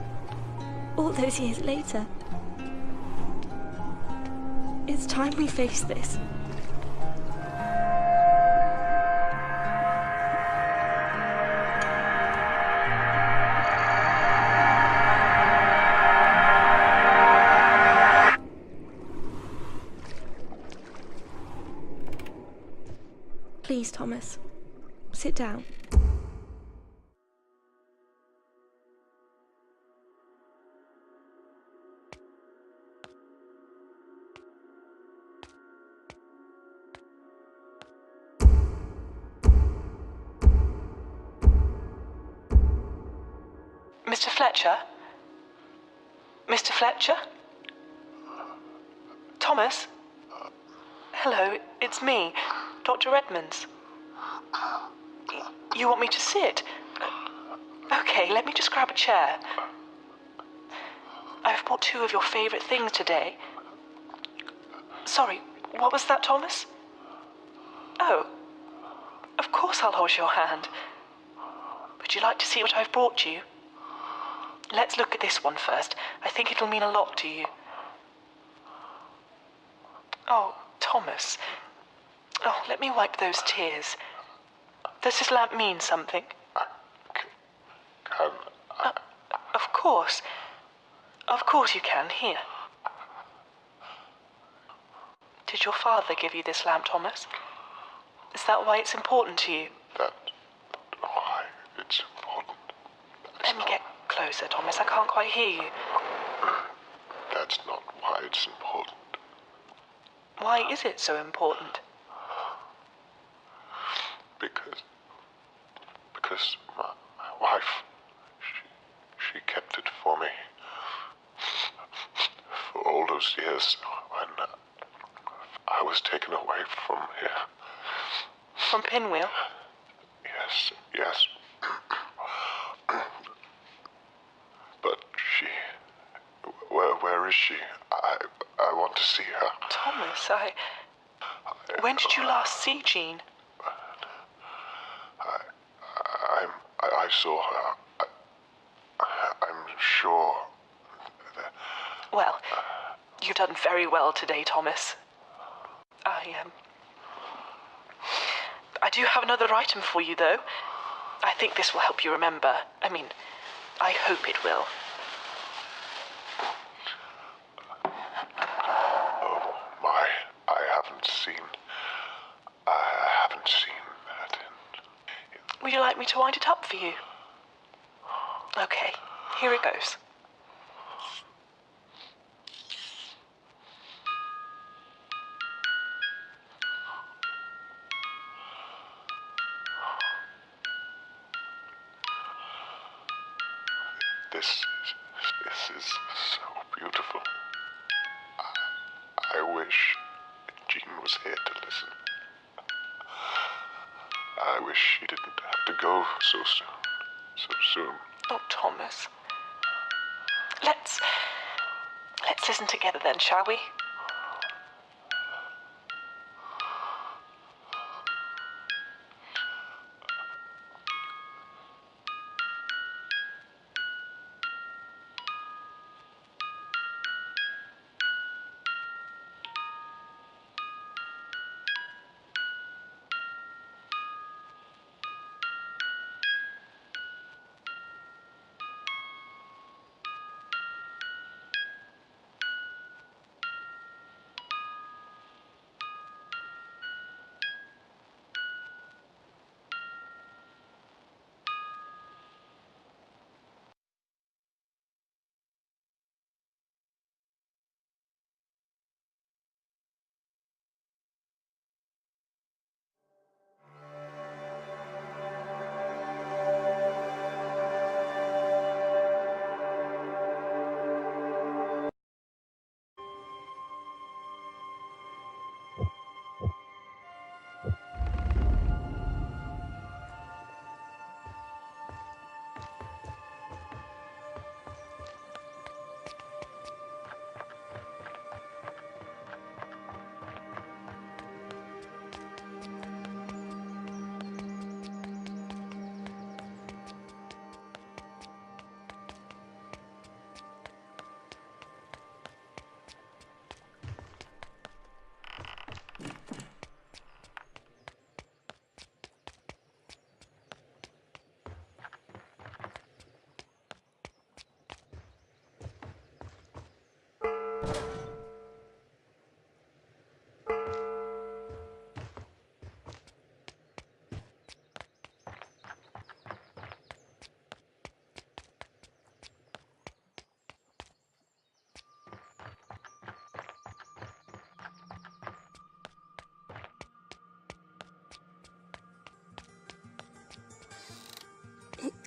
All those years later. It's time we face this. Please, Thomas. Sit down. Mr. Fletcher? Mr. Fletcher? Thomas? Hello, it's me, Dr. Edmonds. You want me to sit? Okay, let me just grab a chair. I've bought 2 of your favourite things today. Sorry, what was that, Thomas? Oh, of course I'll hold your hand. Would you like to see what I've brought you? Let's look at this one first. I think it'll mean a lot to you. Oh, Thomas. Oh, let me wipe those tears. Does this lamp mean something? Of course. Of course you can. Here. Did your father give you this lamp, Thomas? Is that why it's important to you? That's why it's important. Let me get closer, Thomas. I can't quite hear you. That's not why it's important. Why is it so important? Because my wife, she kept it for me. For all those years when I was taken away from here. From Pinwheel? Yes. But where is she? I want to see her. Thomas, when did you last see Jean? I saw her. I'm sure that... Well, you've done very well today, Thomas. I do have another item for you, though. I think this will help you remember. I mean, I hope it will. Oh, my. I haven't seen that in... Would you like me to wind it up for you? Okay, here it goes. This is so beautiful. I wish Jean was here to listen. I wish she didn't have to go so soon. Oh, Thomas. Let's listen together then, shall we?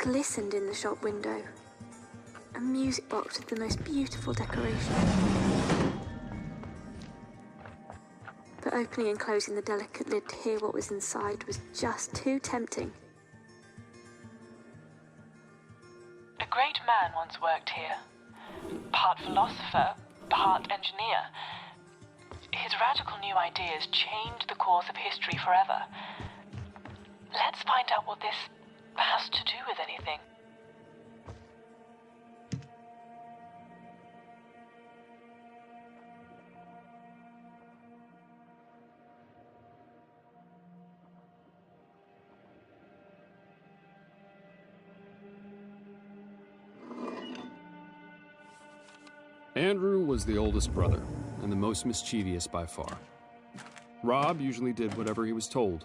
glistened in the shop window. A music box with the most beautiful decoration. But opening and closing the delicate lid to hear what was inside was just too tempting. A great man once worked here. Part philosopher, part engineer. His radical new ideas changed the course of history forever. Let's find out what this has to do with anything. Andrew was the oldest brother, and the most mischievous by far. Rob usually did whatever he was told.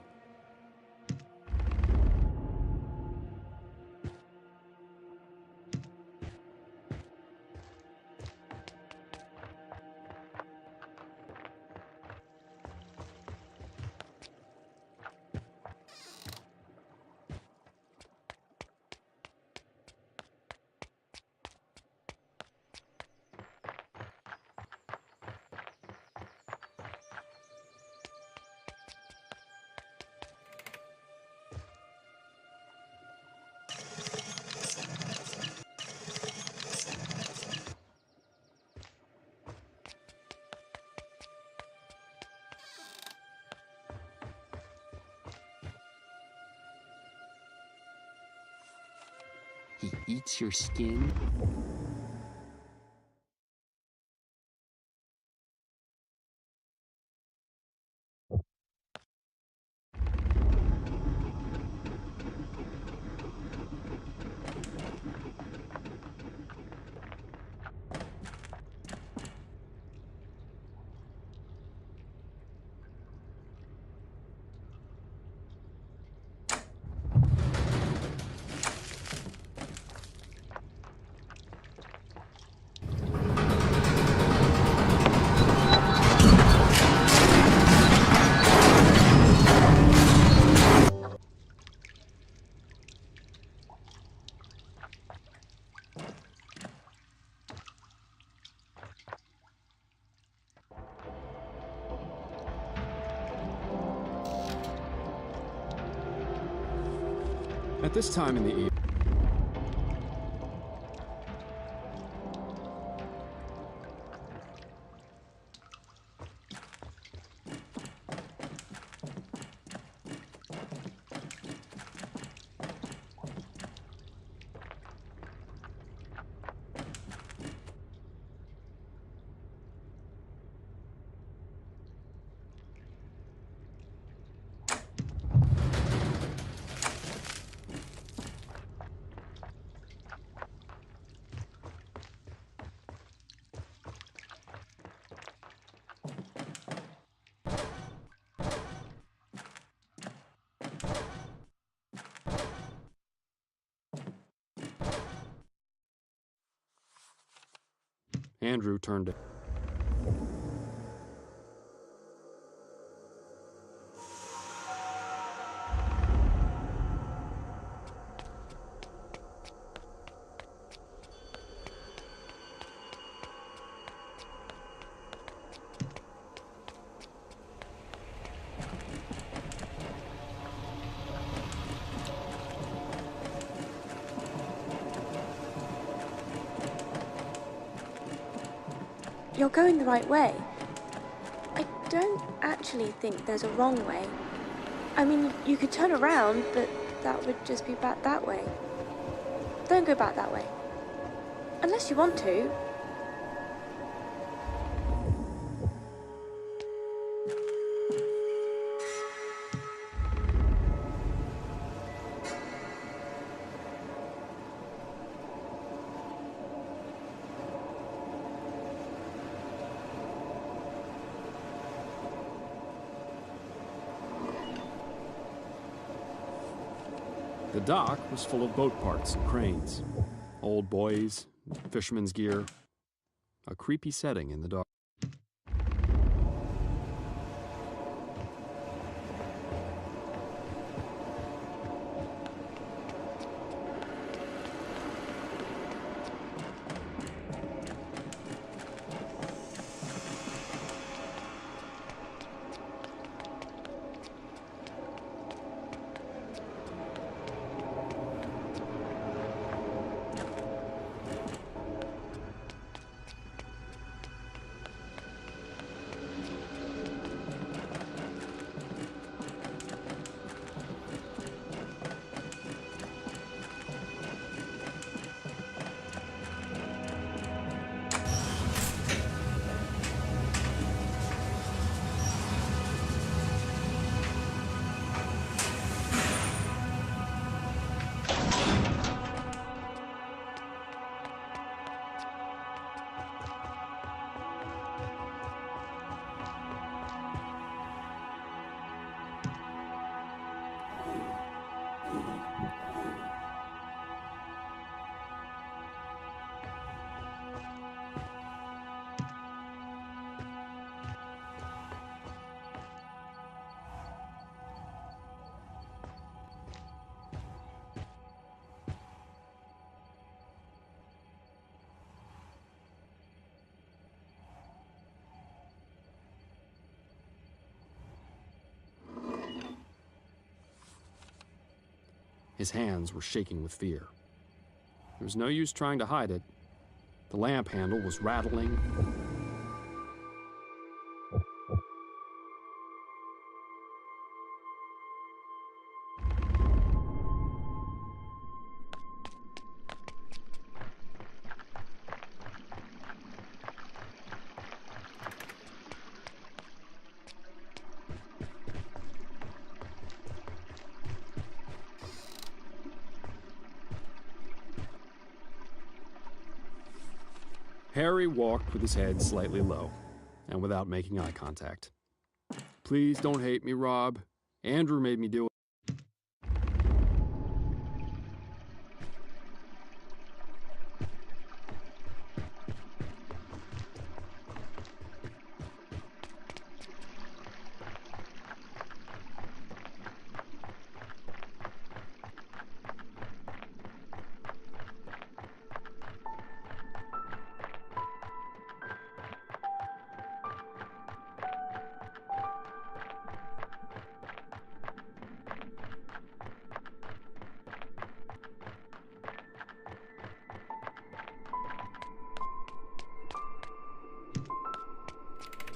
He eats your skin? At this time in the evening, Andrew turned to You're going the right way. I don't actually think there's a wrong way. I mean, you could turn around, but that would just be back that way. Don't go back that way. Unless you want to. The dock was full of boat parts and cranes, old boys, fishermen's gear, a creepy setting in the dark. His hands were shaking with fear. There was no use trying to hide it. The lamp handle was rattling. Harry walked with his head slightly low, and without making eye contact. Please don't hate me, Rob. Andrew made me do it.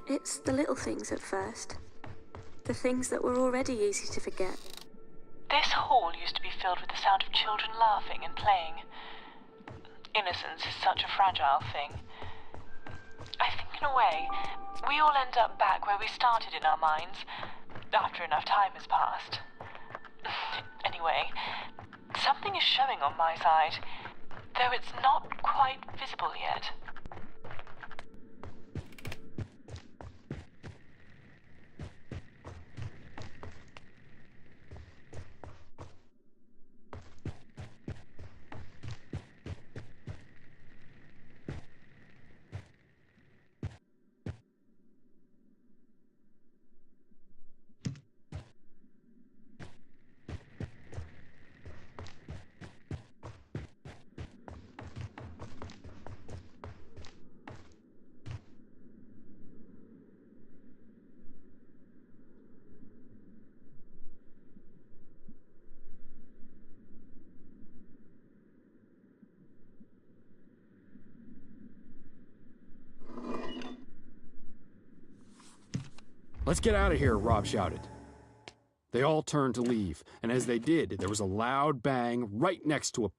It's the little things at first. The things that were already easy to forget. This hall used to be filled with the sound of children laughing and playing. Innocence is such a fragile thing. I think in a way, we all end up back where we started in our minds, after enough time has passed. Anyway, something is showing on my side, though it's not quite visible yet. Let's get out of here, Rob shouted. They all turned to leave, and as they did, there was a loud bang right next to a...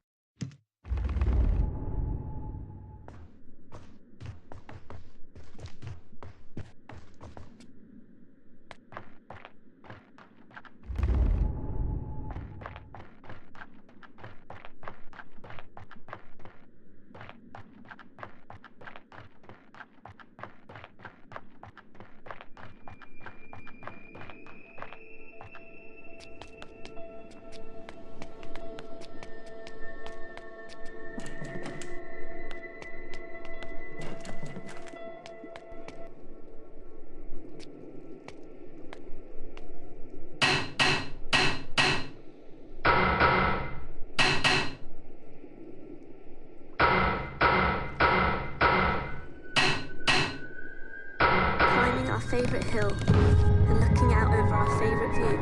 Our favourite hill and looking out over our favourite view.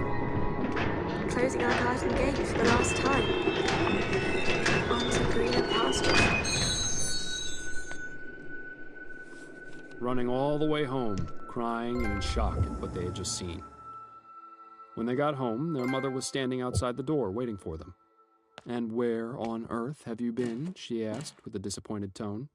Closing our garden gate for the last time. Onto greener pastures. Running all the way home, crying and in shock at what they had just seen. When they got home, their mother was standing outside the door waiting for them. "And where on earth have you been?" she asked with a disappointed tone.